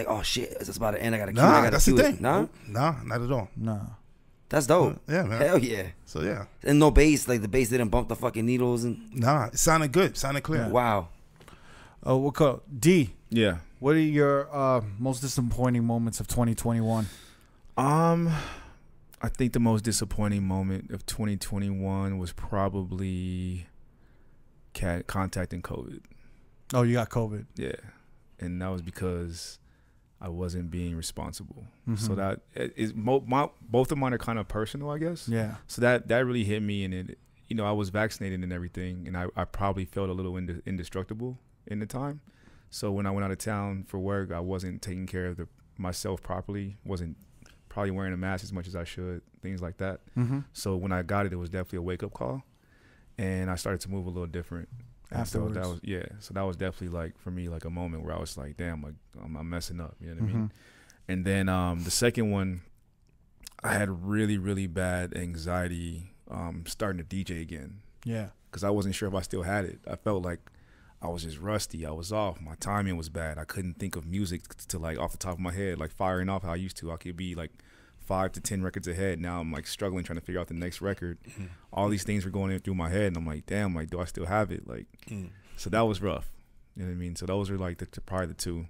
oh shit, it's about to end. I gotta. That's the thing. Nah, not at all. No. That's dope. Yeah, man. Hell yeah. So yeah. And no bass, like the bass didn't bump the fucking needles and. Nah, it sounded good. Sounded clear. Yeah. Wow. Oh, we'll call D. Yeah. What are your most disappointing moments of 2021? I think the most disappointing moment of 2021 was probably contacting COVID. Oh, you got COVID. Yeah. And that was because I wasn't being responsible. Mm-hmm. So that is both of mine are kind of personal, I guess. Yeah. So that really hit me, and it, I was vaccinated and everything, and I probably felt a little indestructible in the time. So when I went out of town for work, I wasn't taking care of myself properly. Wasn't probably wearing a mask as much as I should. Things like that. Mm-hmm. So when I got it, it was definitely a wake up call, and I started to move a little different. Afterwards. So that was definitely like for me like a moment where I was like, damn, like I'm messing up, you know what I mean? And then the second one, I had really, really bad anxiety starting to DJ again. Yeah. Because I wasn't sure if I still had it. I felt like I was just rusty. I was off. My timing was bad. I couldn't think of music to like off the top of my head, like firing off how I used to. I could be like 5 to 10 records ahead. Now I'm like struggling trying to figure out the next record. All these things were going in through my head, and I'm like, damn, like do I still have it? Like, so that was rough. You know what I mean? So those were like probably the two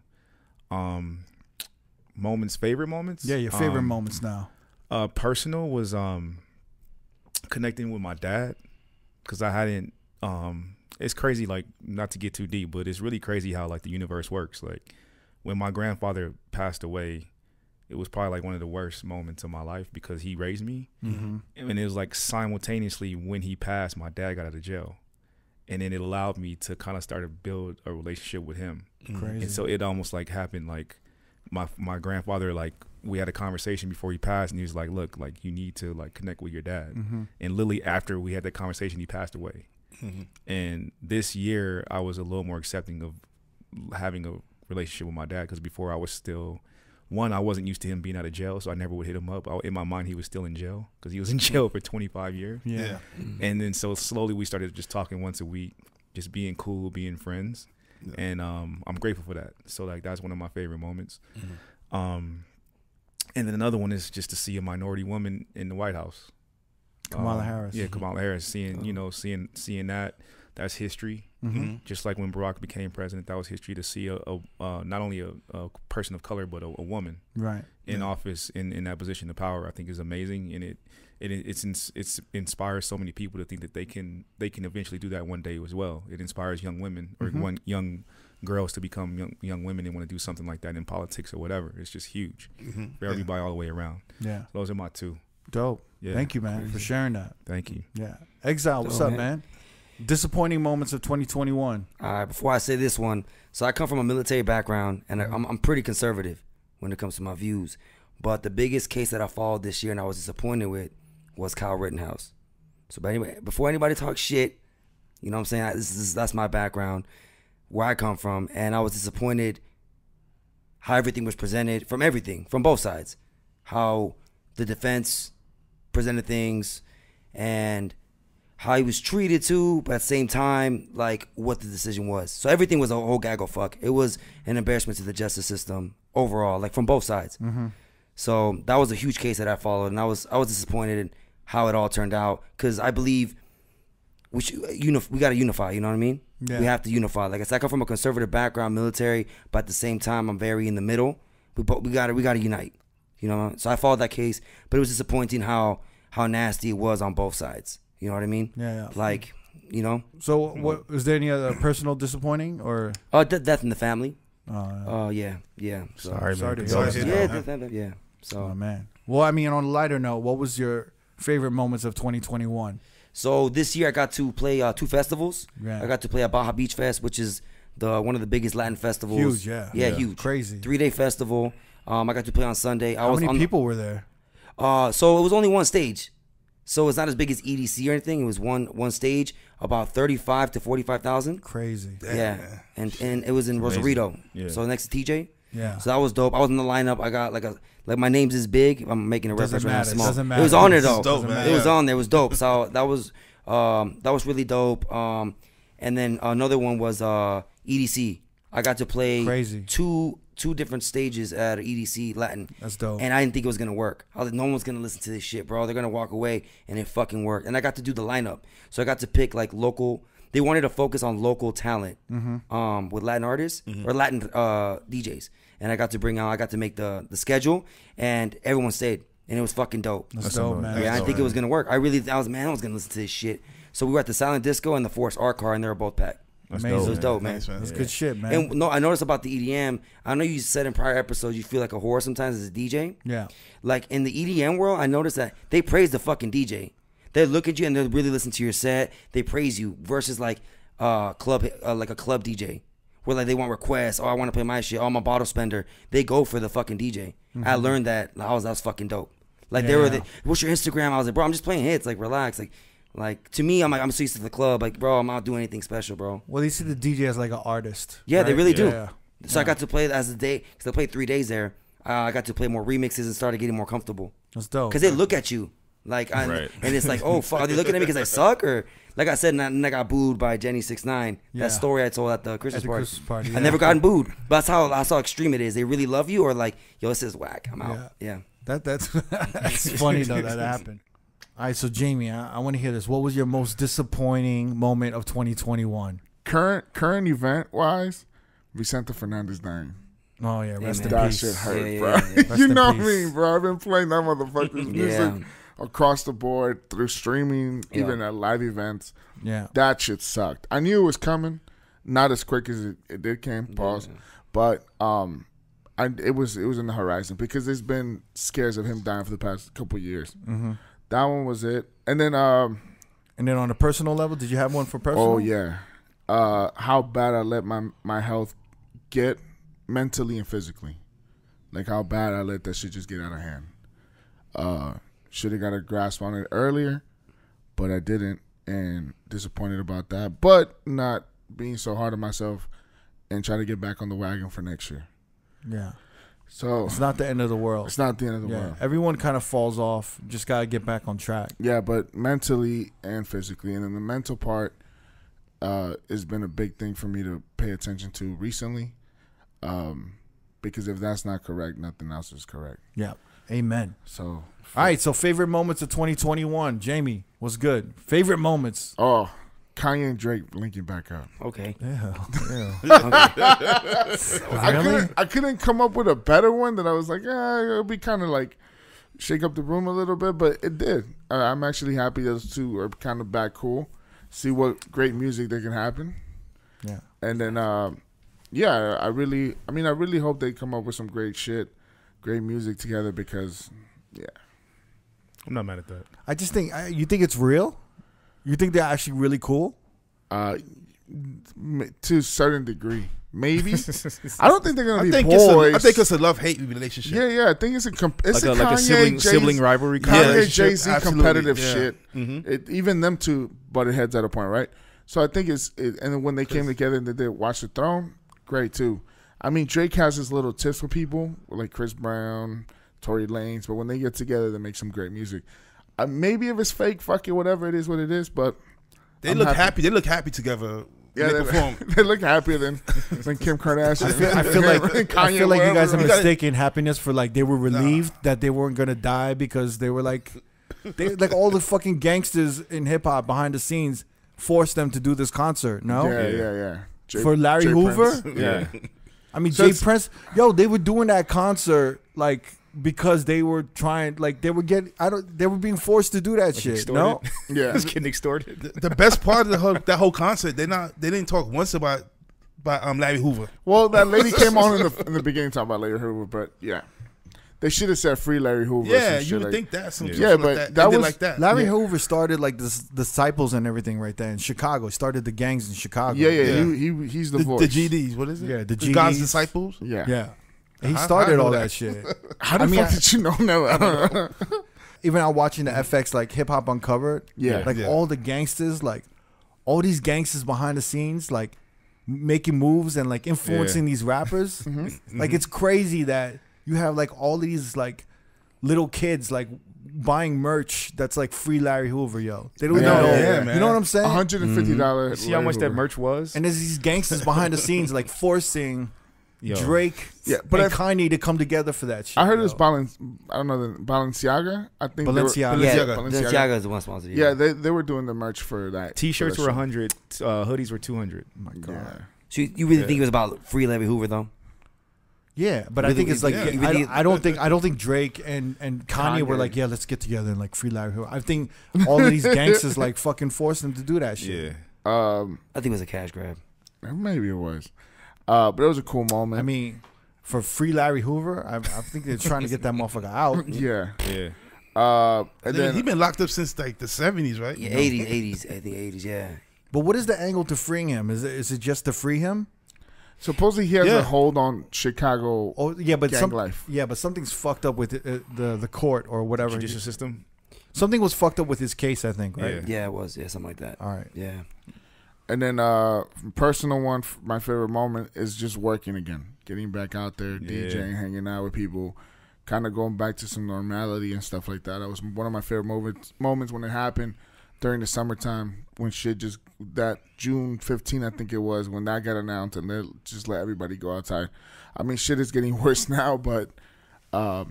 moments. Favorite moments? Yeah, your favorite moments now. Personal was connecting with my dad, because I hadn't. It's crazy, like not to get too deep, but it's really crazy how like the universe works. Like when my grandfather passed away, it was probably like one of the worst moments of my life because he raised me. Mm-hmm. And it was like simultaneously when he passed, my dad got out of jail. And then it allowed me to kind of start to build a relationship with him. Crazy. And so it almost like happened like my grandfather, like we had a conversation before he passed, and he was like, look, like you need to like connect with your dad. And literally after we had that conversation, he passed away. And this year I was a little more accepting of having a relationship with my dad, because before I was still one, I wasn't used to him being out of jail, so I never would hit him up. In my mind, he was still in jail because he was in jail for 25 years. Yeah. And then so slowly we started just talking once a week, just being cool, being friends. Yeah. And I'm grateful for that. So like that's one of my favorite moments. And then another one is just to see a minority woman in the White House. Kamala Harris. Yeah, Kamala Harris. Seeing that's history. Just like when Barack became president, that was history to see a not only a person of color but a woman in office in that position of power. I think is amazing, and it inspires so many people to think that they can eventually do that one day as well. It inspires young women or young girls to become young women and want to do something like that in politics or whatever. It's just huge for everybody all the way around. Yeah, so those are my two. Dope. Yeah. Thank you, man, for sharing that. Thank you. Yeah. Exile, what's up, man? Disappointing moments of 2021. All right, before I say this one, so I come from a military background, and I'm pretty conservative when it comes to my views. But the biggest case that I followed this year and I was disappointed with was Kyle Rittenhouse. So, but anyway, before anybody talks shit, you know what I'm saying? That's my background, where I come from, and I was disappointed how everything was presented from both sides. How the defense presented things and how he was treated too, but at the same time, like what the decision was. So everything was a whole gaggle fuck. It was an embarrassment to the justice system overall, like from both sides. So that was a huge case that I followed, and I was disappointed in how it all turned out, because I believe we got to unify. You know what I mean? Yeah. We have to unify. Like I said, I come from a conservative background, military, but at the same time, I'm very in the middle. We got to unite. You know, so I followed that case, but it was disappointing how nasty it was on both sides. You know what I mean? Yeah. Like, you know. So, what was there any other personal disappointing or? Death in the family. Yeah. So, sorry, man. Yeah. So, oh man. Well, I mean, on a lighter note, what was your favorite moments of 2021? So this year I got to play 2 festivals. Yeah. I got to play at Baja Beach Fest, which is one of the biggest Latin festivals. Huge, yeah. Yeah, huge. Crazy. 3-day festival. I got to play on Sunday. How many people were there? So it was only one stage. So it's not as big as EDC or anything. It was one stage, about 35 to 45,000. Crazy. Yeah. And it was in Rosarito. Yeah. So next to TJ. Yeah. So that was dope. I was in the lineup. I got like my name's is big. I'm making a reference right now. Small. Doesn't matter. It was on there though. Dope, man. It was on there. It was dope. So that was really dope. And then another one was EDC. I got to play two different stages at EDC Latin. That's dope. And I didn't think it was gonna work. I was like, no one's gonna listen to this shit, bro. They're gonna walk away, and it fucking worked. And I got to do the lineup, so I got to pick like local. They wanted to focus on local talent, with Latin artists or Latin DJs, and I got to make the schedule, and everyone stayed, and it was fucking dope. That's dope, man. Yeah, I didn't think it was gonna work. I was gonna listen to this shit. So we were at the Silent Disco and the Forest Art Car, and they were both packed. Amazing. It was dope, man. That's good shit, man. And no, I noticed about the EDM. I know you said in prior episodes you feel like a whore sometimes as a DJ. Yeah. Like in the EDM world, I noticed that they praise the fucking DJ. They look at you and they really listen to your set. They praise you versus like a club DJ where like they want requests. Oh, I want to play my shit. Oh, I'm a bottle spender. They go for the fucking DJ. I learned that. That was fucking dope. Like what's your Instagram? I was like, bro, I'm just playing hits. Like relax. Like to me, I'm so used to the club. Like, bro, I'm not doing anything special, bro. Well, they see the DJ as like an artist. Yeah, right? They really do. Yeah. So I got to play as a day because I played 3 days there. I got to play more remixes and started getting more comfortable. That's dope. Because they look at you and it's like, oh fuck, are they looking at me because I suck, or like I said, and I got booed by Jenny 6ix9ine. That story I told at the Christmas party. I never gotten booed, but that's how extreme it is. They really love you, or like, yo, this is whack. I'm out. Yeah. That's funny though that happened. All right, so Jamie, I want to hear this. What was your most disappointing moment of 2021? Current event wise, Vicente Fernandez dying. Oh yeah, rest in that peace. Shit hurt, bro. You know what I mean, bro? I've been playing that motherfucker's music across the board through streaming, even at live events. Yeah, that shit sucked. I knew it was coming, not as quick as it did came. Pause, but it was in the horizon because there's been scares of him dying for the past couple of years. That one was it. And then on a personal level, did you have one for personal? Oh yeah. How bad I let my health get mentally and physically. Like how bad I let that shit just get out of hand. Should have got a grasp on it earlier, but I didn't, and disappointed about that. But not being so hard on myself and try to get back on the wagon for next year. Yeah. So it's not the end of the world. It's not the end of the world. Everyone kind of falls off. Just gotta get back on track. Yeah, but mentally and physically, and then the mental part has been a big thing for me to pay attention to recently. Because if that's not correct, nothing else is correct. Yeah. Amen. So, all right. So, favorite moments of 2021. Jamie, what's good? Favorite moments. Oh, Kanye and Drake linking back up. Okay. Yeah. I couldn't come up with a better one that I was like, it'll be kind of like shake up the room a little bit, but it did. I'm actually happy those two are kind of back cool. See what great music that can happen. Yeah. And then, I really hope they come up with some great shit, great music together because, I'm not mad at that. I just think, you think it's real? You think they're actually really cool? To a certain degree. Maybe. I don't think they're going to be boys. I think it's a love-hate relationship. Yeah. I think it's a Kanye, sibling rivalry. Kanye, Jay-Z competitive shit. Mm-hmm. Even them two butted heads at a point, right? So I think and then when they came together and they did Watch the Throne, great too. I mean, Drake has his little tips for people, like Chris Brown, Tory Lanez, but when they get together, they make some great music. Maybe if it's fake, fuck it, whatever it is, what it is. But they look happy. They look happy together. Yeah, they perform. They look happier than Kim Kardashian. I feel like you guys are mistaking happiness for like they were relieved that they weren't gonna die because they were like all the fucking gangsters in hip hop behind the scenes forced them to do this concert. No, yeah. For Larry Hoover, yeah. I mean, Jay Prince, they were doing that concert like because they were trying, like they were being forced to do that shit. Extorted? No, Yeah. Just getting extorted. The best part of that whole concert, they didn't talk once about Larry Hoover. Well, that lady came on in the beginning talking about Larry Hoover, but yeah, they should have said free Larry Hoover. Yeah, you would think that. But that was like that. Larry Hoover started like the Disciples and everything right there in Chicago. He started the gangs in Chicago. Yeah. He's the voice. The GDs, what is it? Yeah, the GDs. God's Disciples. Yeah. He started all that shit. How the fuck did you know that? Even out watching the FX like Hip Hop Uncovered. All the gangsters, like all these gangsters behind the scenes, like making moves and like influencing these rappers. Like it's crazy that you have like all these like little kids like buying merch that's like free Larry Hoover, yo. They don't even know. Man. You know what I'm saying? $150. See how much that merch was? And there's these gangsters behind the scenes like forcing Drake and Kanye to come together for that shit. I heard it was Balenciaga. I think Balenciaga is the one sponsored. Yeah, they were doing the merch for that. T-shirts were 100, hoodies were 200. Oh my God. Yeah. So you really think it was about free Larry Hoover though? Yeah, but I think it's like I don't think Drake and Kanye were like, let's get together and like free Larry Hoover. I think all of these gangsters like fucking forced them to do that shit. I think it was a cash grab. Maybe it was. But it was a cool moment. I mean, for free Larry Hoover, I think they're trying to get that motherfucker out. Yeah. And then he's been locked up since like the 70s, right? Yeah, 80s. I think 80s. Yeah. But what is the angle to freeing him? Is it just to free him? Supposedly he has a hold on Chicago. Gang life. Yeah, but something's fucked up with the court or whatever Judicial system. Something was fucked up with his case, I think. Right? Yeah, it was. Yeah, something like that. All right. Yeah. And then personal one, my favorite moment is just working again, getting back out there, DJing, hanging out with people, kind of going back to some normality and stuff like that. That was one of my favorite moments when it happened during the summertime when shit just that June 15, I think it was, when that got announced and they just let everybody go outside. I mean, shit is getting worse now, but at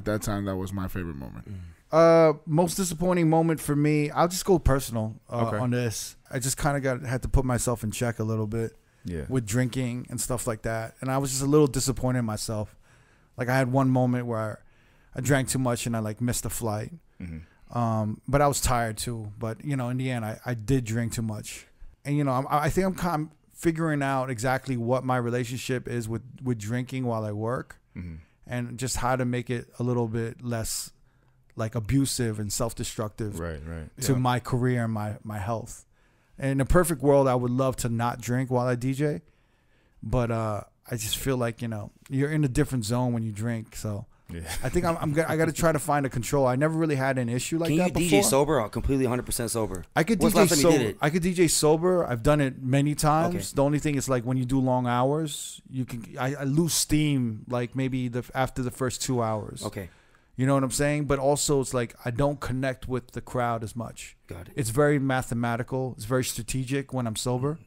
that time that was my favorite moment. Most disappointing moment for me, I'll just go personal on this. I just kind of had to put myself in check a little bit with drinking and stuff like that. And I was just a little disappointed in myself. Like I had one moment where I drank too much and I like missed a flight. But I was tired too. But, in the end, I did drink too much. And, I think I'm kind of figuring out exactly what my relationship is with drinking while I work and just how to make it a little bit less like abusive and self-destructive to my career and my health. And in a perfect world, I would love to not drink while I DJ. But I just feel like, you're in a different zone when you drink. So Yeah. I think I got to try to find a control. I never really had an issue like that before. Can you DJ sober or completely 100% sober? I could When's DJ the last time you sober. did it? I could DJ sober. I've done it many times. Okay. The only thing is like when you do long hours, I lose steam like maybe after the first 2 hours. Okay. You know what I'm saying? But also it's like I don't connect with the crowd as much. Got it. It's very mathematical. It's very strategic when I'm sober.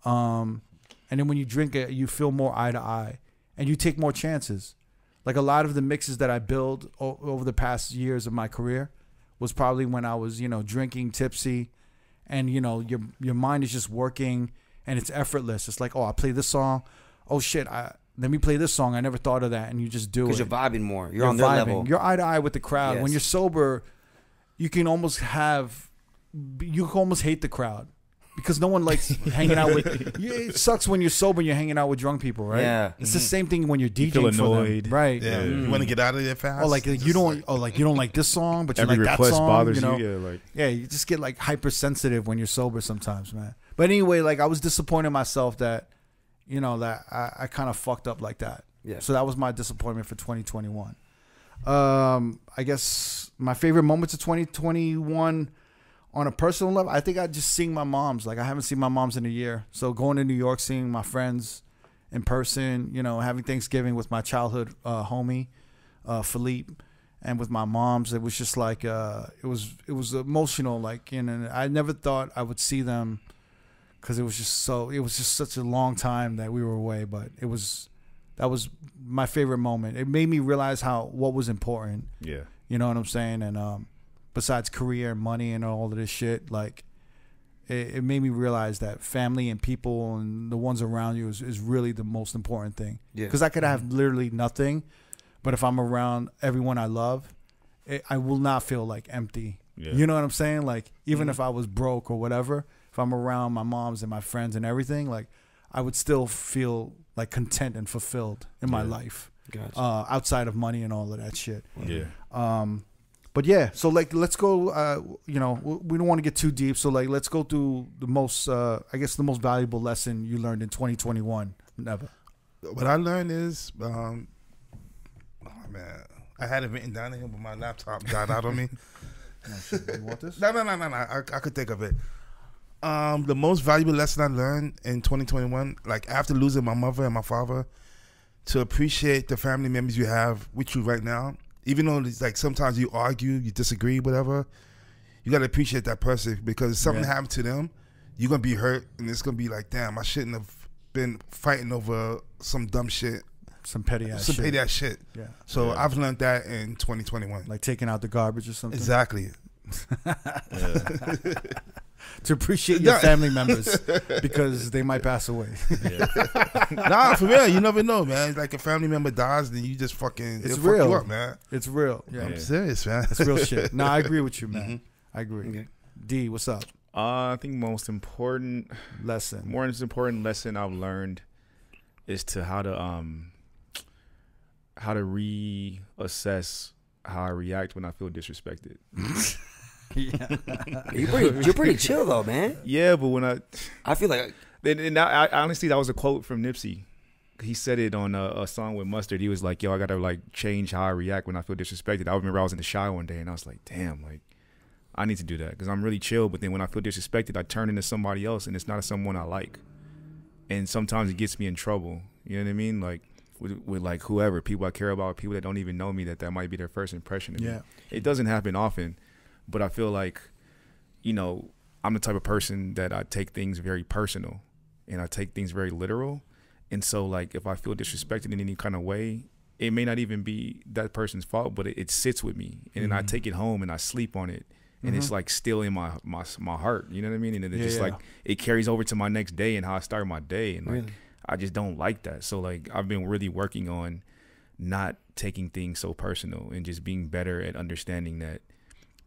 And then when you drink it, you feel more eye to eye and you take more chances. Like a lot of the mixes that I built over the past years of my career was probably when I was, drinking tipsy and, your mind is just working and it's effortless. It's like, oh, I play this song. Oh, shit. Let me play this song. I never thought of that. And you just do it. Because you're vibing more. You're on their level. You're eye to eye with the crowd. Yes. When you're sober, you can almost hate the crowd. Because no one likes hanging out with. It sucks when you're sober and you're hanging out with drunk people, right? Yeah, it's the same thing when you're DJing. You feel annoyed, for them, right? Yeah, you want to get out of there fast. Oh, like you don't like this song, but you every like that request song. bothers you. Yeah, you just get like hypersensitive when you're sober sometimes, man. But anyway, like I was disappointed in myself that, that I kind of fucked up like that. Yeah. So that was my disappointment for 2021. I guess my favorite moments of 2021. On a personal level, I think I just seeing my moms. Like I haven't seen my moms in a year. So going to New York, seeing my friends in person, having Thanksgiving with my childhood homie, Philippe, and with my moms, it was just like it was emotional. Like I never thought I would see them because it was just such a long time that we were away. But that was my favorite moment. It made me realize what was important. Yeah, you know what I'm saying, and besides career and money and all of this shit, like it made me realize that family and people and the ones around you is really the most important thing. Yeah. Because I could have literally nothing, but if I'm around everyone I love, I will not feel like empty. Yeah. You know what I'm saying? Like even if I was broke or whatever, if I'm around my moms and my friends and everything, like I would still feel like content and fulfilled in my life. Gotcha. Outside of money and all of that shit. Yeah. But yeah, so like let's go. We don't want to get too deep, so like let's go through the most, the most valuable lesson you learned in 2021. Never. What I learned is, oh man, I had it written down here, but my laptop died out on me. You want this? No. I could think of it. The most valuable lesson I learned in 2021, like after losing my mother and my father, to appreciate the family members you have with you right now. Even though it's like sometimes you argue, you disagree, whatever, you got to appreciate that person because if something happened to them, you're going to be hurt and it's going to be like, damn, I shouldn't have been fighting over some dumb shit. Some petty ass shit. Yeah. So I've learned that in 2021. Like taking out the garbage or something? Exactly. To appreciate your family members because they might pass away. Nah, for real, you never know, man. It's like a family member dies, then you just fucking it's real, fuck you up, man. It's real. Yeah, I'm serious, man. It's real shit. No, I agree with you, man. Mm-hmm. I agree. Okay. D, what's up? I think most important lesson I've learned is to how to reassess how I react when I feel disrespected. Yeah, you're pretty chill though, man. Yeah, but when I feel like I honestly, that was a quote from Nipsey. He said it on a song with Mustard. He was like, "Yo, I gotta like change how I react when I feel disrespected." I remember I was in the shower one day and I was like, "Damn, like I need to do that because I'm really chill." But then when I feel disrespected, I turn into somebody else, and it's not someone I like. And sometimes it gets me in trouble. You know what I mean? Like with like whoever, people I care about, people that don't even know me, that might be their first impression of me. It doesn't happen often. But I feel like, I'm the type of person that I take things very personal and I take things very literal. And so, like, if I feel disrespected in any kind of way, it may not even be that person's fault, but it sits with me. And then I take it home and I sleep on it. And it's, like, still in my heart. You know what I mean? And it just, like, it carries over to my next day and how I start my day. And, like, I just don't like that. So, like, I've been really working on not taking things so personal and just being better at understanding that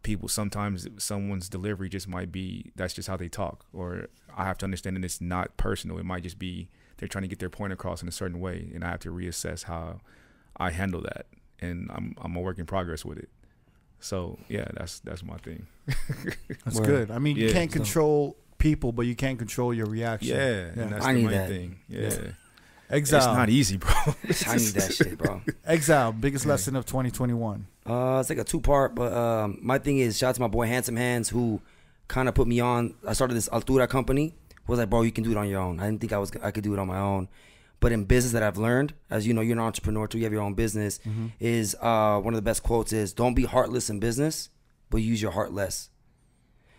people, sometimes someone's delivery just might be, that's just how they talk, or I have to understand that it's not personal. It might just be they're trying to get their point across in a certain way, and I have to reassess how I handle that, and I'm a work in progress with it. So yeah, that's my thing. That's good. I mean, you can't control people, but you can't control your reaction. And that's the main thing. Yeah. Exile. It's not easy, bro. I need that shit, bro. Exile, biggest lesson of 2021. It's like a 2-part, but my thing is, shout out to my boy Handsome Hands, who kind of put me on. I started this Altura company. Was like, bro, you can do it on your own. I didn't think I could do it on my own. But in business that I've learned, as you know, you're an entrepreneur too, you have your own business, is one of the best quotes is, don't be heartless in business, but use your heart less.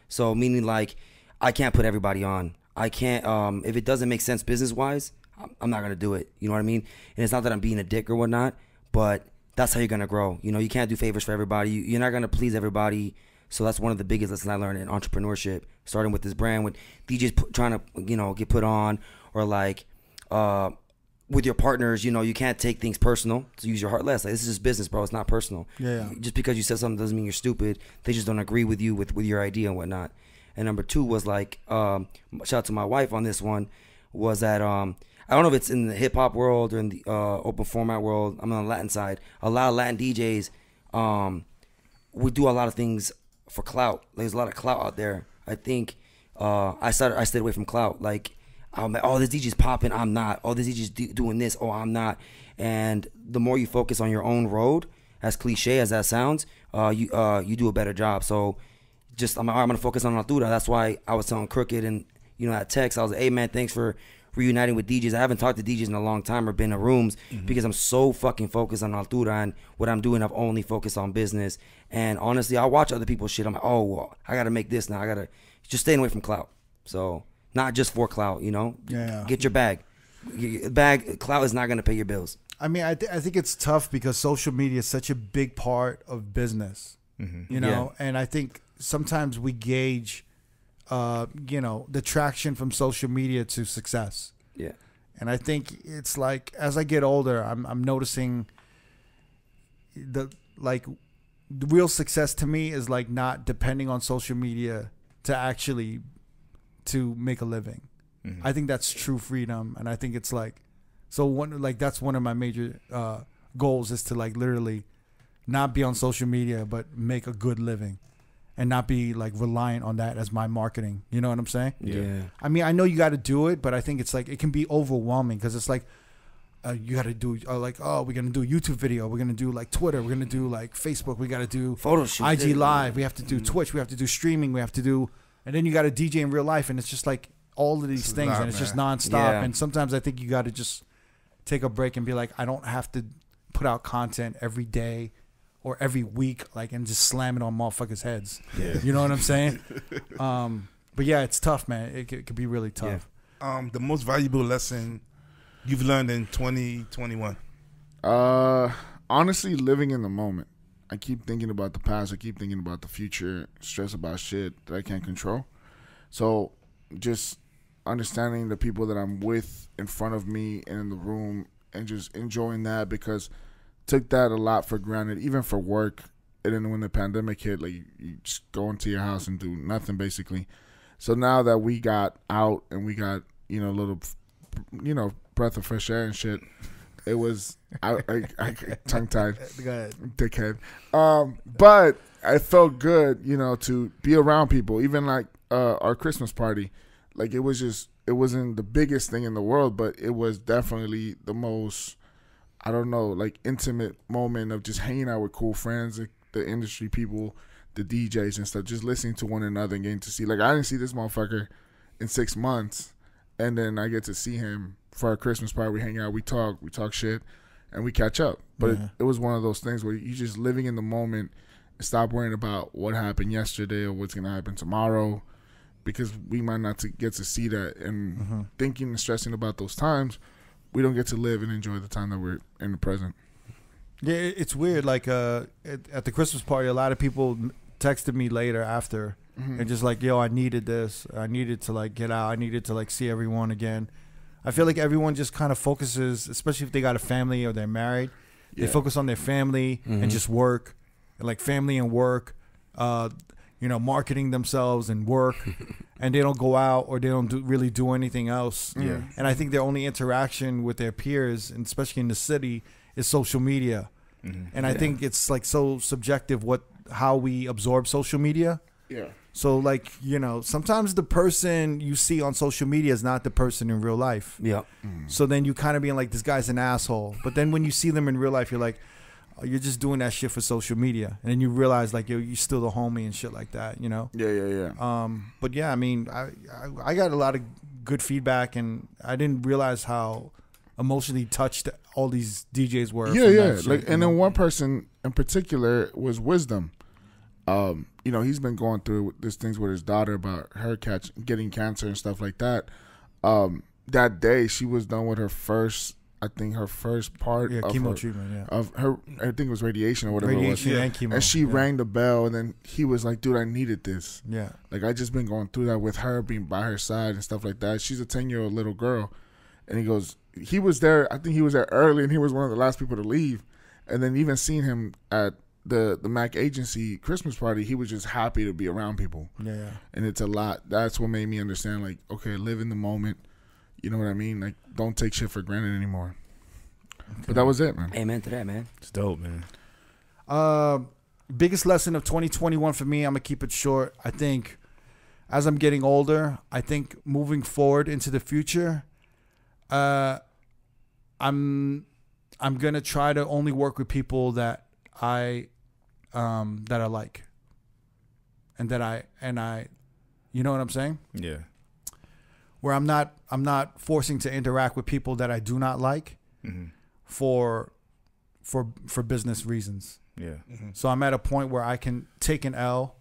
So meaning like, I can't put everybody on. I can't, if it doesn't make sense business-wise, I'm not going to do it. You know what I mean? And it's not that I'm being a dick or whatnot, but that's how you're going to grow. You know, you can't do favors for everybody. You're not going to please everybody. So that's one of the biggest lessons I learned in entrepreneurship, starting with this brand, with DJs trying to, you know, get put on, or like with your partners, you know, you can't take things personal. So use your heart less. Like, this is just business, bro. It's not personal. Yeah. Just because you said something doesn't mean you're stupid. They just don't agree with you with your idea and whatnot. And number 2 was like, shout out to my wife on this one, was that I don't know if it's in the hip hop world or in the open format world. I'm on the Latin side. A lot of Latin DJs, we do a lot of things for clout. There's a lot of clout out there. I think I stayed away from clout. Like, I'm like, oh, this DJ's popping, I'm not. Oh, this DJ's doing this, oh, I'm not. And the more you focus on your own road, as cliche as that sounds, you do a better job. So just I'm gonna focus on Altura. That's why I was telling Crooked and, you know, that text, I was like, hey man, thanks for reuniting with DJs. I haven't talked to DJs in a long time or been in rooms because I'm so fucking focused on Altura, and what I'm doing, I've only focused on business. And honestly, I watch other people's shit. I'm like, oh, well, I gotta make this now. I gotta just staying away from clout. So not just for clout, you know. Yeah. Get your bag. Clout is not gonna pay your bills. I mean, I think it's tough because social media is such a big part of business, you know, and I think sometimes we gauge, you know, the traction from social media to success. Yeah. And I think it's like, as I get older, I'm noticing the real success to me is like not depending on social media to make a living. I think that's true freedom. And I think it's like, that's one of my major goals, is to like literally not be on social media, but make a good living and not be like reliant on that as my marketing. You know what I'm saying? Yeah. I mean, I know you got to do it, but I think it's like, it can be overwhelming because it's like, you got to do like, oh, we're going to do a YouTube video. We're going to do like Twitter. We're going to do like Facebook. We got to do photo shoot, IG Live. We have to do Twitch. We have to do streaming. We have to do, and then you got to DJ in real life. And it's just like all of these things, and it's just nonstop. Yeah. And sometimes I think you got to just take a break and be like, I don't have to put out content every day or every week, like, and just slam it on motherfuckers' heads. Yeah. You know what I'm saying? But yeah, it's tough, man. It could be really tough. Yeah. The most valuable lesson you've learned in 2021? Honestly, living in the moment. I keep thinking about the past. I keep thinking about the future. Stress about shit that I can't control. So just understanding the people that I'm with in front of me and in the room, and just enjoying that, because took that a lot for granted, even for work. And then when the pandemic hit, like, you just go into your house and do nothing basically. So now that we got out and we got, you know, a little, you know, breath of fresh air and shit, it was I tongue tied, dickhead. But I felt good, you know, to be around people. Even like our Christmas party, like, it wasn't the biggest thing in the world, but it was definitely the most, I don't know, like, intimate moment of just hanging out with cool friends, the industry people, the DJs and stuff, just listening to one another and getting to see, like, I didn't see this motherfucker in 6 months, and then I get to see him for our Christmas party. We hang out, we talk shit, and we catch up. But it was one of those things where you just living in the moment and stop worrying about what happened yesterday or what's going to happen tomorrow, because we might not get to see that. And thinking and stressing about those times, we don't get to live and enjoy the time that we're in the present. Yeah, it's weird. Like, at the Christmas party, a lot of people texted me later after and just like, yo, I needed this. I needed to, like, get out. I needed to, like, see everyone again. I feel like everyone just kind of focuses, especially if they got a family or they're married, they focus on their family and just work, and like family and work, you know, marketing themselves and work, and they don't go out or they don't really do anything else. Yeah. And I think their only interaction with their peers, and especially in the city, is social media. And I think it's like so subjective how we absorb social media. Yeah. So, like, you know, sometimes the person you see on social media is not the person in real life. Yeah. So then you kind of being like, this guy's an asshole. But then when you see them in real life, you're like, oh, you're just doing that shit for social media. And then you realize, like, you're still the homie and shit like that, you know? Yeah. But, yeah, I mean, I got a lot of good feedback, and I didn't realize how emotionally touched all these DJs were. Yeah. Shit, like, and then one person in particular was Wisdom. You know, he's been going through these things with his daughter about her getting cancer and stuff like that. That day, she was done with her first part of chemo treatment. Of her, I think it was radiation or whatever it was. And chemo. And she rang the bell, and then he was like, "Dude, I needed this." Yeah. Like, I just been going through that with her, being by her side and stuff like that. She's a 10-year-old little girl, and he goes, he was there. I think he was there early, and he was one of the last people to leave. And then even seeing him at the Mac Agency Christmas party, he was just happy to be around people. Yeah. And it's a lot. That's what made me understand, like, okay, live in the moment. You know what I mean? Like, don't take shit for granted anymore. Okay. But that was it, man. Amen to that, man. It's dope, man. Biggest lesson of 2021 for me, I'm going to keep it short. I think as I'm getting older, I think moving forward into the future, I'm going to try to only work with people that I like, and I, you know what I'm saying? Yeah. Where I'm not forcing to interact with people that I do not like, for business reasons. Yeah. So I'm at a point where I can take an L,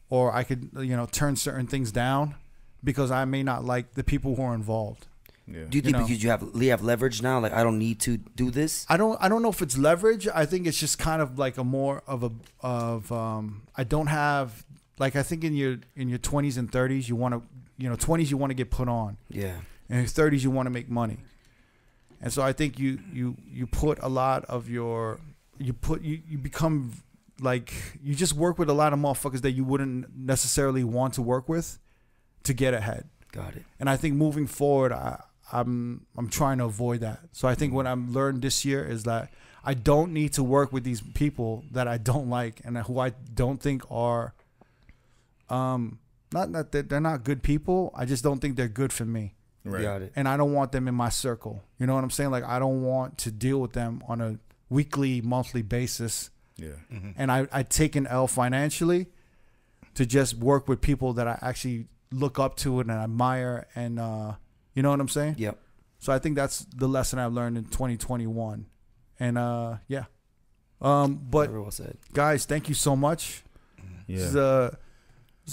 or I could, you know, turn certain things down because I may not like the people who are involved. Yeah. Do you think because you have leverage now? Like, I don't need to do this. I don't know if it's leverage. I think it's just kind of like a more of I don't have, like, I think in your 20s and 30s you want to, you know, 20s you want to get put on. Yeah. And in your 30s you want to make money. And so I think you put a lot of your you become like, you just work with a lot of motherfuckers that you wouldn't necessarily want to work with to get ahead. Got it. And I think moving forward, I'm trying to avoid that. So I think what I'm learned this year is that I don't need to work with these people that I don't like and who I don't think are not that they're not good people. I just don't think they're good for me. Right. Got it. And I don't want them in my circle. You know what I'm saying? Like, I don't want to deal with them on a weekly, monthly basis. Yeah. And I take an L financially to just work with people that I actually look up to and admire, and you know what I'm saying? Yep. So I think that's the lesson I've learned in 2021. And yeah. But Very well said. Guys, thank you so much. Yeah.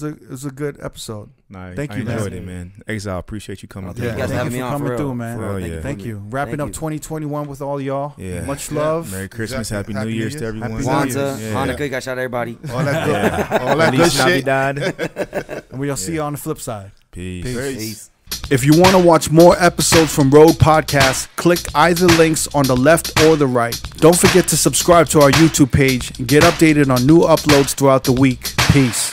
It was a good episode. Nah, thank you, I enjoyed it, man. Exile, appreciate you coming through. You guys having me on, coming for through, real. man. For real, Thank you. Wrapping up 2021 with all y'all. Yeah. Much love. Merry Christmas, Exactly. Happy New Year's to everyone. Happy Kwanzaa, New Hanukkah, you got shout out everybody. All that good, all that good shit. And we'll see you on the flip side. Peace. Peace. If you want to watch more episodes from R.O.A.D Podcast, click either links on the left or the right. Don't forget to subscribe to our YouTube page and get updated on new uploads throughout the week. Peace.